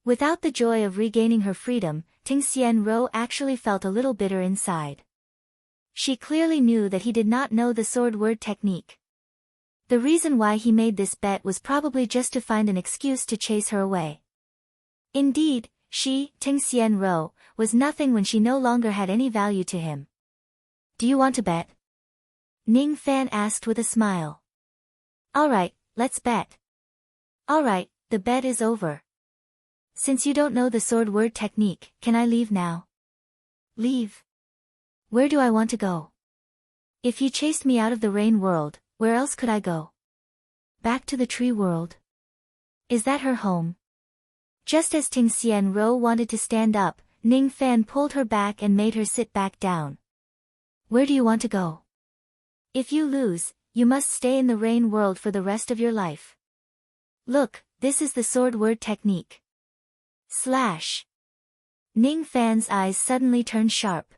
Without the joy of regaining her freedom, Ting Xian Ro actually felt a little bitter inside. She clearly knew that he did not know the sword word technique. The reason why he made this bet was probably just to find an excuse to chase her away. Indeed, she, Ting Xian Ro, was nothing when she no longer had any value to him. Do you want to bet? Ning Fan asked with a smile. Alright, let's bet. Alright, the bet is over. Since you don't know the sword word technique, can I leave now? Leave? Where do I want to go? If you chased me out of the rain world, where else could I go? Back to the tree world? Is that her home? Just as Ting Xianro wanted to stand up, Ning Fan pulled her back and made her sit back down. Where do you want to go? If you lose, you must stay in the rain world for the rest of your life. Look, this is the sword word technique. Slash. Ning Fan's eyes suddenly turned sharp.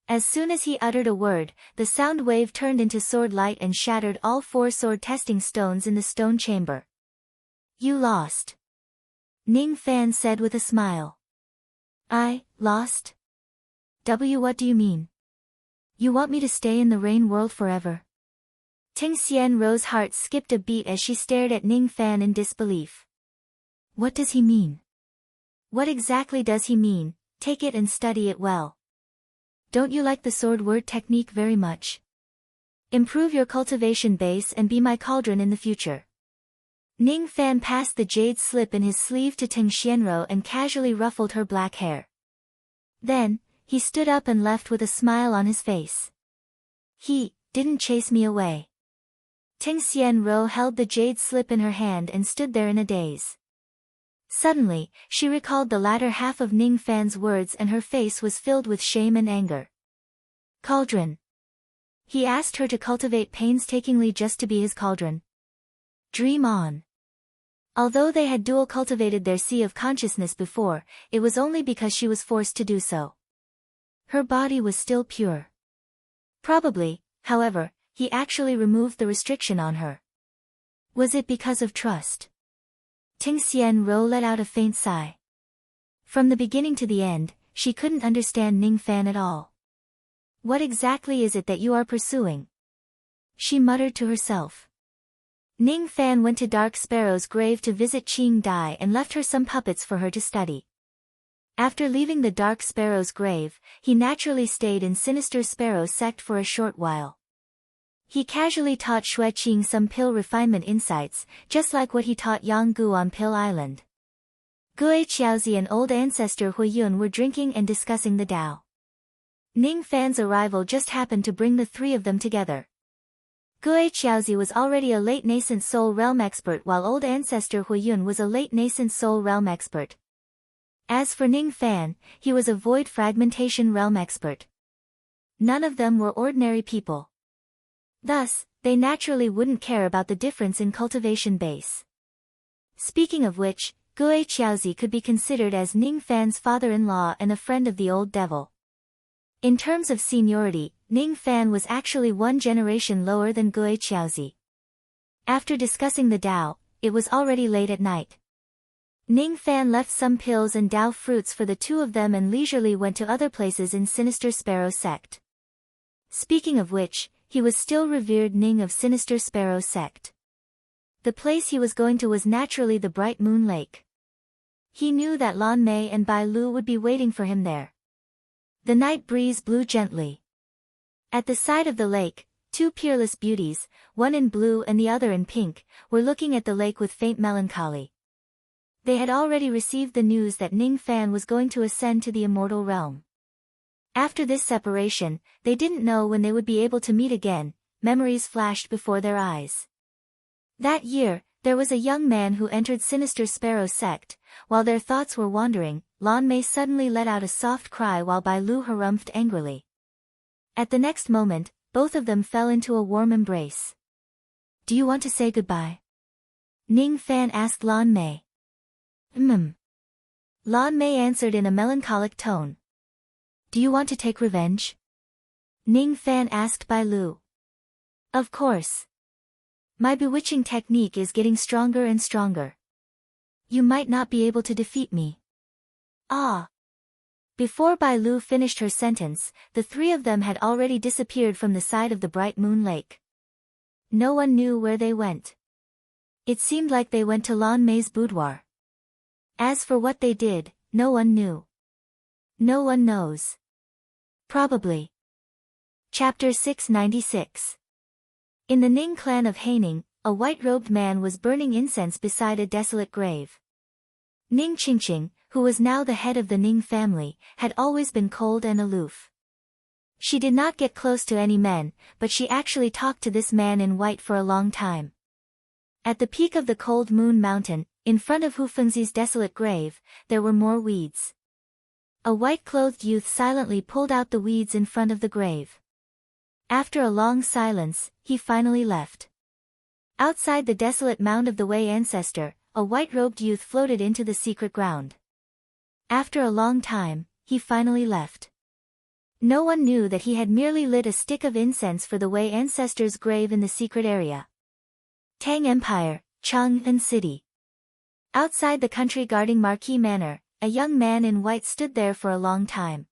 As soon as he uttered a word, the sound wave turned into sword light and shattered all 4 sword testing stones in the stone chamber. You lost. Ning Fan said with a smile. I, lost? What do you mean? You want me to stay in the rain world forever? Ting Xianro's heart skipped a beat as she stared at Ning Fan in disbelief. What does he mean? What exactly does he mean? Take it and study it well. Don't you like the sword word technique very much? Improve your cultivation base and be my cauldron in the future. Ning Fan passed the jade slip in his sleeve to Ting Xianro and casually ruffled her black hair. Then, he stood up and left with a smile on his face. He didn't chase me away. Ting Xianro held the jade slip in her hand and stood there in a daze. Suddenly, she recalled the latter half of Ning Fan's words and her face was filled with shame and anger. Cauldron. He asked her to cultivate painstakingly just to be his cauldron. Dream on. Although they had dual cultivated their sea of consciousness before, it was only because she was forced to do so. Her body was still pure. Probably, however, he actually removed the restriction on her. Was it because of trust? Ting Xianro let out a faint sigh. From the beginning to the end, she couldn't understand Ning Fan at all. What exactly is it that you are pursuing? She muttered to herself. Ning Fan went to Dark Sparrow's grave to visit Qing Dai and left her some puppets for her to study. After leaving the Dark Sparrow's grave, he naturally stayed in Sinister Sparrow's sect for a short while. He casually taught Xue Qing some pill refinement insights, just like what he taught Yang Gu on Pill Island. Gue Qiaozi and old ancestor Hui Yun were drinking and discussing the Tao. Ning Fan's arrival just happened to bring the 3 of them together. Gue Qiaozi was already a late nascent soul realm expert while old ancestor Hui Yun was a late nascent soul realm expert. As for Ning Fan, he was a void fragmentation realm expert. None of them were ordinary people. Thus, they naturally wouldn't care about the difference in cultivation base. Speaking of which, Gue Qiaozi could be considered as Ning Fan's father-in-law and a friend of the old devil. In terms of seniority, Ning Fan was actually 1 generation lower than Gue Qiaozi. After discussing the Tao, it was already late at night. Ning Fan left some pills and Tao fruits for the 2 of them and leisurely went to other places in Sinister Sparrow sect. Speaking of which, he was still revered Ning of Sinister Sparrow sect. The place he was going to was naturally the Bright Moon Lake. He knew that Lan Mei and Bai Lu would be waiting for him there. The night breeze blew gently. At the side of the lake, 2 peerless beauties, one in blue and the other in pink, were looking at the lake with faint melancholy. They had already received the news that Ning Fan was going to ascend to the immortal realm. After this separation, they didn't know when they would be able to meet again. Memories flashed before their eyes. That year, there was a young man who entered Sinister Sparrow sect. While their thoughts were wandering, Lan Mei suddenly let out a soft cry while Bai Lu harumphed angrily. At the next moment, both of them fell into a warm embrace. Do you want to say goodbye? Ning Fan asked Lan Mei. Lan Mei answered in a melancholic tone. Do you want to take revenge? Ning Fan asked Bai Lu. Of course. My bewitching technique is getting stronger and stronger. You might not be able to defeat me. Ah. Before Bai Lu finished her sentence, the 3 of them had already disappeared from the side of the Bright Moon Lake. No one knew where they went. It seemed like they went to Lan Mei's boudoir. As for what they did, no one knew. No one knows. Probably. Chapter 696. In the Ning clan of Haining, a white-robed man was burning incense beside a desolate grave. Ning Qingqing, who was now the head of the Ning family, had always been cold and aloof. She did not get close to any men, but she actually talked to this man in white for a long time. At the peak of the Cold Moon Mountain, in front of Hu Fengzi's desolate grave, there were more weeds. A white-clothed youth silently pulled out the weeds in front of the grave. After a long silence, he finally left. Outside the desolate mound of the Wei ancestor, a white-robed youth floated into the secret ground. After a long time, he finally left. No one knew that he had merely lit a stick of incense for the Wei ancestor's grave in the secret area. Tang Empire, Chang'an City. Outside the country guarding Marquis Manor, a young man in white stood there for a long time.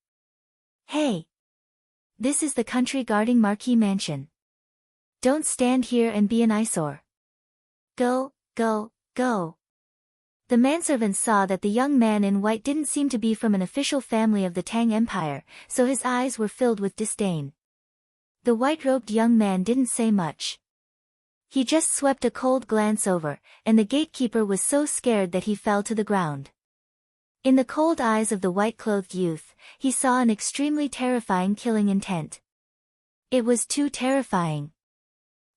Hey! This is the country guarding Marquis Mansion. Don't stand here and be an eyesore. Go, go, go. The manservant saw that the young man in white didn't seem to be from an official family of the Tang Empire, so his eyes were filled with disdain. The white-robed young man didn't say much. He just swept a cold glance over, and the gatekeeper was so scared that he fell to the ground. In the cold eyes of the white-clothed youth, he saw an extremely terrifying killing intent. It was too terrifying.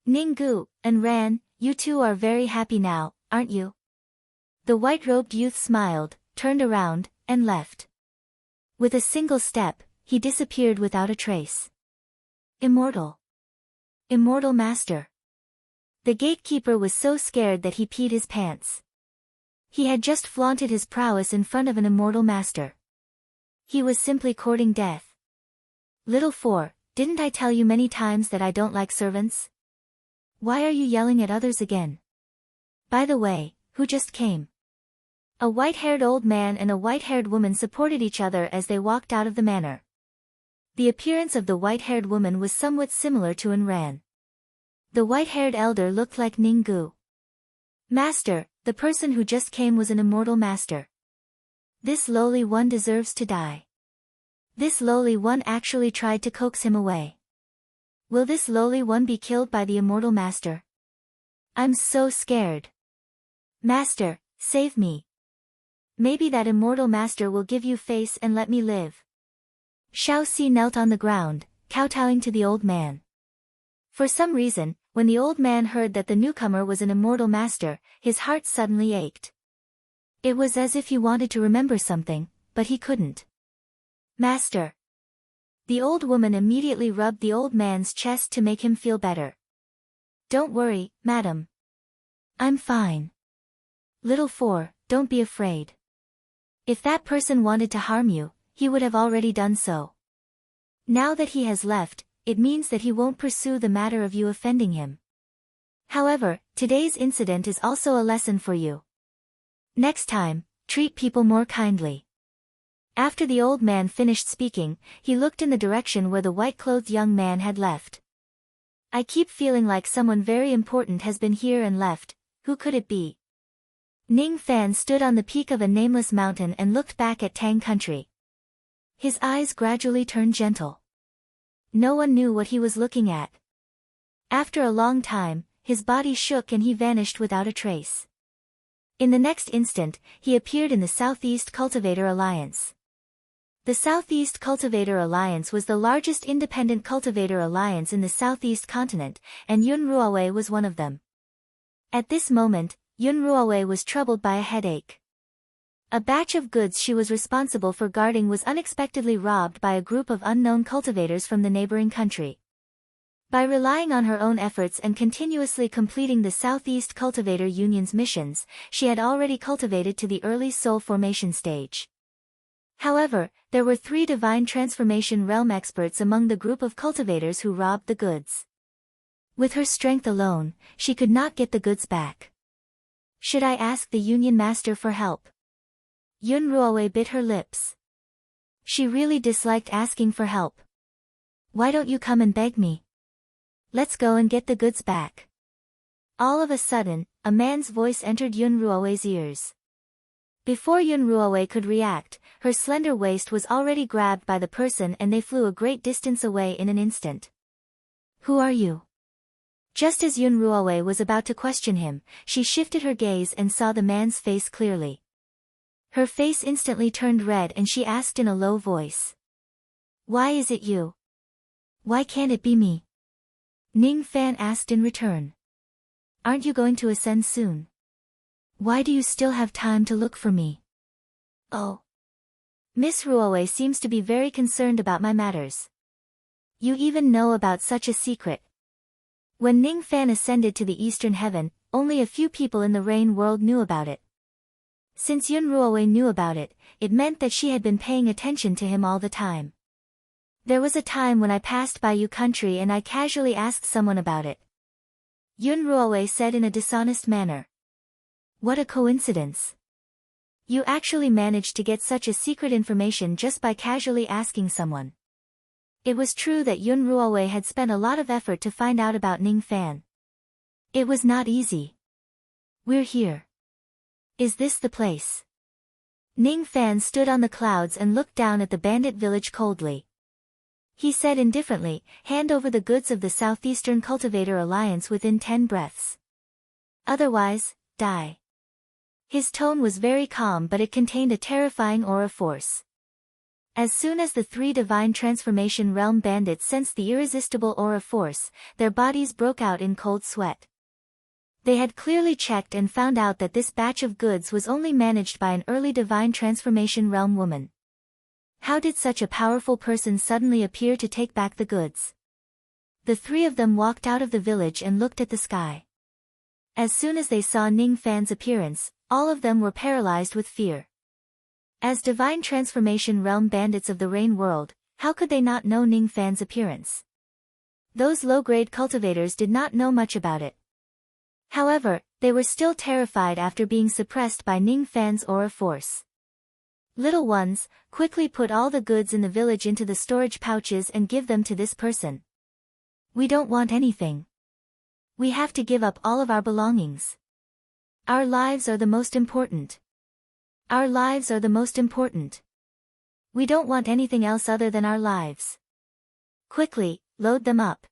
Ninggu and Ran, you two are very happy now, aren't you? The white-robed youth smiled, turned around, and left. With a single step, he disappeared without a trace. Immortal. Immortal Master. The gatekeeper was so scared that he peed his pants. He had just flaunted his prowess in front of an immortal master. He was simply courting death. Little four, didn't I tell you many times that I don't like servants? Why are you yelling at others again? By the way, who just came? A white-haired old man and a white-haired woman supported each other as they walked out of the manor. The appearance of the white-haired woman was somewhat similar to An Ran. The white-haired elder looked like Ninggu. Master, the person who just came was an immortal master. This lowly one deserves to die. This lowly one actually tried to coax him away. Will this lowly one be killed by the immortal master? I'm so scared. Master, save me. Maybe that immortal master will give you face and let me live. Xiao Si knelt on the ground, kowtowing to the old man. For some reason, when the old man heard that the newcomer was an immortal master, his heart suddenly ached. It was as if he wanted to remember something, but he couldn't. Master. The old woman immediately rubbed the old man's chest to make him feel better. Don't worry, madam. I'm fine. Little four, don't be afraid. If that person wanted to harm you, he would have already done so. Now that he has left, it means that he won't pursue the matter of you offending him. However, today's incident is also a lesson for you. Next time, treat people more kindly. After the old man finished speaking, he looked in the direction where the white-clothed young man had left. I keep feeling like someone very important has been here and left. Who could it be? Ning Fan stood on the peak of a nameless mountain and looked back at Tang country. His eyes gradually turned gentle. No one knew what he was looking at. After a long time, his body shook and he vanished without a trace. In the next instant, he appeared in the Southeast Cultivator Alliance. The Southeast Cultivator Alliance was the largest independent cultivator alliance in the Southeast continent, and Yun Ruowei was one of them. At this moment, Yun Ruowei was troubled by a headache. A batch of goods she was responsible for guarding was unexpectedly robbed by a group of unknown cultivators from the neighboring country. By relying on her own efforts and continuously completing the Southeast Cultivator Union's missions, she had already cultivated to the early soul formation stage. However, there were 3 divine transformation realm experts among the group of cultivators who robbed the goods. With her strength alone, she could not get the goods back. Should I ask the Union Master for help? Yun Ruowei bit her lips. She really disliked asking for help. Why don't you come and beg me? Let's go and get the goods back. All of a sudden, a man's voice entered Yun Ruowei's ears. Before Yun Ruowei could react, her slender waist was already grabbed by the person and they flew a great distance away in an instant. Who are you? Just as Yun Ruowei was about to question him, she shifted her gaze and saw the man's face clearly. Her face instantly turned red and she asked in a low voice. Why is it you? Why can't it be me? Ning Fan asked in return. Aren't you going to ascend soon? Why do you still have time to look for me? Oh. Miss Ruowei seems to be very concerned about my matters. You even know about such a secret. When Ning Fan ascended to the eastern heaven, only a few people in the rain world knew about it. Since Yun Ruowei knew about it, it meant that she had been paying attention to him all the time. There was a time when I passed by your country and I casually asked someone about it. Yun Ruowei said in a dishonest manner. What a coincidence. You actually managed to get such a secret information just by casually asking someone. It was true that Yun Ruowei had spent a lot of effort to find out about Ning Fan. It was not easy. We're here. Is this the place? Ning Fan stood on the clouds and looked down at the bandit village coldly. He said indifferently, hand over the goods of the Southeastern Cultivator Alliance within 10 breaths. Otherwise, die. His tone was very calm but it contained a terrifying aura force. As soon as the 3 Divine Transformation Realm bandits sensed the irresistible aura force, their bodies broke out in cold sweat. They had clearly checked and found out that this batch of goods was only managed by an early Divine Transformation Realm woman. How did such a powerful person suddenly appear to take back the goods? The 3 of them walked out of the village and looked at the sky. As soon as they saw Ning Fan's appearance, all of them were paralyzed with fear. As Divine Transformation Realm bandits of the Rain World, how could they not know Ning Fan's appearance? Those low-grade cultivators did not know much about it. However, they were still terrified after being suppressed by Ning Fan's aura force. Little ones, quickly put all the goods in the village into the storage pouches and give them to this person. We don't want anything. We have to give up all of our belongings. Our lives are the most important. Our lives are the most important. We don't want anything else other than our lives. Quickly, load them up.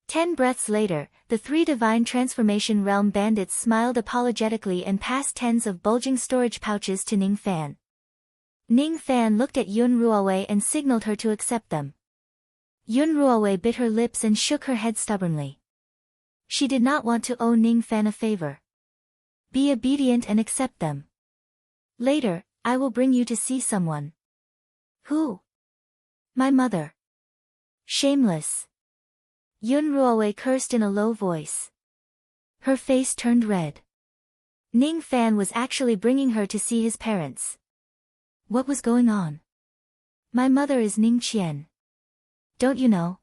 10 breaths later, the 3 Divine Transformation Realm bandits smiled apologetically and passed tens of bulging storage pouches to Ning Fan. Ning Fan looked at Yun Ruowei and signaled her to accept them. Yun Ruowei bit her lips and shook her head stubbornly. She did not want to owe Ning Fan a favor. Be obedient and accept them. Later, I will bring you to see someone. Who? My mother. Shameless. Yun Ruowei cursed in a low voice. Her face turned red. Ning Fan was actually bringing her to see his parents. What was going on? My mother is Ning Qian. Don't you know?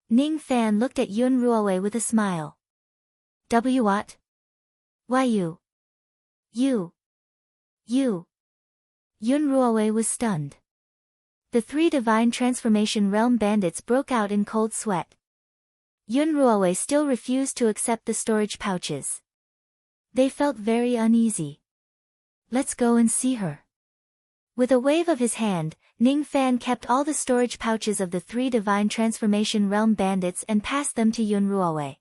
Ning Fan looked at Yun Ruowei with a smile. What? Why you? You. Yun Ruowei was stunned. The 3 Divine Transformation Realm bandits broke out in cold sweat. Yun Ruowei still refused to accept the storage pouches. They felt very uneasy. Let's go and see her. With a wave of his hand, Ning Fan kept all the storage pouches of the 3 Divine Transformation Realm bandits and passed them to Yun Ruowei.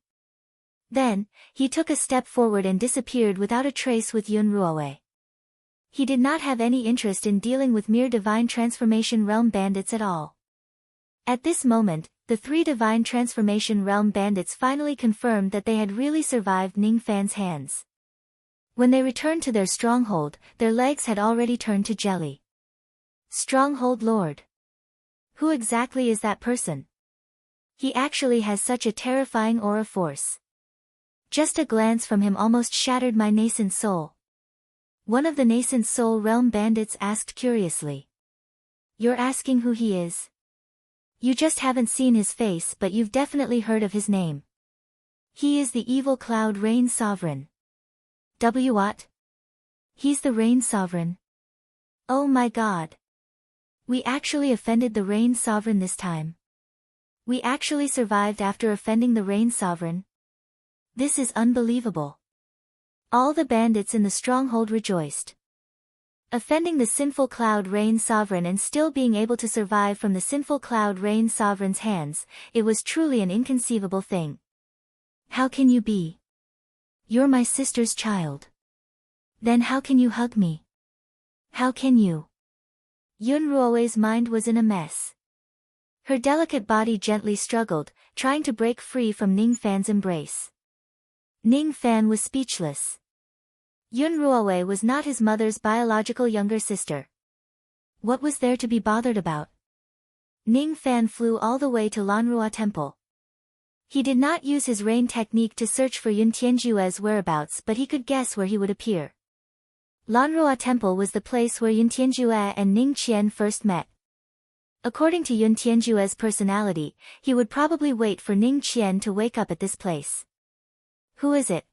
Then, he took a step forward and disappeared without a trace with Yun Ruowei. He did not have any interest in dealing with mere Divine Transformation Realm bandits at all. At this moment, the 3 Divine Transformation Realm bandits finally confirmed that they had really survived Ning Fan's hands. When they returned to their stronghold, their legs had already turned to jelly. Stronghold Lord. Who exactly is that person? He actually has such a terrifying aura force. Just a glance from him almost shattered my nascent soul. One of the nascent soul realm bandits asked curiously. You're asking who he is? You just haven't seen his face but you've definitely heard of his name. He is the evil cloud rain sovereign. What? He's the rain sovereign. Oh my god. We actually offended the rain sovereign this time. We actually survived after offending the rain sovereign. This is unbelievable. All the bandits in the stronghold rejoiced. Offending the sinful Cloud Rain Sovereign and still being able to survive from the sinful Cloud Rain Sovereign's hands, it was truly an inconceivable thing. How can you be? You're my sister's child. Then how can you hug me? How can you? Yun Ruowei's mind was in a mess. Her delicate body gently struggled, trying to break free from Ning Fan's embrace. Ning Fan was speechless. Yun Ruowei was not his mother's biological younger sister. What was there to be bothered about? Ning Fan flew all the way to Lanrua Temple. He did not use his rain technique to search for Yun Tianjue's whereabouts, but he could guess where he would appear. Lanrua Temple was the place where Yun Tianjue and Ning Qian first met. According to Yun Tianjue's personality, he would probably wait for Ning Qian to wake up at this place. Who is it?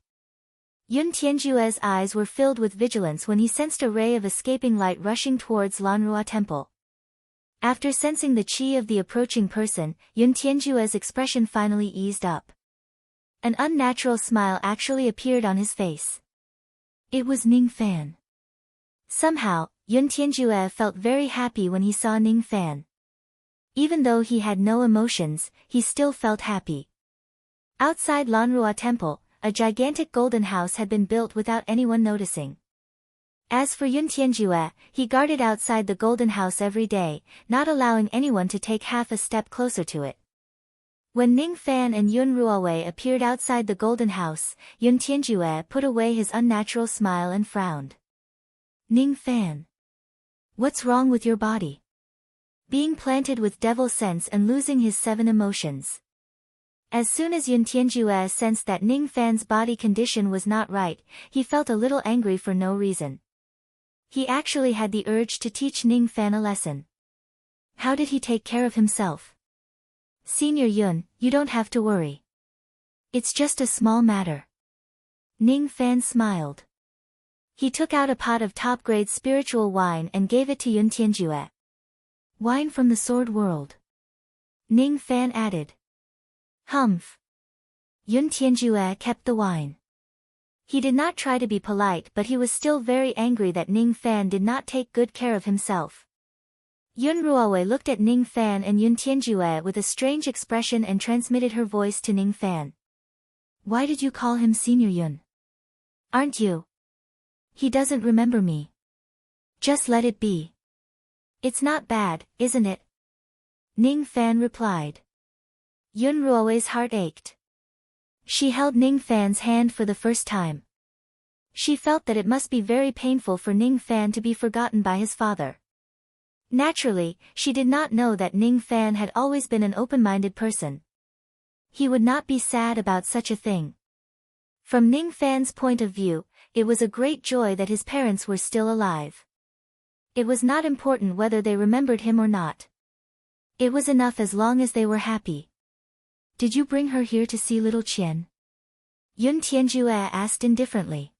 Yun Tianjue's eyes were filled with vigilance when he sensed a ray of escaping light rushing towards Lanrua Temple. After sensing the qi of the approaching person, Yun Tianjue's expression finally eased up. An unnatural smile actually appeared on his face. It was Ning Fan. Somehow, Yun Tianjue felt very happy when he saw Ning Fan. Even though he had no emotions, he still felt happy. Outside Lanrua Temple, a gigantic golden house had been built without anyone noticing. As for Yun Tianjue, he guarded outside the golden house every day, not allowing anyone to take half a step closer to it. When Ning Fan and Yun Ruowei appeared outside the golden house, Yun Tianjue put away his unnatural smile and frowned. Ning Fan. What's wrong with your body? Being planted with devil sense and losing his 7 emotions. As soon as Yun Tianjue sensed that Ning Fan's body condition was not right, he felt a little angry for no reason. He actually had the urge to teach Ning Fan a lesson. How did he take care of himself? Senior Yun, you don't have to worry. It's just a small matter. Ning Fan smiled. He took out a pot of top-grade spiritual wine and gave it to Yun Tianjue. Wine from the sword world. Ning Fan added. Humph. Yun Tianjue kept the wine. He did not try to be polite, but he was still very angry that Ning Fan did not take good care of himself. Yun Ruowei looked at Ning Fan and Yun Tianjue with a strange expression and transmitted her voice to Ning Fan. Why did you call him Senior Yun? Aren't you? He doesn't remember me. Just let it be. It's not bad, isn't it? Ning Fan replied. Yun Ruowei's heart ached. She held Ning Fan's hand for the first time. She felt that it must be very painful for Ning Fan to be forgotten by his father. Naturally, she did not know that Ning Fan had always been an open-minded person. He would not be sad about such a thing. From Ning Fan's point of view, it was a great joy that his parents were still alive. It was not important whether they remembered him or not. It was enough as long as they were happy. Did you bring her here to see little Qian? Yun Tianjue asked indifferently.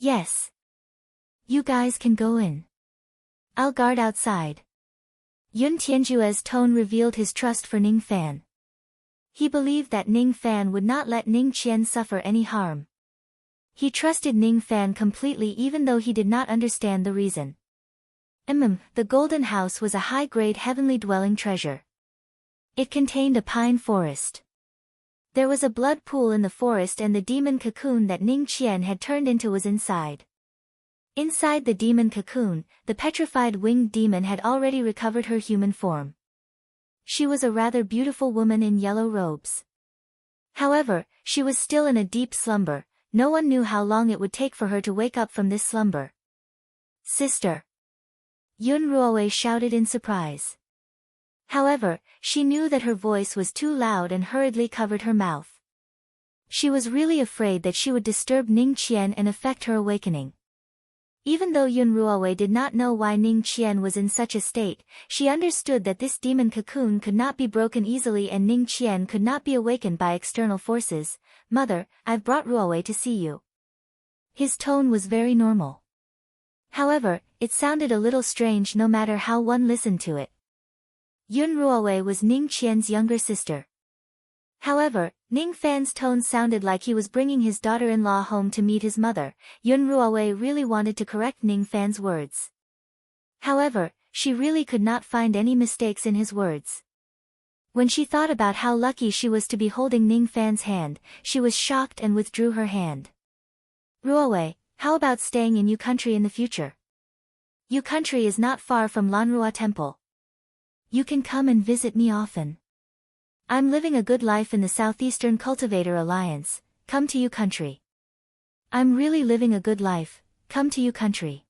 Yes. You guys can go in. I'll guard outside. Yun Tianjue's tone revealed his trust for Ning Fan. He believed that Ning Fan would not let Ning Qian suffer any harm. He trusted Ning Fan completely even though he did not understand the reason. The golden house was a high-grade heavenly dwelling treasure. It contained a pine forest. There was a blood pool in the forest and the demon cocoon that Ning Qian had turned into was inside. Inside the demon cocoon, the petrified winged demon had already recovered her human form. She was a rather beautiful woman in yellow robes. However, she was still in a deep slumber. No one knew how long it would take for her to wake up from this slumber. Sister! Yun Ruowei shouted in surprise. However, she knew that her voice was too loud and hurriedly covered her mouth. She was really afraid that she would disturb Ning Qian and affect her awakening. Even though Yun Ruowei did not know why Ning Qian was in such a state, she understood that this demon cocoon could not be broken easily and Ning Qian could not be awakened by external forces. Mother, I've brought Ruowei to see you. His tone was very normal. However, it sounded a little strange no matter how one listened to it. Yun Ruowei was Ning Qian's younger sister. However, Ning Fan's tone sounded like he was bringing his daughter-in-law home to meet his mother. Yun Ruowei really wanted to correct Ning Fan's words. However, she really could not find any mistakes in his words. When she thought about how lucky she was to be holding Ning Fan's hand, she was shocked and withdrew her hand. Ruowei, how about staying in Yu country in the future? Yu country is not far from Lanrua Temple. You can come and visit me often. I'm living a good life in the Southeastern Cultivator Alliance. Come to Yu country. I'm really living a good life. Come to Yu country.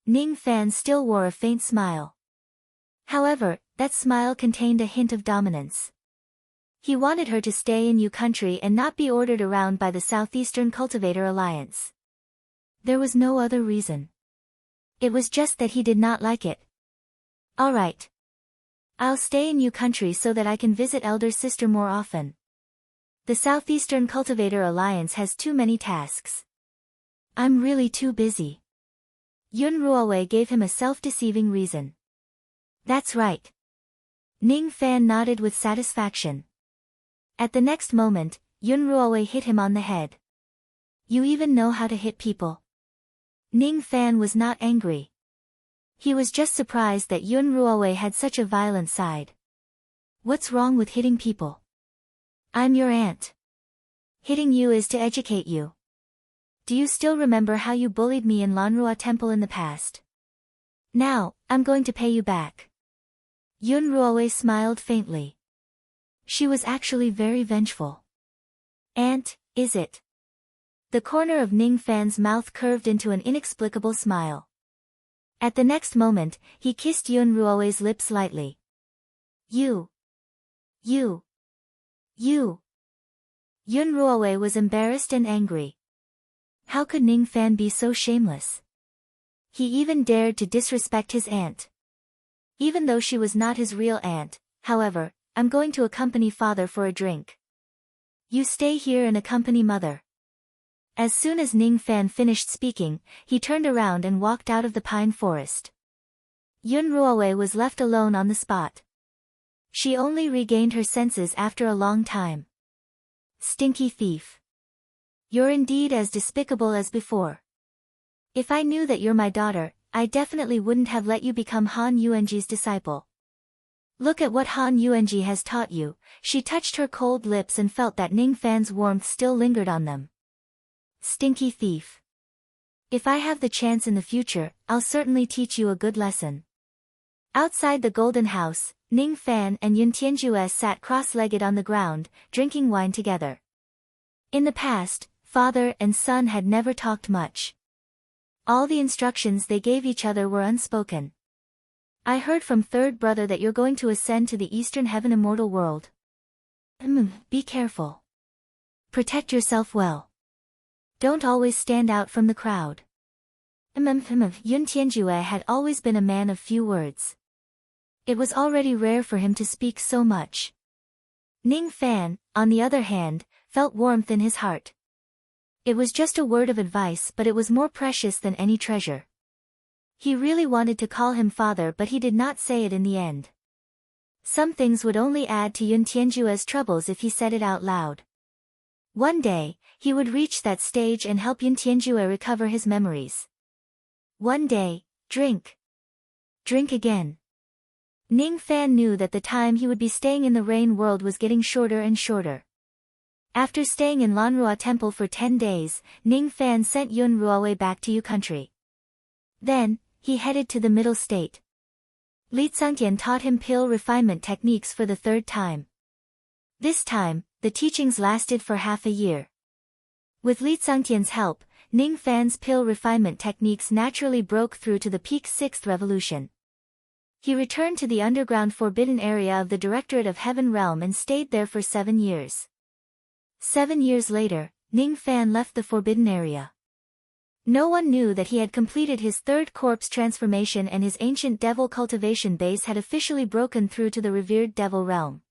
Ning Fan still wore a faint smile. However, that smile contained a hint of dominance. He wanted her to stay in Yu country and not be ordered around by the Southeastern Cultivator Alliance. There was no other reason. It was just that he did not like it. Alright. I'll stay in Yu country so that I can visit elder sister more often. The Southeastern Cultivator Alliance has too many tasks. I'm really too busy. Yun Ruowei gave him a self-deceiving reason. That's right. Ning Fan nodded with satisfaction. At the next moment, Yun Ruowei hit him on the head. You even know how to hit people. Ning Fan was not angry. He was just surprised that Yun Ruowei had such a violent side. What's wrong with hitting people? I'm your aunt. Hitting you is to educate you. Do you still remember how you bullied me in Lanrua Temple in the past? Now, I'm going to pay you back. Yun Ruowei smiled faintly. She was actually very vengeful. Aunt, is it? The corner of Ning Fan's mouth curved into an inexplicable smile. At the next moment, he kissed Yun Ruowei's lips lightly. You. Yun Ruowei was embarrassed and angry. How could Ning Fan be so shameless? He even dared to disrespect his aunt. Even though she was not his real aunt, however, I'm going to accompany father for a drink. You stay here and accompany mother. As soon as Ning Fan finished speaking, he turned around and walked out of the pine forest. Yun Ruowei was left alone on the spot. She only regained her senses after a long time. Stinky thief. You're indeed as despicable as before. If I knew that you're my daughter, I definitely wouldn't have let you become Han Yuanji's disciple. Look at what Han Yuanji has taught you. She touched her cold lips and felt that Ning Fan's warmth still lingered on them. Stinky thief. If I have the chance in the future, I'll certainly teach you a good lesson. Outside the Golden House, Ning Fan and Yun Tianjue sat cross-legged on the ground, drinking wine together. In the past, father and son had never talked much. All the instructions they gave each other were unspoken. I heard from third brother that you're going to ascend to the Eastern Heaven Immortal World. Be careful. Protect yourself well. Don't always stand out from the crowd. Yun Tianjue had always been a man of few words. It was already rare for him to speak so much. Ning Fan, on the other hand, felt warmth in his heart. It was just a word of advice, but it was more precious than any treasure. He really wanted to call him father, but he did not say it in the end. Some things would only add to Yun Tianjue's troubles if he said it out loud. One day, he would reach that stage and help Yun Tianjue recover his memories. One day, drink. Drink again. Ning Fan knew that the time he would be staying in the Rain World was getting shorter and shorter. After staying in Lanrua Temple for 10 days, Ning Fan sent Yun Ruowei back to Yu country. Then, he headed to the Middle State. Li Tsungtian taught him pill refinement techniques for the third time. This time, the teachings lasted for half a year. With Li Tsungtian's help, Ning Fan's pill refinement techniques naturally broke through to the peak 6th revolution. He returned to the underground forbidden area of the Directorate of Heaven Realm and stayed there for 7 years. 7 years later, Ning Fan left the forbidden area. No one knew that he had completed his third corpse transformation and his ancient devil cultivation base had officially broken through to the revered devil realm.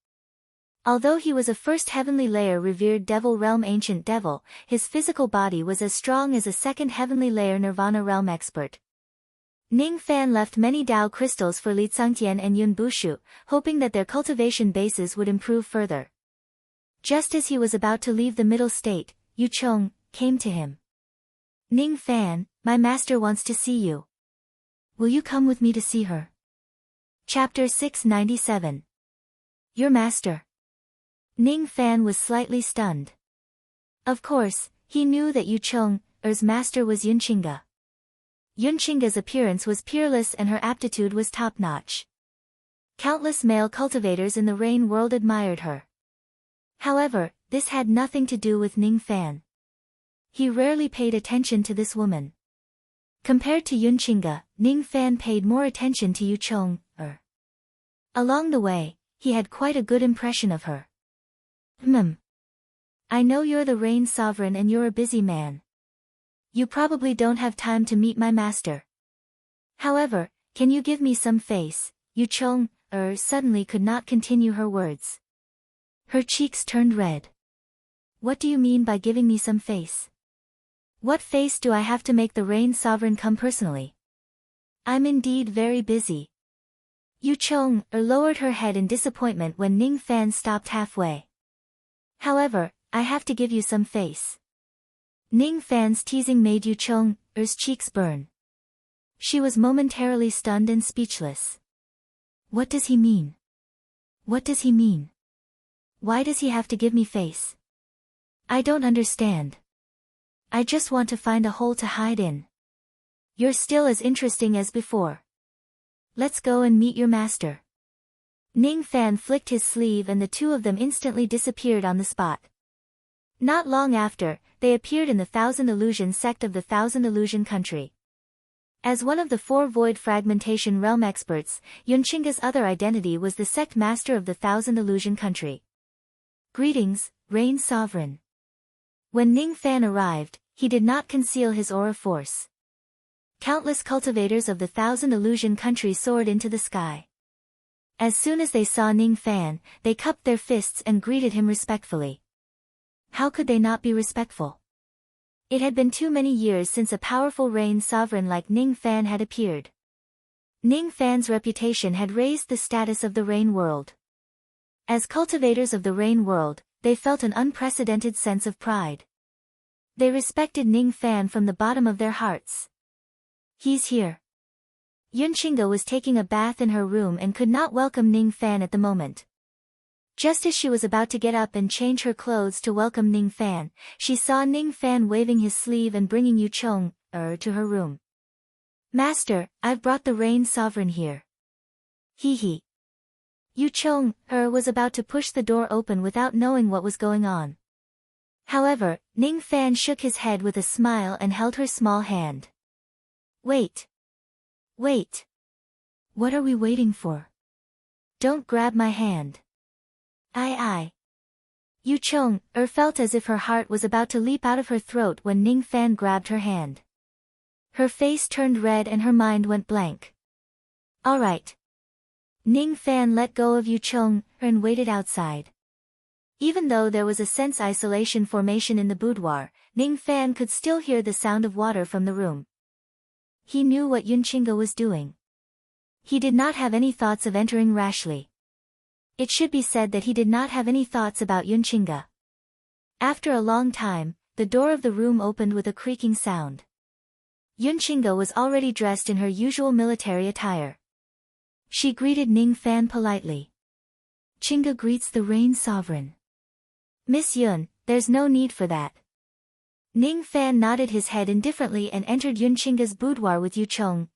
Although he was a first heavenly layer revered devil realm ancient devil, his physical body was as strong as a second heavenly layer nirvana realm expert. Ning Fan left many Dao crystals for Li Tsungtian and Yun Bushu, hoping that their cultivation bases would improve further. Just as he was about to leave the middle state, Yu Cheng came to him. Ning Fan, my master wants to see you. Will you come with me to see her? Chapter 697. Your master. Ning Fan was slightly stunned. Of course, he knew that Yu Cheng's master was Yunchinga. Yunchinga's appearance was peerless and her aptitude was top-notch. Countless male cultivators in the Rain world admired her. However, this had nothing to do with Ning Fan. He rarely paid attention to this woman. Compared to Yunchinga, Ning Fan paid more attention to Yu Cheng. Along the way, he had quite a good impression of her. I know you're the Rain sovereign and you're a busy man. You probably don't have time to meet my master. However, can you give me some face? Yu Cheng suddenly could not continue her words. Her cheeks turned red. What do you mean by giving me some face? What face do I have to make the Rain sovereign come personally? I'm indeed very busy. Yu Cheng lowered her head in disappointment when Ning Fan stopped halfway. However, I have to give you some face. Ning Fan's teasing made Yu Cheng's cheeks burn. She was momentarily stunned and speechless. What does he mean? What does he mean? Why does he have to give me face? I don't understand. I just want to find a hole to hide in. You're still as interesting as before. Let's go and meet your master. Ning Fan flicked his sleeve and the two of them instantly disappeared on the spot. Not long after, they appeared in the Thousand Illusion sect of the Thousand Illusion country. As one of the 4 Void Fragmentation Realm experts, Yunchinga's other identity was the sect master of the Thousand Illusion country. Greetings, Rain Sovereign. When Ning Fan arrived, he did not conceal his aura force. Countless cultivators of the Thousand Illusion country soared into the sky. As soon as they saw Ning Fan, they cupped their fists and greeted him respectfully. How could they not be respectful? It had been too many years since a powerful Rain sovereign like Ning Fan had appeared. Ning Fan's reputation had raised the status of the Rain world. As cultivators of the Rain world, they felt an unprecedented sense of pride. They respected Ning Fan from the bottom of their hearts. He's here. Yunchinga was taking a bath in her room and could not welcome Ning Fan at the moment. Just as she was about to get up and change her clothes to welcome Ning Fan, she saw Ning Fan waving his sleeve and bringing Yu Cheng to her room. Master, I've brought the Rain sovereign here. Hee. Yu Cheng was about to push the door open without knowing what was going on. However, Ning Fan shook his head with a smile and held her small hand. Wait. What are we waiting for? Don't grab my hand. Yu Cheng felt as if her heart was about to leap out of her throat when Ning Fan grabbed her hand. Her face turned red and her mind went blank. All right. Ning Fan let go of Yu Cheng and waited outside. Even though there was a sense isolation formation in the boudoir, Ning Fan could still hear the sound of water from the room. He knew what Yunchinga was doing. He did not have any thoughts of entering rashly. It should be said that he did not have any thoughts about Yunchinga. After a long time, the door of the room opened with a creaking sound. Yunchinga was already dressed in her usual military attire. She greeted Ning Fan politely. Chinga greets the Rain sovereign. Miss Yun, there's no need for that. Ning Fan nodded his head indifferently and entered Yunchinga's boudoir with Yu Cheng.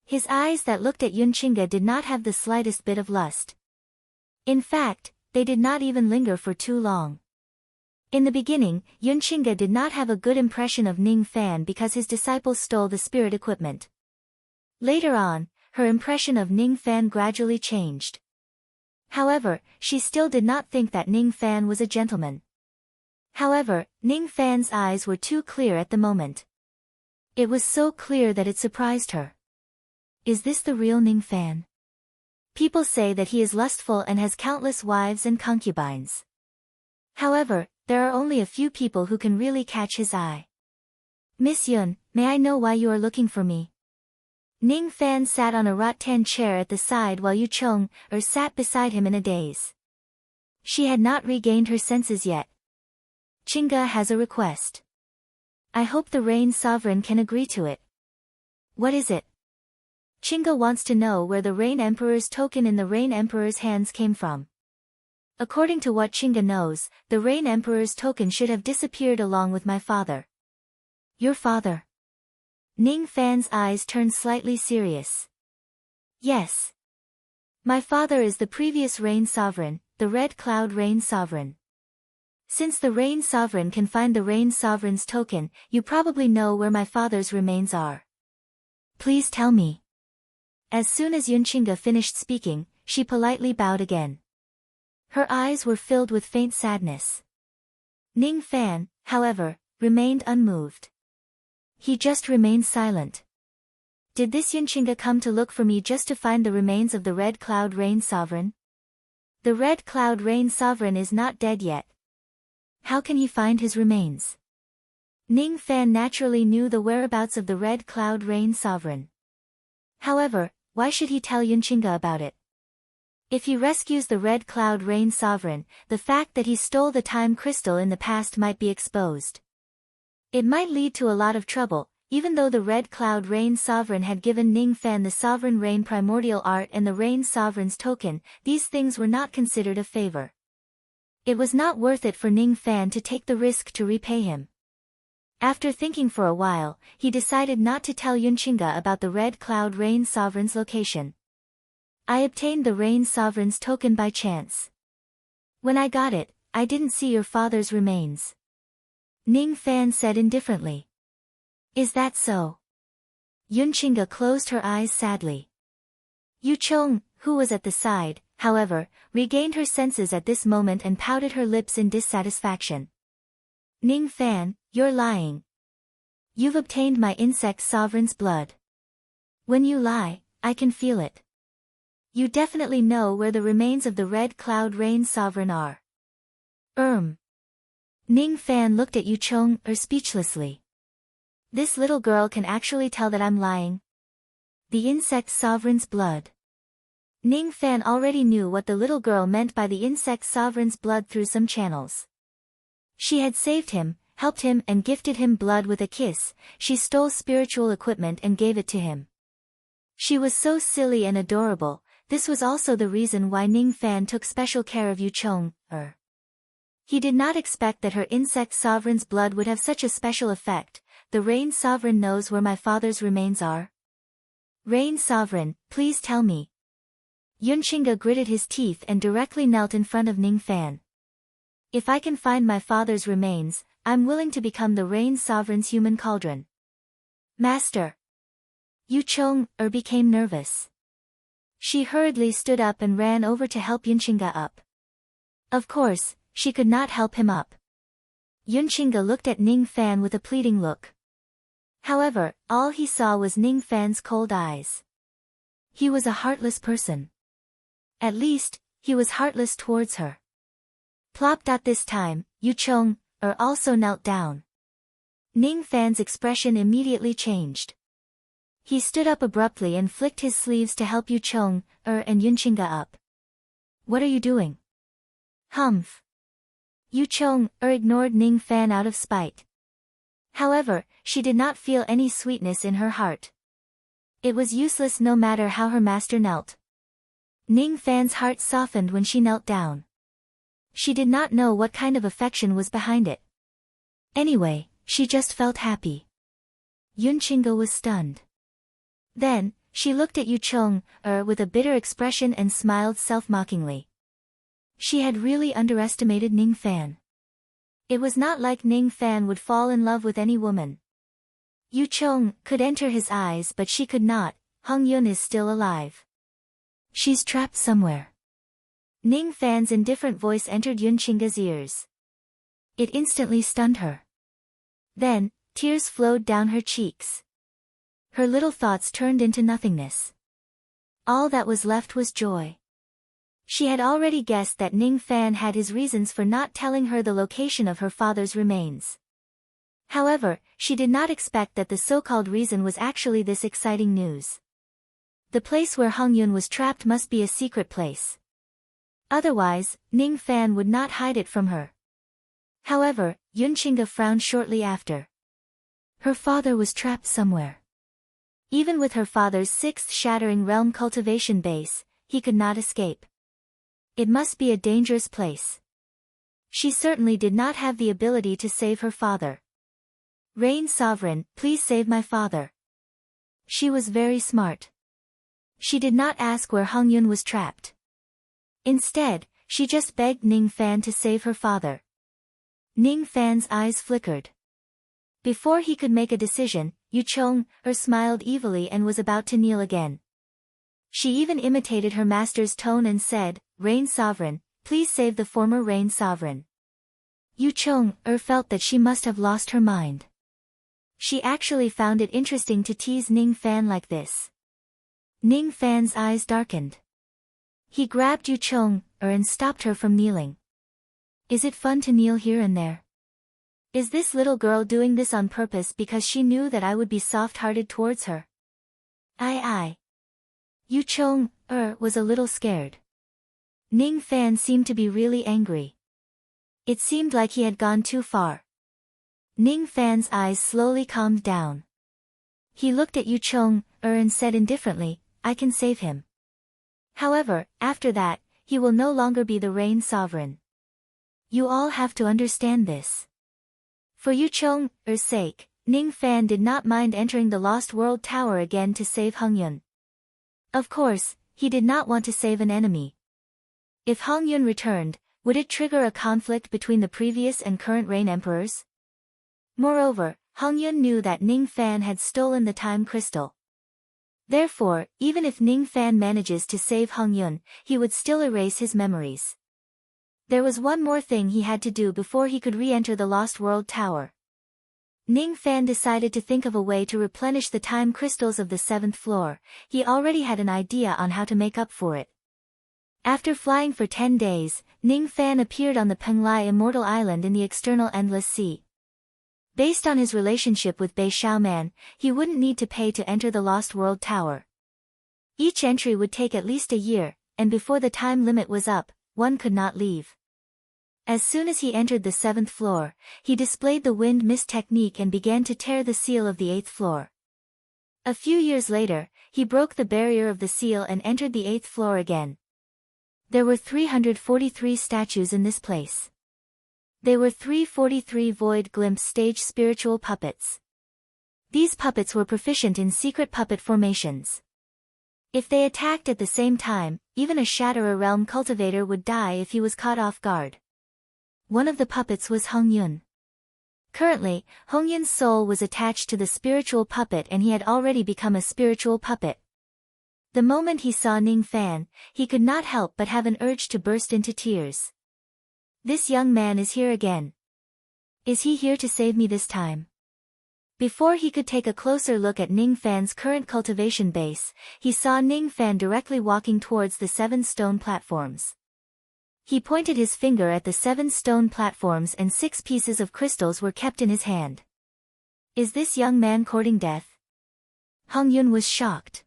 His eyes that looked at Yunchinga did not have the slightest bit of lust. In fact, they did not even linger for too long. In the beginning, Yunchinga did not have a good impression of Ning Fan because his disciples stole the spirit equipment. Later on, her impression of Ning Fan gradually changed. However, she still did not think that Ning Fan was a gentleman. However, Ning Fan's eyes were too clear at the moment. It was so clear that it surprised her. Is this the real Ning Fan? People say that he is lustful and has countless wives and concubines. However, there are only a few people who can really catch his eye. Miss Yun, may I know why you are looking for me? Ning Fan sat on a rattan chair at the side while Yu Cheng sat beside him in a daze. She had not regained her senses yet. Chinga has a request. I hope the Rain Sovereign can agree to it. What is it? Chinga wants to know where the Rain Emperor's token in the Rain Emperor's hands came from. According to what Chinga knows, the Rain Emperor's token should have disappeared along with my father. Your father? Ning Fan's eyes turned slightly serious. Yes. My father is the previous Rain Sovereign, the Red Cloud Rain Sovereign. Since the Rain Sovereign can find the Rain Sovereign's token, you probably know where my father's remains are. Please tell me. As soon as Yunchinga finished speaking, she politely bowed again. Her eyes were filled with faint sadness. Ning Fan, however, remained unmoved. He just remained silent. Did this Yunchinga come to look for me just to find the remains of the Red Cloud Rain Sovereign? The Red Cloud Rain Sovereign is not dead yet. How can he find his remains? Ning Fan naturally knew the whereabouts of the Red Cloud Rain Sovereign. However, why should he tell Yunchinga about it? If he rescues the Red Cloud Rain Sovereign, the fact that he stole the time crystal in the past might be exposed. It might lead to a lot of trouble. Even though the Red Cloud Rain Sovereign had given Ning Fan the Sovereign Rain Primordial Art and the Rain Sovereign's token, these things were not considered a favor. It was not worth it for Ning Fan to take the risk to repay him. After thinking for a while, he decided not to tell Yunchinga about the Red Cloud Rain Sovereign's location. I obtained the Rain Sovereign's token by chance. When I got it, I didn't see your father's remains. Ning Fan said indifferently. Is that so? Yunchinga closed her eyes sadly. Yu Chong, who was at the side, however, regained her senses at this moment and pouted her lips in dissatisfaction. Ning Fan, you're lying. You've obtained my insect sovereign's blood. When you lie, I can feel it. You definitely know where the remains of the Red Cloud Rain Sovereign are. Ning Fan looked at Yu Chong speechlessly. This little girl can actually tell that I'm lying. The insect sovereign's blood. Ning Fan already knew what the little girl meant by the insect sovereign's blood through some channels. She had saved him, helped him and gifted him blood with a kiss. She stole spiritual equipment and gave it to him. She was so silly and adorable. This was also the reason why Ning Fan took special care of Yu Chong. He did not expect that her insect sovereign's blood would have such a special effect. The Rain Sovereign knows where my father's remains are. Rain Sovereign, please tell me. Yunchinga gritted his teeth and directly knelt in front of Ning Fan. If I can find my father's remains, I'm willing to become the Rain Sovereign's human cauldron. Master. Yu Chong became nervous. She hurriedly stood up and ran over to help Yunchinga up. Of course, she could not help him up. Yunchinga looked at Ning Fan with a pleading look. However, all he saw was Ning Fan's cold eyes. He was a heartless person. At least, he was heartless towards her. Plop. This time, Yu Chong also knelt down. Ning Fan's expression immediately changed. He stood up abruptly and flicked his sleeves to help Yu Chong and Yunchinga up. What are you doing? Humph. Yu Chong ignored Ning Fan out of spite. However, she did not feel any sweetness in her heart. It was useless no matter how her master knelt. Ning Fan's heart softened when she knelt down. She did not know what kind of affection was behind it. Anyway, she just felt happy. Yunchinga was stunned. Then, she looked at Yu Chong with a bitter expression and smiled self-mockingly. She had really underestimated Ning Fan. It was not like Ning Fan would fall in love with any woman. Yu Chong could enter his eyes but she could not. Hung Yun is still alive. She's trapped somewhere. Ning Fan's indifferent voice entered Yunchinga's ears. It instantly stunned her. Then, tears flowed down her cheeks. Her little thoughts turned into nothingness. All that was left was joy. She had already guessed that Ning Fan had his reasons for not telling her the location of her father's remains. However, she did not expect that the so-called reason was actually this exciting news. The place where Hung Yun was trapped must be a secret place. Otherwise, Ning Fan would not hide it from her. However, Yunchinga frowned shortly after. Her father was trapped somewhere. Even with her father's sixth shattering realm cultivation base, he could not escape. It must be a dangerous place. She certainly did not have the ability to save her father. Rain Sovereign, please save my father. She was very smart. She did not ask where Hongyun was trapped. Instead, she just begged Ning Fan to save her father. Ning Fan's eyes flickered. Before he could make a decision, Yu Chong-er smiled evilly and was about to kneel again. She even imitated her master's tone and said, Rain Sovereign, please save the former Rain Sovereign. Yu Chong-er felt that she must have lost her mind. She actually found it interesting to tease Ning Fan like this. Ning Fan's eyes darkened. He grabbed Yu Chong-er and stopped her from kneeling. Is it fun to kneel here and there? Is this little girl doing this on purpose because she knew that I would be soft-hearted towards her? I. Yu Chong-er was a little scared. Ning Fan seemed to be really angry. It seemed like he had gone too far. Ning Fan's eyes slowly calmed down. He looked at Yu Chong-er and said indifferently, I can save him. However, after that, he will no longer be the Rain Sovereign. You all have to understand this. For Yu Chong-er's sake, Ning Fan did not mind entering the Lost World Tower again to save Hongyun. Of course, he did not want to save an enemy. If Hongyun returned, would it trigger a conflict between the previous and current Rain Emperors? Moreover, Hongyun knew that Ning Fan had stolen the time crystal. Therefore, even if Ning Fan manages to save Hongyun, he would still erase his memories. There was one more thing he had to do before he could re-enter the Lost World Tower. Ning Fan decided to think of a way to replenish the time crystals of the 7th floor. He already had an idea on how to make up for it. After flying for 10 days, Ning Fan appeared on the Penglai Immortal Island in the external Endless Sea. Based on his relationship with Bei Xiaoman, he wouldn't need to pay to enter the Lost World Tower. Each entry would take at least a year, and before the time limit was up, one could not leave. As soon as he entered the 7th floor, he displayed the wind mist technique and began to tear the seal of the 8th floor. A few years later, he broke the barrier of the seal and entered the 8th floor again. There were 343 statues in this place. They were 343 Void Glimpse stage spiritual puppets. These puppets were proficient in secret puppet formations. If they attacked at the same time, even a Shatterer Realm cultivator would die if he was caught off guard. One of the puppets was Hongyun. Currently, Hongyun's soul was attached to the spiritual puppet and he had already become a spiritual puppet. The moment he saw Ning Fan, he could not help but have an urge to burst into tears. This young man is here again. Is he here to save me this time? Before he could take a closer look at Ning Fan's current cultivation base, he saw Ning Fan directly walking towards the 7 stone platforms. He pointed his finger at the 7 stone platforms and 6 pieces of crystals were kept in his hand. Is this young man courting death? Hongyun was shocked.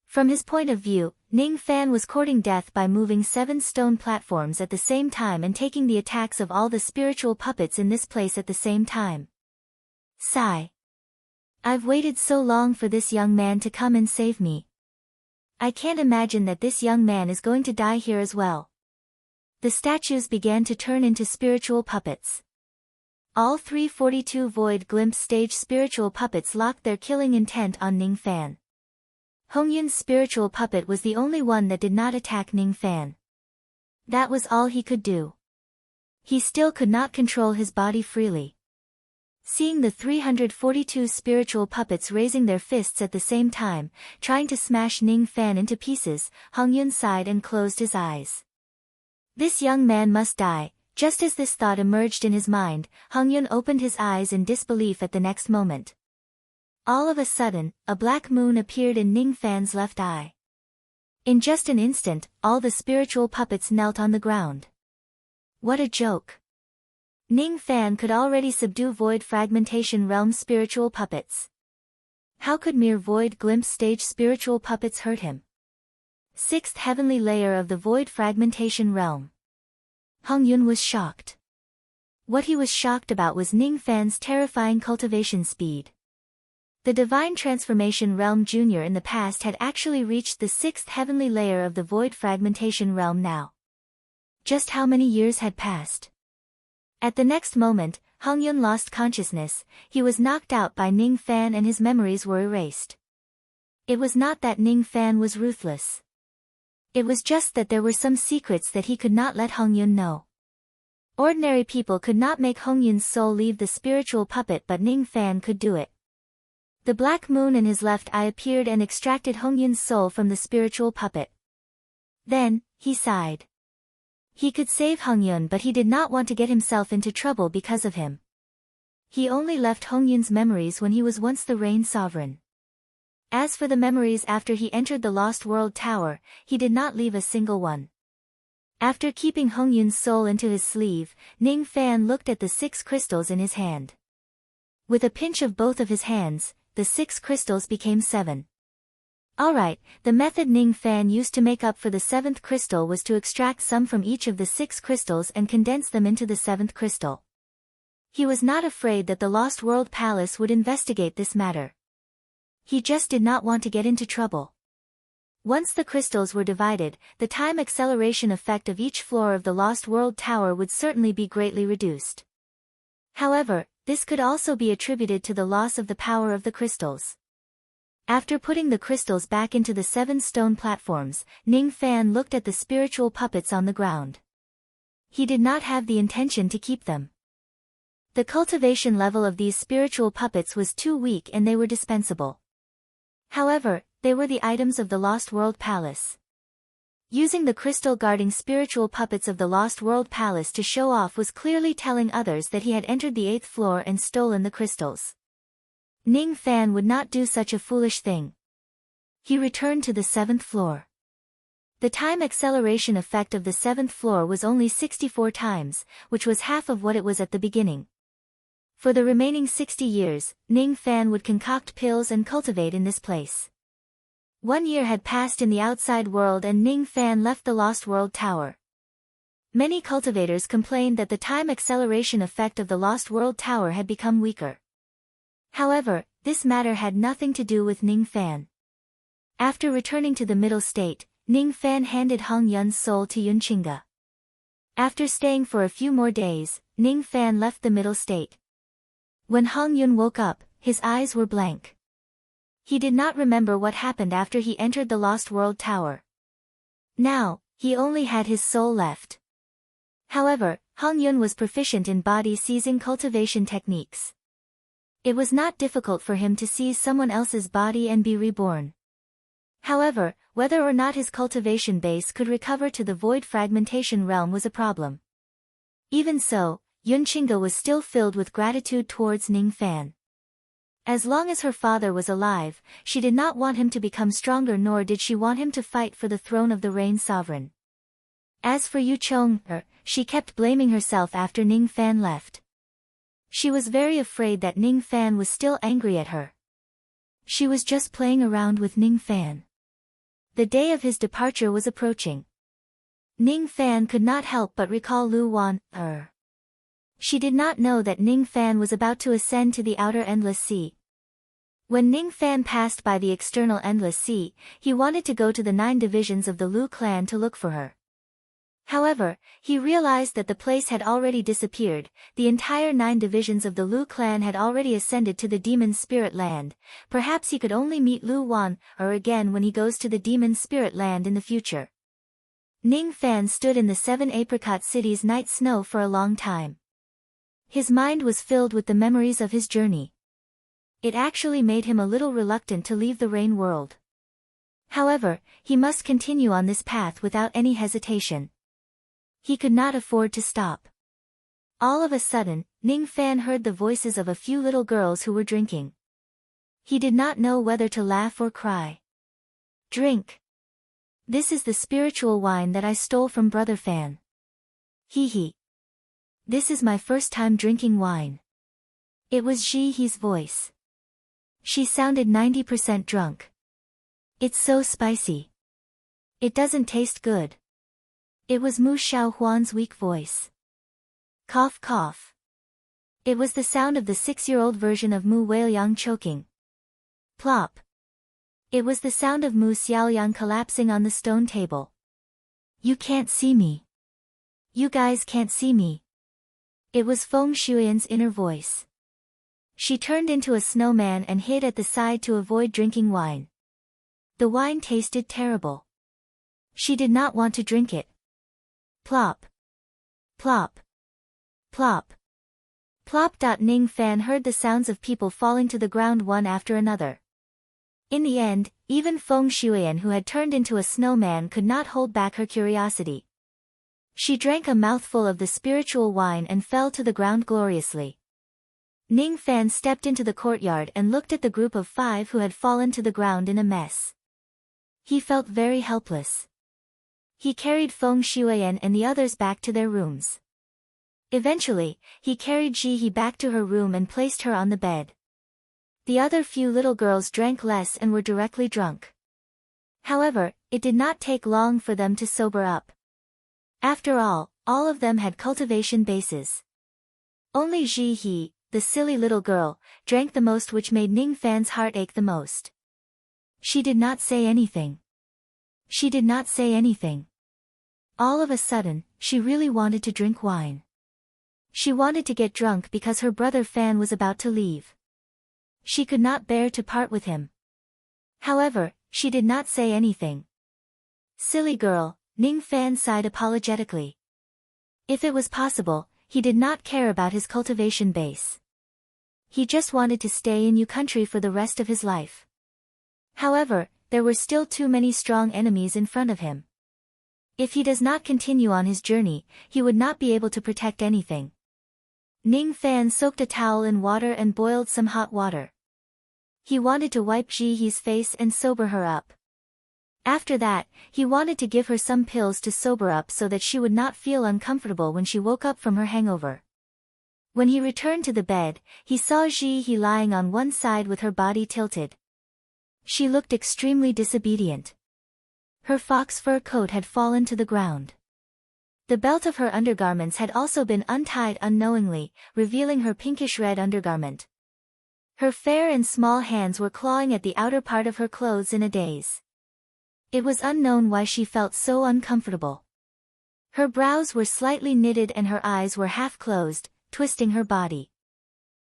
From his point of view, Ning Fan was courting death by moving 7 stone platforms at the same time and taking the attacks of all the spiritual puppets in this place at the same time. Sigh. I've waited so long for this young man to come and save me. I can't imagine that this young man is going to die here as well. The statues began to turn into spiritual puppets. All 342 Void Glimpse stage spiritual puppets locked their killing intent on Ning Fan. Hongyun's spiritual puppet was the only one that did not attack Ning Fan. That was all he could do. He still could not control his body freely. Seeing the 342 spiritual puppets raising their fists at the same time, trying to smash Ning Fan into pieces, Hongyun sighed and closed his eyes. This young man must die. Just as this thought emerged in his mind, Hongyun opened his eyes in disbelief at the next moment. All of a sudden, a black moon appeared in Ning Fan's left eye. In just an instant, all the spiritual puppets knelt on the ground. What a joke! Ning Fan could already subdue Void Fragmentation Realm spiritual puppets. How could mere Void Glimpse stage spiritual puppets hurt him? Sixth heavenly layer of the void fragmentation realm. Hong Yun was shocked. What he was shocked about was Ning Fan's terrifying cultivation speed. The Divine Transformation Realm Junior in the past had actually reached the sixth heavenly layer of the void fragmentation realm now. Just how many years had passed? At the next moment, Hong Yun lost consciousness. He was knocked out by Ning Fan and his memories were erased. It was not that Ning Fan was ruthless. It was just that there were some secrets that he could not let Hong Yun know. Ordinary people could not make Hong Yun's soul leave the spiritual puppet, but Ning Fan could do it. The black moon in his left eye appeared and extracted Hong Yun's soul from the spiritual puppet. Then, he sighed. He could save Hong Yun, but he did not want to get himself into trouble because of him. He only left Hong Yun's memories when he was once the Rain Sovereign. As for the memories after he entered the Lost World Tower, he did not leave a single one. After keeping Hong Yun's soul into his sleeve, Ning Fan looked at the 6 crystals in his hand. With a pinch of both of his hands, the 6 crystals became 7. Alright, the method Ning Fan used to make up for the 7th crystal was to extract some from each of the 6 crystals and condense them into the 7th crystal. He was not afraid that the Lost World Palace would investigate this matter. He just did not want to get into trouble. Once the crystals were divided, the time acceleration effect of each floor of the Lost World Tower would certainly be greatly reduced. However, this could also be attributed to the loss of the power of the crystals. After putting the crystals back into the 7 stone platforms, Ning Fan looked at the spiritual puppets on the ground. He did not have the intention to keep them. The cultivation level of these spiritual puppets was too weak and they were dispensable. However, they were the items of the Lost World Palace. Using the crystal guarding spiritual puppets of the Lost World Palace to show off was clearly telling others that he had entered the 8th floor and stolen the crystals. Ning Fan would not do such a foolish thing. He returned to the 7th floor. The time acceleration effect of the 7th floor was only 64 times, which was half of what it was at the beginning. For the remaining 60 years, Ning Fan would concoct pills and cultivate in this place. 1 year had passed in the outside world and Ning Fan left the Lost World Tower. Many cultivators complained that the time acceleration effect of the Lost World Tower had become weaker. However, this matter had nothing to do with Ning Fan. After returning to the middle state, Ning Fan handed Hong Yun's soul to Yunchinga. After staying for a few more days, Ning Fan left the middle state. When Hong Yun woke up, his eyes were blank. He did not remember what happened after he entered the Lost World Tower. Now, he only had his soul left. However, Hong Yun was proficient in body-seizing cultivation techniques. It was not difficult for him to seize someone else's body and be reborn. However, whether or not his cultivation base could recover to the void fragmentation realm was a problem. Even so, Yunchinga was still filled with gratitude towards Ning Fan. As long as her father was alive, she did not want him to become stronger, nor did she want him to fight for the throne of the Rain Sovereign. As for Yu Chong, she kept blaming herself after Ning Fan left. She was very afraid that Ning Fan was still angry at her. She was just playing around with Ning Fan. The day of his departure was approaching. Ning Fan could not help but recall Lu Wan. She did not know that Ning Fan was about to ascend to the outer endless sea. When Ning Fan passed by the external endless sea, he wanted to go to the 9 divisions of the Lu clan to look for her. However, he realized that the place had already disappeared. The entire 9 divisions of the Lu clan had already ascended to the demon spirit land. Perhaps he could only meet Lu Wan again when he goes to the demon spirit land in the future. Ning Fan stood in the 7 apricot city's night snow for a long time. His mind was filled with the memories of his journey. It actually made him a little reluctant to leave the rain world. However, he must continue on this path without any hesitation. He could not afford to stop. All of a sudden, Ning Fan heard the voices of a few little girls who were drinking. He did not know whether to laugh or cry. Drink. This is the spiritual wine that I stole from Brother Fan. Hee hee. This is my first time drinking wine. It was Ji Hee's voice. She sounded 90% drunk. It's so spicy. It doesn't taste good. It was Mu Xiaohuan's weak voice. Cough cough. It was the sound of the 6-year-old version of Mu Weiliang choking. Plop. It was the sound of Mu Xiaoyang collapsing on the stone table. You can't see me. You guys can't see me. It was Feng Shuyan's inner voice. She turned into a snowman and hid at the side to avoid drinking wine. The wine tasted terrible. She did not want to drink it. Plop. Plop. Plop. Plop. Ning Fan heard the sounds of people falling to the ground one after another. In the end, even Feng Shuyan, who had turned into a snowman, could not hold back her curiosity. She drank a mouthful of the spiritual wine and fell to the ground gloriously. Ning Fan stepped into the courtyard and looked at the group of 5 who had fallen to the ground in a mess. He felt very helpless. He carried Feng Shuyan and the others back to their rooms. Eventually, he carried Ji He back to her room and placed her on the bed. The other few little girls drank less and were directly drunk. However, it did not take long for them to sober up. After all of them had cultivation bases. Only Ji He, the silly little girl, drank the most, which made Ning Fan's heart ache the most. She did not say anything. She did not say anything. All of a sudden, she really wanted to drink wine. She wanted to get drunk because her brother Fan was about to leave. She could not bear to part with him. However, she did not say anything. Silly girl, Ning Fan sighed apologetically. If it was possible, he did not care about his cultivation base. He just wanted to stay in Yu country for the rest of his life. However, there were still too many strong enemies in front of him. If he does not continue on his journey, he would not be able to protect anything. Ning Fan soaked a towel in water and boiled some hot water. He wanted to wipe Ji He's face and sober her up. After that, he wanted to give her some pills to sober up so that she would not feel uncomfortable when she woke up from her hangover. When he returned to the bed, he saw Ji He lying on one side with her body tilted. She looked extremely disobedient. Her fox fur coat had fallen to the ground. The belt of her undergarments had also been untied unknowingly, revealing her pinkish-red undergarment. Her fair and small hands were clawing at the outer part of her clothes in a daze. It was unknown why she felt so uncomfortable. Her brows were slightly knitted and her eyes were half closed, twisting her body.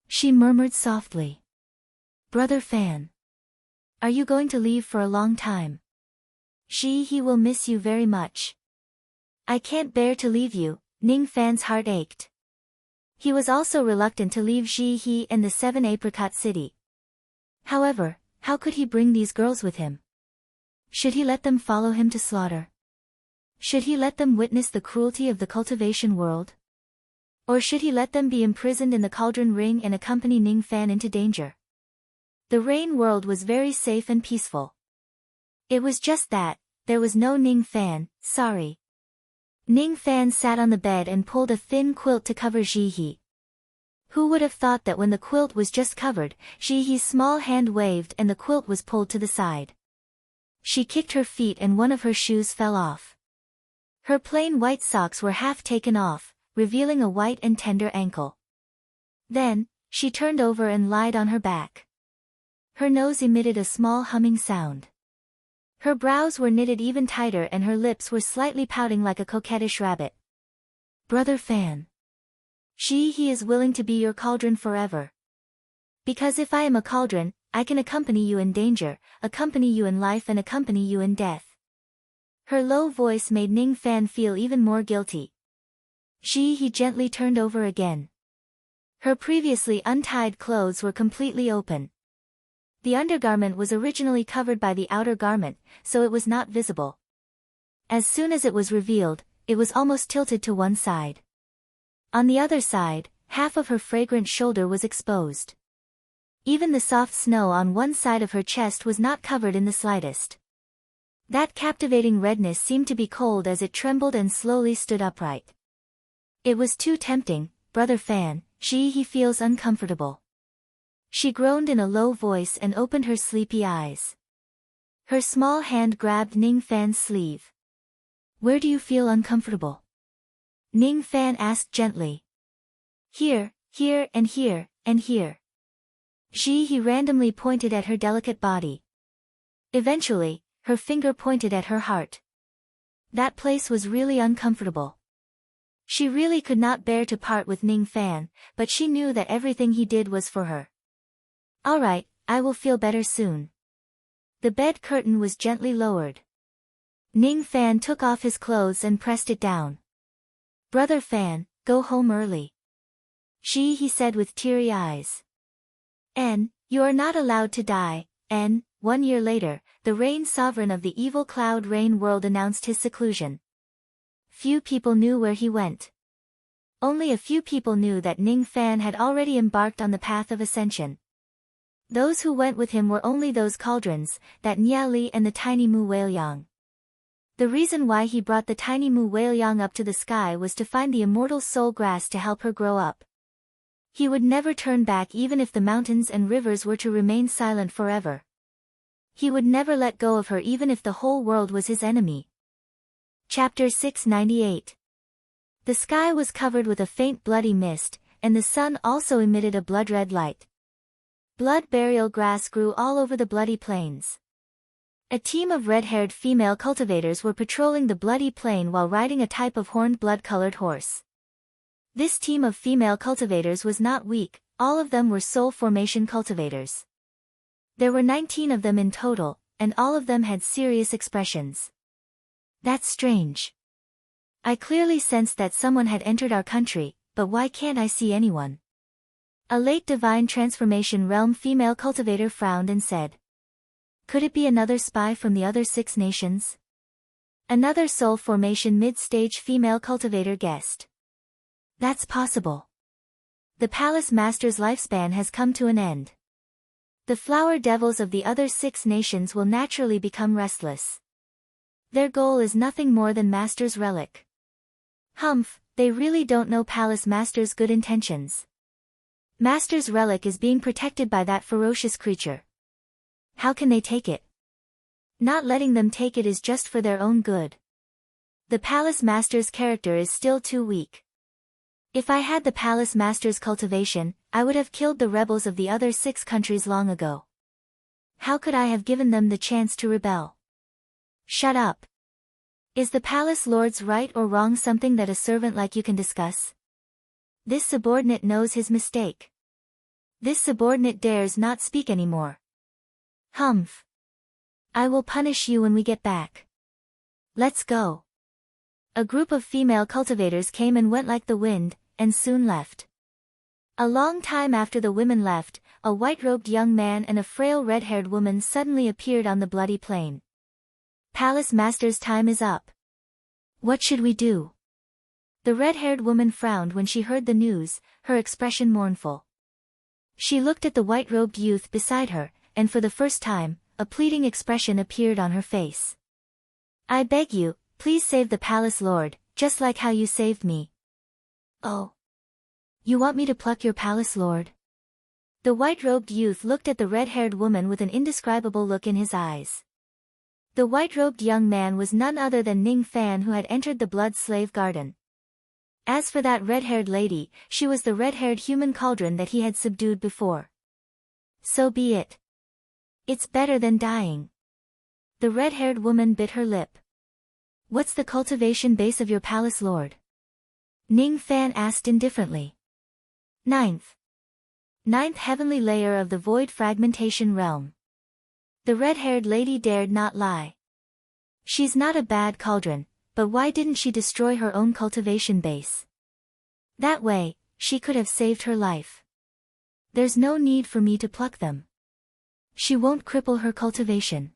She murmured softly. Brother Fan. Are you going to leave for a long time? Ji He will miss you very much. I can't bear to leave you, Ning Fan's heart ached. He was also reluctant to leave Ji He and the 7 Apricot City. However, how could he bring these girls with him? Should he let them follow him to slaughter? Should he let them witness the cruelty of the cultivation world? Or should he let them be imprisoned in the cauldron ring and accompany Ning Fan into danger? The rain world was very safe and peaceful. It was just that, there was no Ning Fan, sorry. Ning Fan sat on the bed and pulled a thin quilt to cover Ji He. Who would have thought that when the quilt was just covered, Ji He's small hand waved and the quilt was pulled to the side. She kicked her feet and one of her shoes fell off. Her plain white socks were half taken off, revealing a white and tender ankle. Then, she turned over and lied on her back. Her nose emitted a small humming sound. Her brows were knitted even tighter and her lips were slightly pouting like a coquettish rabbit. Brother Fan. Ji He is willing to be your cauldron forever. Because if I am a cauldron, I can accompany you in danger, accompany you in life and accompany you in death. Her low voice made Ning Fan feel even more guilty. Ji He gently turned over again. Her previously untied clothes were completely open. The undergarment was originally covered by the outer garment, so it was not visible. As soon as it was revealed, it was almost tilted to one side. On the other side, half of her fragrant shoulder was exposed. Even the soft snow on one side of her chest was not covered in the slightest. That captivating redness seemed to be cold as it trembled and slowly stood upright. It was too tempting, Brother Fan, Ji He feels uncomfortable. She groaned in a low voice and opened her sleepy eyes. Her small hand grabbed Ning Fan's sleeve. Where do you feel uncomfortable? Ning Fan asked gently. Here, here and here, and here. He randomly pointed at her delicate body. Eventually, her finger pointed at her heart. That place was really uncomfortable. She really could not bear to part with Ning Fan, but she knew that everything he did was for her. All right, I will feel better soon. The bed curtain was gently lowered. Ning Fan took off his clothes and pressed it down. Brother Fan, go home early. He said with teary eyes. You are not allowed to die. 1 year later, the rain sovereign of the evil cloud rain world announced his seclusion. Few people knew where he went. Only a few people knew that Ning Fan had already embarked on the path of ascension. Those who went with him were only those cauldrons, that Nya Li and the tiny Mu Whalyang. The reason why he brought the tiny Mu Whalyang up to the sky was to find the immortal soul grass to help her grow up. He would never turn back even if the mountains and rivers were to remain silent forever. He would never let go of her even if the whole world was his enemy. Chapter 698. The sky was covered with a faint bloody mist, and the sun also emitted a blood-red light. Blood burial grass grew all over the bloody plains. A team of red-haired female cultivators were patrolling the bloody plain while riding a type of horned blood-colored horse. This team of female cultivators was not weak, all of them were soul formation cultivators. There were 19 of them in total, and all of them had serious expressions. That's strange. I clearly sensed that someone had entered our country, but why can't I see anyone? A late divine transformation realm female cultivator frowned and said. Could it be another spy from the other 6 nations? Another soul formation mid-stage female cultivator guessed. That's possible. The palace master's lifespan has come to an end. The flower devils of the other 6 nations will naturally become restless. Their goal is nothing more than master's relic. Humph, they really don't know palace master's good intentions. Master's relic is being protected by that ferocious creature. How can they take it? Not letting them take it is just for their own good. The palace master's character is still too weak. If I had the palace master's cultivation, I would have killed the rebels of the other 6 countries long ago. How could I have given them the chance to rebel? Shut up. Is the palace lord's right or wrong something that a servant like you can discuss? This subordinate knows his mistake. This subordinate dares not speak anymore. Humph. I will punish you when we get back. Let's go. A group of female cultivators came and went like the wind, and soon left. A long time after the women left, a white-robed young man and a frail red-haired woman suddenly appeared on the bloody plain. Palace master's time is up. What should we do? The red-haired woman frowned when she heard the news, her expression mournful. She looked at the white-robed youth beside her, and for the first time, a pleading expression appeared on her face. I beg you, please save the palace lord, just like how you saved me. Oh. You want me to pluck your palace lord? The white-robed youth looked at the red-haired woman with an indescribable look in his eyes. The white-robed young man was none other than Ning Fan, who had entered the blood slave garden. As for that red-haired lady, she was the red-haired human cauldron that he had subdued before. So be it. It's better than dying. The red-haired woman bit her lip. What's the cultivation base of your palace lord? Ning Fan asked indifferently. Ninth heavenly layer of the void fragmentation realm. The red-haired lady dared not lie. She's not a bad cauldron, but why didn't she destroy her own cultivation base? That way, she could have saved her life. There's no need for me to pluck them. She won't cripple her cultivation.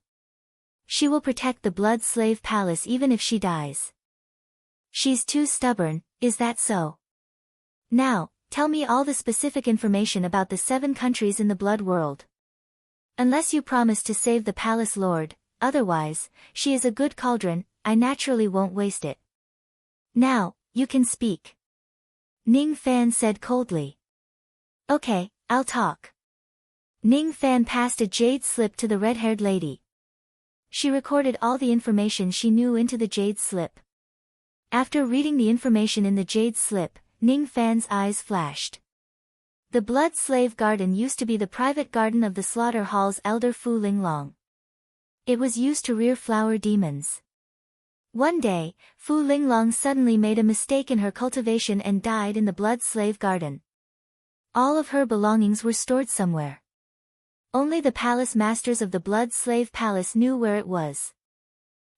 She will protect the blood slave palace even if she dies. She's too stubborn, is that so? Now, tell me all the specific information about the 7 countries in the blood world. Unless you promise to save the palace lord, otherwise, she is a good cauldron, I naturally won't waste it. Now, you can speak. Ning Fan said coldly. Okay, I'll talk. Ning Fan passed a jade slip to the red-haired lady. She recorded all the information she knew into the jade slip. After reading the information in the jade slip, Ning Fan's eyes flashed. The Blood Slave Garden used to be the private garden of the slaughter hall's elder Fu Linglong. It was used to rear flower demons. One day, Fu Linglong suddenly made a mistake in her cultivation and died in the Blood Slave Garden. All of her belongings were stored somewhere. Only the palace masters of the Blood Slave Palace knew where it was.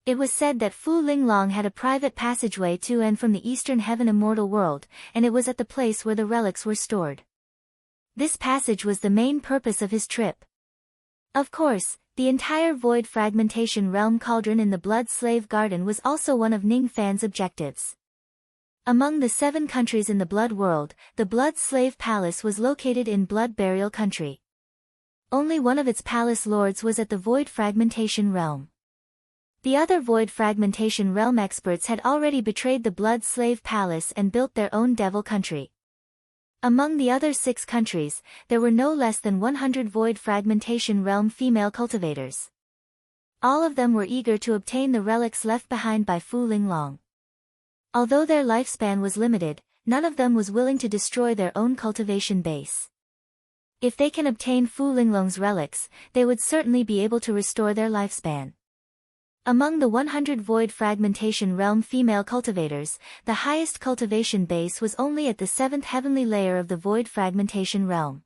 It was said that Fu Linglong had a private passageway to and from the Eastern Heaven Immortal World, and it was at the place where the relics were stored. This passage was the main purpose of his trip. Of course, the entire Void Fragmentation Realm Cauldron in the Blood Slave Garden was also one of Ning Fan's objectives. Among the 7 countries in the Blood World, the Blood Slave Palace was located in Blood Burial Country. Only one of its palace lords was at the Void Fragmentation Realm. The other Void Fragmentation Realm experts had already betrayed the Blood Slave Palace and built their own Devil Country. Among the other 6 countries, there were no less than 100 Void Fragmentation Realm female cultivators. All of them were eager to obtain the relics left behind by Fu Linglong. Although their lifespan was limited, none of them was willing to destroy their own cultivation base. If they can obtain Fu Linglong's relics, they would certainly be able to restore their lifespan. Among the 100 Void Fragmentation Realm female cultivators, the highest cultivation base was only at the 7th heavenly layer of the Void Fragmentation Realm.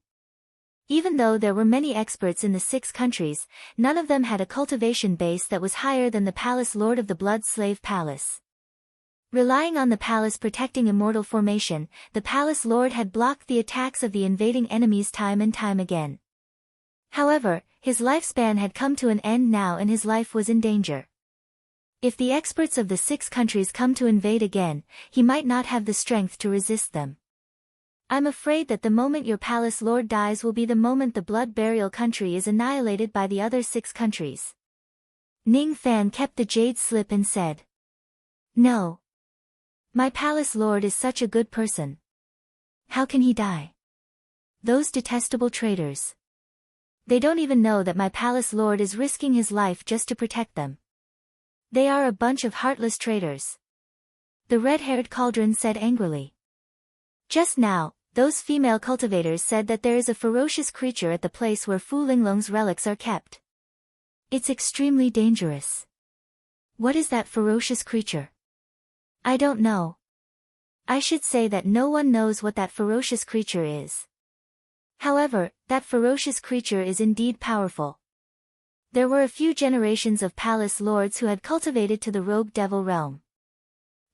Even though there were many experts in the 6 countries, none of them had a cultivation base that was higher than the Palace Lord of the Blood Slave Palace. Relying on the palace protecting immortal formation, the Palace Lord had blocked the attacks of the invading enemies time and time again. However, his lifespan had come to an end now and his life was in danger. If the experts of the 6 countries come to invade again, he might not have the strength to resist them. I'm afraid that the moment your palace lord dies will be the moment the Blood Burial Country is annihilated by the other 6 countries. Ning Fan kept the jade slip and said, "No. My palace lord is such a good person. How can he die? Those detestable traitors. They don't even know that my palace lord is risking his life just to protect them. They are a bunch of heartless traitors." The red-haired cauldron said angrily. Just now, those female cultivators said that there is a ferocious creature at the place where Fu Linglong's relics are kept. It's extremely dangerous. What is that ferocious creature? I don't know. I should say that no one knows what that ferocious creature is. However, that ferocious creature is indeed powerful. There were a few generations of palace lords who had cultivated to the rogue devil realm.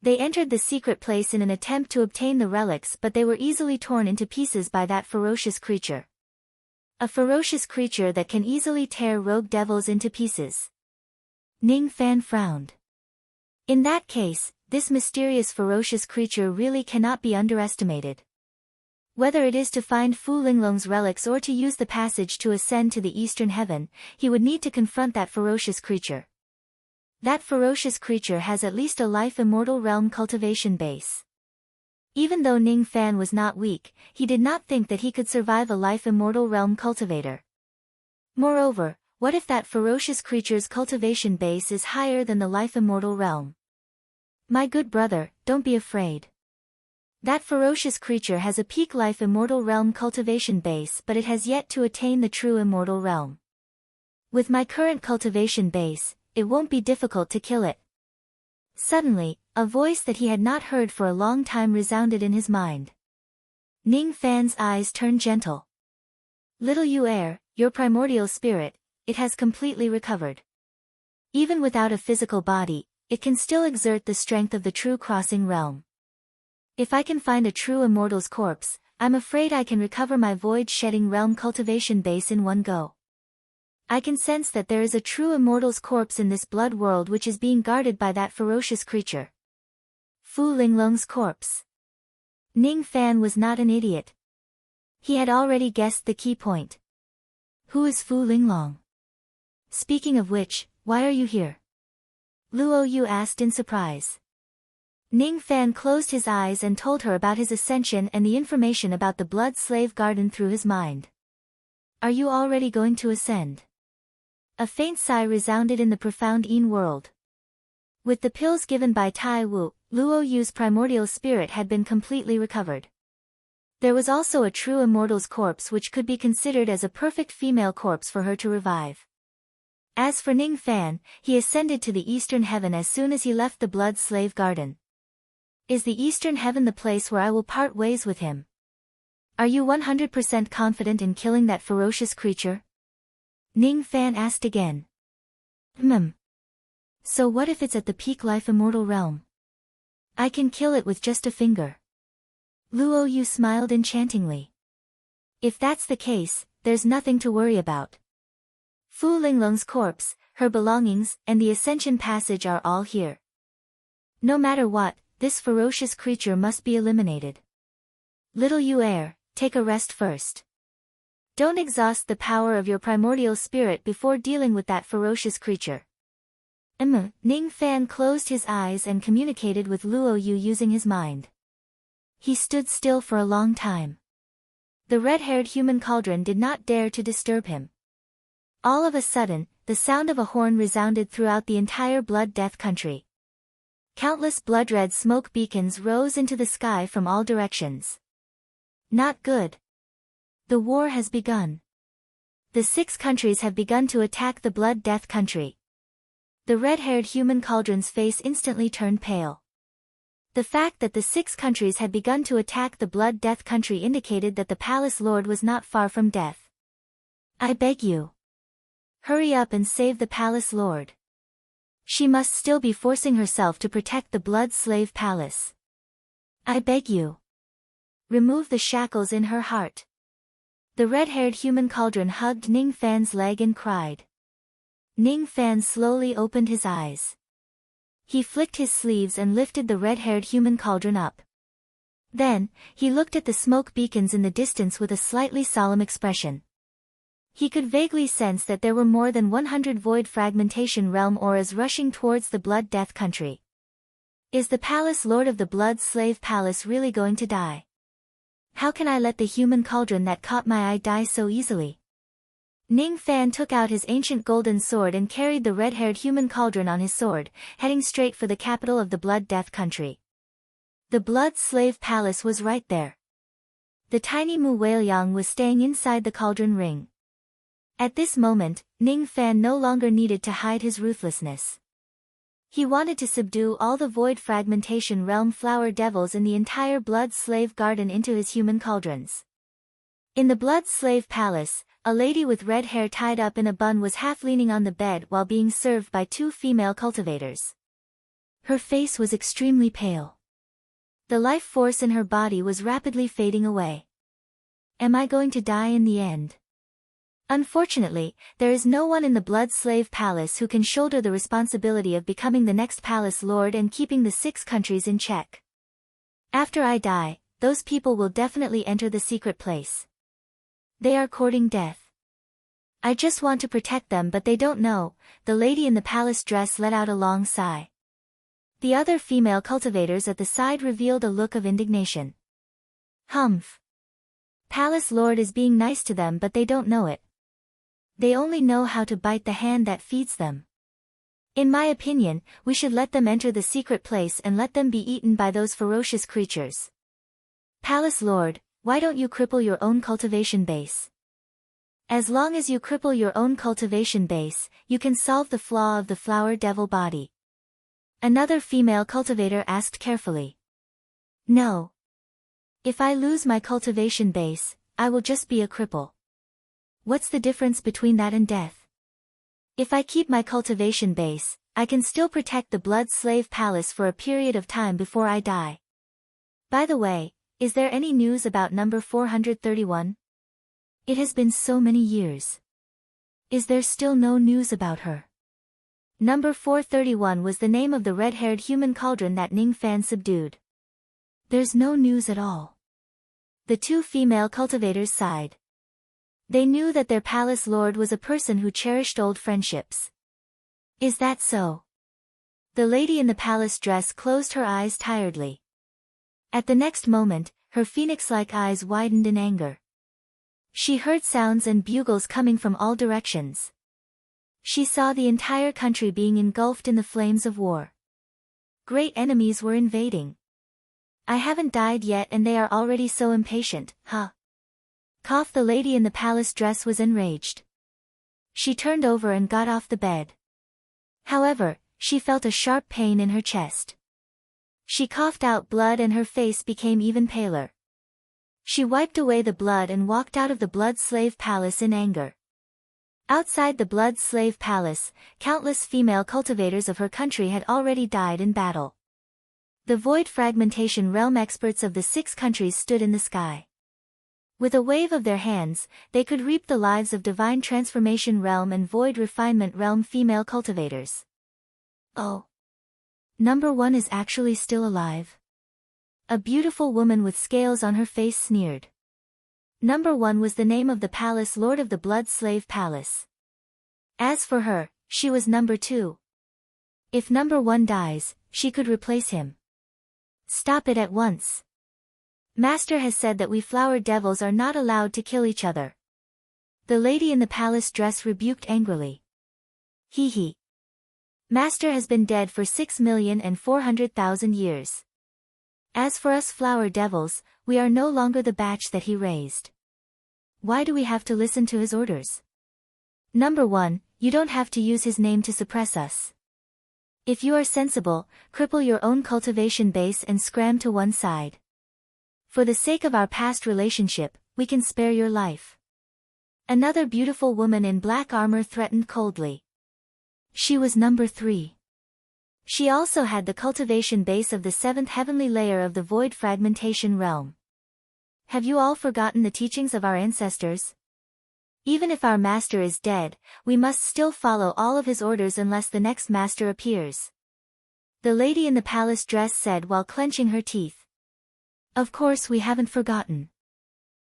They entered the secret place in an attempt to obtain the relics, but they were easily torn into pieces by that ferocious creature. A ferocious creature that can easily tear rogue devils into pieces. Ning Fan frowned. In that case, this mysterious ferocious creature really cannot be underestimated. Whether it is to find Fu Linglong's relics or to use the passage to ascend to the Eastern Heaven, he would need to confront that ferocious creature. That ferocious creature has at least a life immortal realm cultivation base. Even though Ning Fan was not weak, he did not think that he could survive a life immortal realm cultivator. Moreover, what if that ferocious creature's cultivation base is higher than the life immortal realm? My good brother, don't be afraid. That ferocious creature has a peak life immortal realm cultivation base, but it has yet to attain the true immortal realm. With my current cultivation base, it won't be difficult to kill it. Suddenly, a voice that he had not heard for a long time resounded in his mind. Ning Fan's eyes turned gentle. Little you err, your primordial spirit, it has completely recovered. Even without a physical body, it can still exert the strength of the true crossing realm. If I can find a true immortal's corpse, I'm afraid I can recover my void-shedding realm cultivation base in one go. I can sense that there is a true immortal's corpse in this blood world which is being guarded by that ferocious creature. Fu Linglong's corpse. Ning Fan was not an idiot. He had already guessed the key point. Who is Fu Linglong? Speaking of which, why are you here? Luo Yu asked in surprise. Ning Fan closed his eyes and told her about his ascension and the information about the Blood Slave Garden through his mind. Are you already going to ascend? A faint sigh resounded in the profound Yin world. With the pills given by Tai Wu, Luo Yu's primordial spirit had been completely recovered. There was also a true immortal's corpse which could be considered as a perfect female corpse for her to revive. As for Ning Fan, he ascended to the Eastern Heaven as soon as he left the Blood Slave Garden. Is the Eastern Heaven the place where I will part ways with him? Are you 100% confident in killing that ferocious creature? Ning Fan asked again. So what if it's at the peak life immortal realm? I can kill it with just a finger. Luo Yu smiled enchantingly. If that's the case, there's nothing to worry about. Fu Linglong's corpse, her belongings, and the Ascension Passage are all here. No matter what, this ferocious creature must be eliminated. Little Yu Heir, take a rest first. Don't exhaust the power of your primordial spirit before dealing with that ferocious creature. Ning Fan closed his eyes and communicated with Luo Yu using his mind. He stood still for a long time. The red-haired human cauldron did not dare to disturb him. All of a sudden, the sound of a horn resounded throughout the entire Blood Death country. Countless blood-red smoke beacons rose into the sky from all directions. Not good. The war has begun. The 6 countries have begun to attack the Blood Death country. The red-haired human cauldron's face instantly turned pale. The fact that the 6 countries had begun to attack the Blood Death country indicated that the Palace Lord was not far from death. I beg you. Hurry up and save the Palace Lord. She must still be forcing herself to protect the Blood Slave Palace. I beg you. Remove the shackles in her heart. The red-haired human cauldron hugged Ning Fan's leg and cried. Ning Fan slowly opened his eyes. He flicked his sleeves and lifted the red-haired human cauldron up. Then, he looked at the smoke beacons in the distance with a slightly solemn expression. He could vaguely sense that there were more than 100 void fragmentation realm auras rushing towards the Blood Death country. Is the Palace Lord of the Blood Slave Palace really going to die? How can I let the human cauldron that caught my eye die so easily? Ning Fan took out his ancient golden sword and carried the red-haired human cauldron on his sword, heading straight for the capital of the Blood Death country. The Blood Slave Palace was right there. The tiny Mu Weiliang was staying inside the cauldron ring. At this moment, Ning Fan no longer needed to hide his ruthlessness. He wanted to subdue all the void fragmentation realm flower devils in the entire Blood Slave Garden into his human cauldrons. In the Blood Slave Palace, a lady with red hair tied up in a bun was half leaning on the bed while being served by 2 female cultivators. Her face was extremely pale. The life force in her body was rapidly fading away. Am I going to die in the end? Unfortunately, there is no one in the Blood Slave Palace who can shoulder the responsibility of becoming the next Palace Lord and keeping the 6 countries in check. After I die, those people will definitely enter the secret place. They are courting death. I just want to protect them, but they don't know. The lady in the palace dress let out a long sigh. The other female cultivators at the side revealed a look of indignation. Humph. Palace Lord is being nice to them, but they don't know it. They only know how to bite the hand that feeds them. In my opinion, we should let them enter the secret place and let them be eaten by those ferocious creatures. Palace Lord, why don't you cripple your own cultivation base? As long as you cripple your own cultivation base, you can solve the flaw of the flower devil body. Another female cultivator asked carefully. No. If I lose my cultivation base, I will just be a cripple. What's the difference between that and death? If I keep my cultivation base, I can still protect the Blood Slave Palace for a period of time before I die. By the way, is there any news about number 431? It has been so many years. Is there still no news about her? Number 431 was the name of the red-haired human cauldron that Ning Fan subdued. There's no news at all. The 2 female cultivators sighed. They knew that their palace lord was a person who cherished old friendships. Is that so? The lady in the palace dress closed her eyes tiredly. At the next moment, her phoenix-like eyes widened in anger. She heard sounds and bugles coming from all directions. She saw the entire country being engulfed in the flames of war. Great enemies were invading. I haven't died yet and they are already so impatient, huh? Cough. The lady in the palace dress was enraged. She turned over and got off the bed. However, she felt a sharp pain in her chest. She coughed out blood and her face became even paler. She wiped away the blood and walked out of the blood slave palace in anger. Outside the blood slave palace, countless female cultivators of her country had already died in battle. The void fragmentation realm experts of the 6 countries stood in the sky. With a wave of their hands, they could reap the lives of divine transformation realm and void refinement realm female cultivators. Oh. Number 1 is actually still alive. A beautiful woman with scales on her face sneered. Number 1 was the name of the palace lord of the blood slave palace. As for her, she was number 2. If number 1 dies, she could replace him. Stop it at once. Master has said that we flower devils are not allowed to kill each other. The lady in the palace dress rebuked angrily. Hee hee. Master has been dead for 6,400,000 years. As for us flower devils, we are no longer the batch that he raised. Why do we have to listen to his orders? Number 1, you don't have to use his name to suppress us. If you are sensible, cripple your own cultivation base and scram to one side. For the sake of our past relationship, we can spare your life. Another beautiful woman in black armor threatened coldly. She was number 3. She also had the cultivation base of the 7th heavenly layer of the void fragmentation realm. Have you all forgotten the teachings of our ancestors? Even if our master is dead, we must still follow all of his orders unless the next master appears. The lady in the palace dress said while clenching her teeth. Of course we haven't forgotten.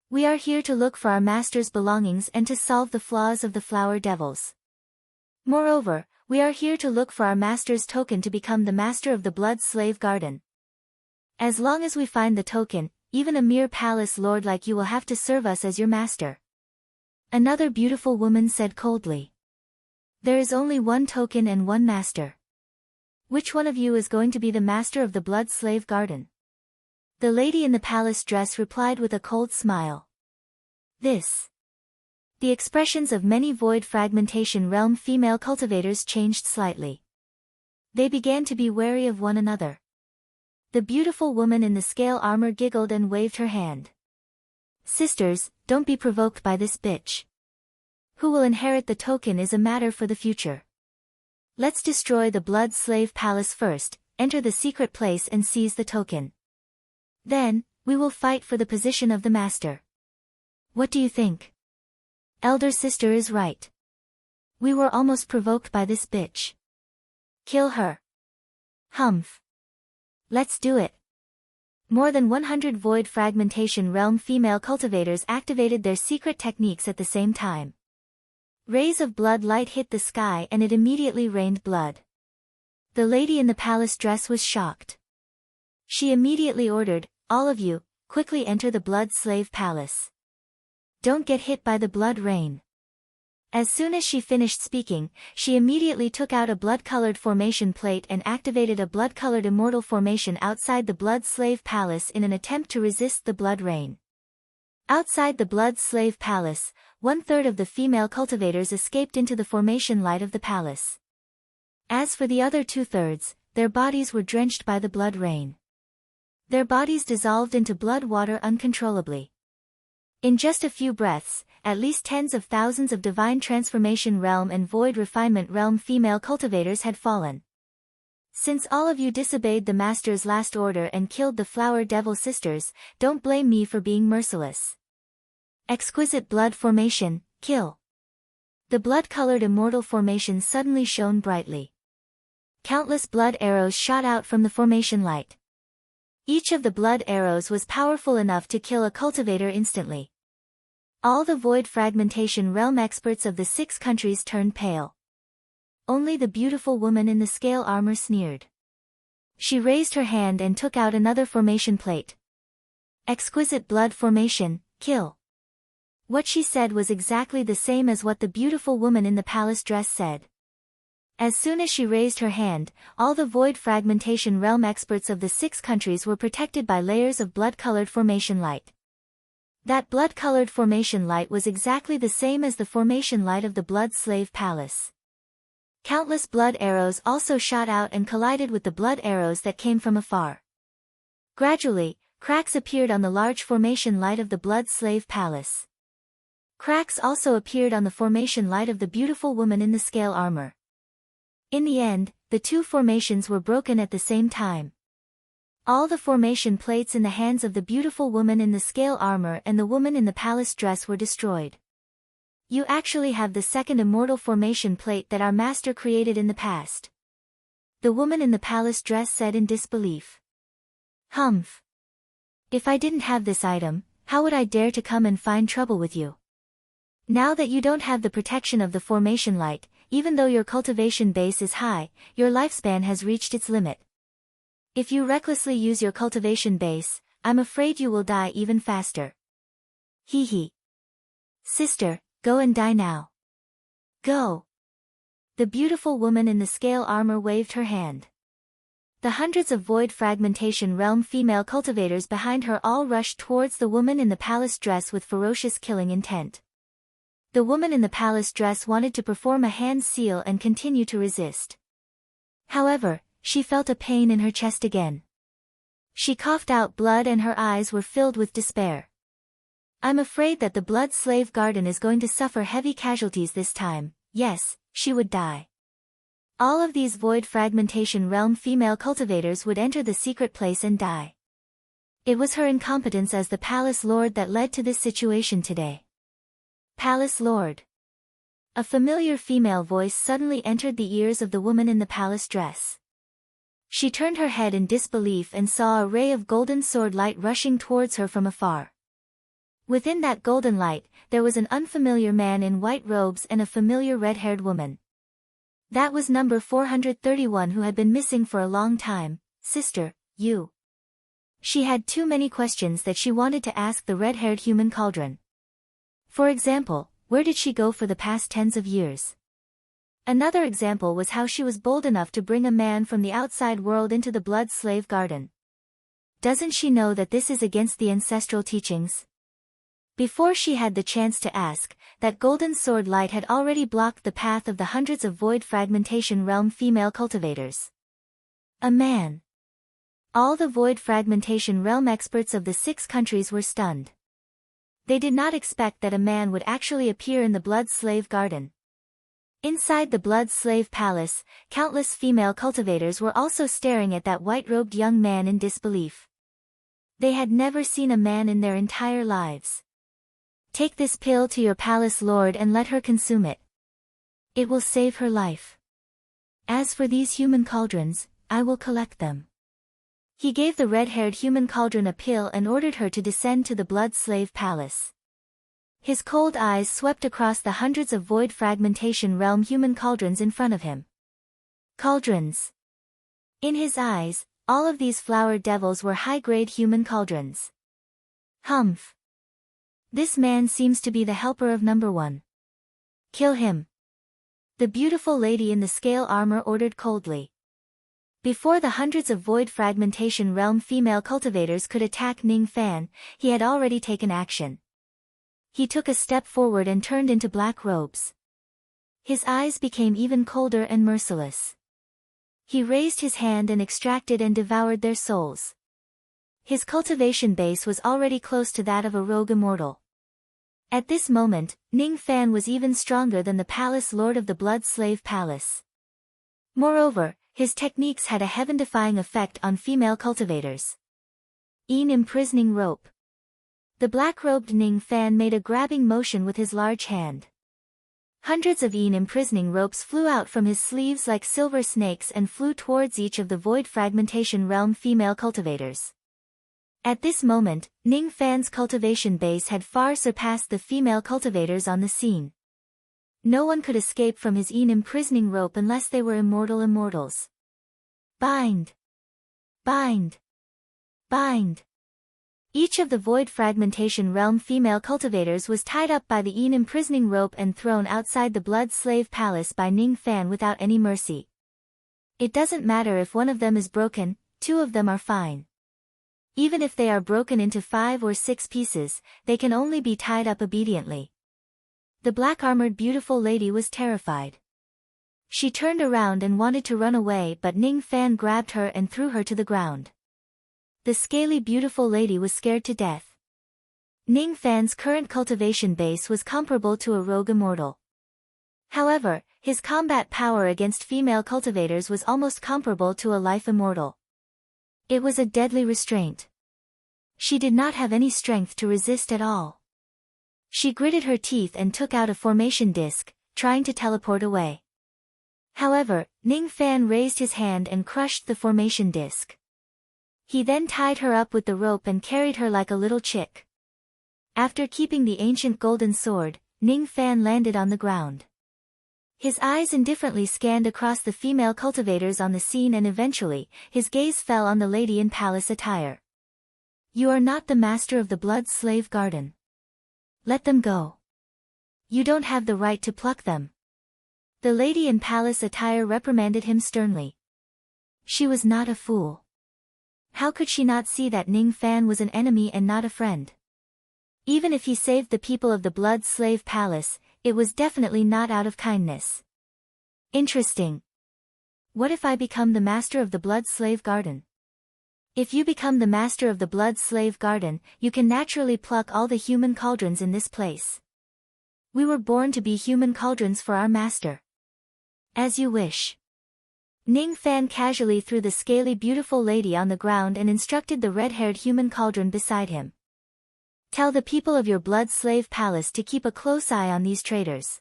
We are here to look for our master's belongings and to solve the flaws of the flower devils. Moreover, we are here to look for our master's token to become the master of the blood slave garden. As long as we find the token, even a mere palace lord like you will have to serve us as your master. Another beautiful woman said coldly. There is only one token and one master. Which one of you is going to be the master of the blood slave garden? The lady in the palace dress replied with a cold smile. This. The expressions of many void fragmentation realm female cultivators changed slightly. They began to be wary of one another. The beautiful woman in the scale armor giggled and waved her hand. Sisters, don't be provoked by this bitch. Who will inherit the token is a matter for the future. Let's destroy the blood slave palace first, enter the secret place and seize the token. Then, we will fight for the position of the master. What do you think? Elder sister is right. We were almost provoked by this bitch. Kill her. Humph. Let's do it. More than 100 void fragmentation realm female cultivators activated their secret techniques at the same time. Rays of blood light hit the sky and it immediately rained blood. The lady in the palace dress was shocked. She immediately ordered, all of you, quickly enter the blood slave palace. Don't get hit by the blood rain. As soon as she finished speaking, she immediately took out a blood-colored formation plate and activated a blood-colored immortal formation outside the blood slave palace in an attempt to resist the blood rain. Outside the blood slave palace, 1/3 of the female cultivators escaped into the formation light of the palace. As for the other 2/3, their bodies were drenched by the blood rain. Their bodies dissolved into blood water uncontrollably. In just a few breaths, at least tens of thousands of divine transformation realm and void refinement realm female cultivators had fallen. Since all of you disobeyed the master's last order and killed the flower devil sisters, don't blame me for being merciless. Exquisite blood formation, kill. The blood-colored immortal formation suddenly shone brightly. Countless blood arrows shot out from the formation light. Each of the blood arrows was powerful enough to kill a cultivator instantly. All the void fragmentation realm experts of the 6 countries turned pale. Only the beautiful woman in the scale armor sneered. She raised her hand and took out another formation plate. Exquisite blood formation, kill. What she said was exactly the same as what the beautiful woman in the palace dress said. As soon as she raised her hand, all the void fragmentation realm experts of the 6 countries were protected by layers of blood-colored formation light. That blood-colored formation light was exactly the same as the formation light of the blood slave palace. Countless blood arrows also shot out and collided with the blood arrows that came from afar. Gradually, cracks appeared on the large formation light of the blood slave palace. Cracks also appeared on the formation light of the beautiful woman in the scale armor. In the end, the 2 formations were broken at the same time. All the formation plates in the hands of the beautiful woman in the scale armor and the woman in the palace dress were destroyed. You actually have the second immortal formation plate that our master created in the past. The woman in the palace dress said in disbelief. Humph. If I didn't have this item, how would I dare to come and find trouble with you? Now that you don't have the protection of the formation light, even though your cultivation base is high, your lifespan has reached its limit. If you recklessly use your cultivation base, I'm afraid you will die even faster. Hee hee. Sister, go and die now. Go. The beautiful woman in the scale armor waved her hand. The hundreds of void fragmentation realm female cultivators behind her all rushed towards the woman in the palace dress with ferocious killing intent. The woman in the palace dress wanted to perform a hand seal and continue to resist. However, she felt a pain in her chest again. She coughed out blood and her eyes were filled with despair. I'm afraid that the blood slave garden is going to suffer heavy casualties this time. Yes, she would die. All of these void fragmentation realm female cultivators would enter the secret place and die. It was her incompetence as the palace lord that led to this situation today. Palace lord. A familiar female voice suddenly entered the ears of the woman in the palace dress. She turned her head in disbelief and saw a ray of golden sword light rushing towards her from afar. Within that golden light, there was an unfamiliar man in white robes and a familiar red-haired woman. That was number 431 who had been missing for a long time. Sister, you. She had too many questions that she wanted to ask the red-haired human cauldron. For example, where did she go for the past tens of years? Another example was how she was bold enough to bring a man from the outside world into the blood slave garden. Doesn't she know that this is against the ancestral teachings? Before she had the chance to ask, that golden sword light had already blocked the path of the hundreds of void fragmentation realm female cultivators. A man. All the void fragmentation realm experts of the 6 countries were stunned. They did not expect that a man would actually appear in the blood slave garden. Inside the blood slave palace, countless female cultivators were also staring at that white-robed young man in disbelief. They had never seen a man in their entire lives. Take this pill to your palace lord and let her consume it. It will save her life. As for these human cauldrons, I will collect them. He gave the red-haired human cauldron a pill and ordered her to descend to the blood slave palace. His cold eyes swept across the hundreds of void fragmentation realm human cauldrons in front of him. Cauldrons. In his eyes, all of these flower devils were high-grade human cauldrons. Humph. This man seems to be the helper of number 1. Kill him. The beautiful lady in the scale armor ordered coldly. Before the hundreds of void fragmentation realm female cultivators could attack Ning Fan, he had already taken action. He took a step forward and turned into black robes. His eyes became even colder and merciless. He raised his hand and extracted and devoured their souls. His cultivation base was already close to that of a rogue immortal. At this moment, Ning Fan was even stronger than the palace lord of the blood slave palace. Moreover, his techniques had a heaven-defying effect on female cultivators. Imprisoning rope. The black-robed Ning Fan made a grabbing motion with his large hand. Hundreds of imprisoning ropes flew out from his sleeves like silver snakes and flew towards each of the void fragmentation realm female cultivators. At this moment, Ning Fan's cultivation base had far surpassed the female cultivators on the scene. No one could escape from his imprisoning rope unless they were immortals. Bind! Bind! Bind! Each of the Void Fragmentation Realm female cultivators was tied up by the imprisoning rope and thrown outside the Blood Slave Palace by Ning Fan without any mercy. It doesn't matter if one of them is broken, 2 of them are fine. Even if they are broken into 5 or 6 pieces, they can only be tied up obediently. The black-armored beautiful lady was terrified. She turned around and wanted to run away, but Ning Fan grabbed her and threw her to the ground. The scaly beautiful lady was scared to death. Ning Fan's current cultivation base was comparable to a rogue immortal. However, his combat power against female cultivators was almost comparable to a life immortal. It was a deadly restraint. She did not have any strength to resist at all. She gritted her teeth and took out a formation disc, trying to teleport away. However, Ning Fan raised his hand and crushed the formation disc. He then tied her up with the rope and carried her like a little chick. After keeping the ancient golden sword, Ning Fan landed on the ground. His eyes indifferently scanned across the female cultivators on the scene, and eventually, his gaze fell on the lady in palace attire. You are not the master of the Blood Slave Garden. Let them go. You don't have the right to pluck them. The lady in palace attire reprimanded him sternly. She was not a fool. How could she not see that Ning Fan was an enemy and not a friend? Even if he saved the people of the Blood Slave Palace, it was definitely not out of kindness. Interesting. What if I become the master of the Blood Slave Garden? If you become the master of the Blood Slave Garden, you can naturally pluck all the human cauldrons in this place. We were born to be human cauldrons for our master. As you wish. Ning Fan casually threw the scaly beautiful lady on the ground and instructed the red-haired human cauldron beside him. Tell the people of your Blood Slave Palace to keep a close eye on these traitors.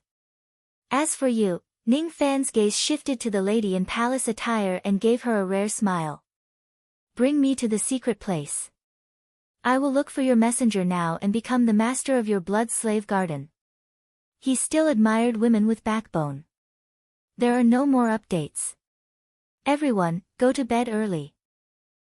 As for you, Ning Fan's gaze shifted to the lady in palace attire and gave her a rare smile. Bring me to the secret place. I will look for your messenger now and become the master of your Blood Slave Garden. He still admired women with backbone. There are no more updates. Everyone, go to bed early.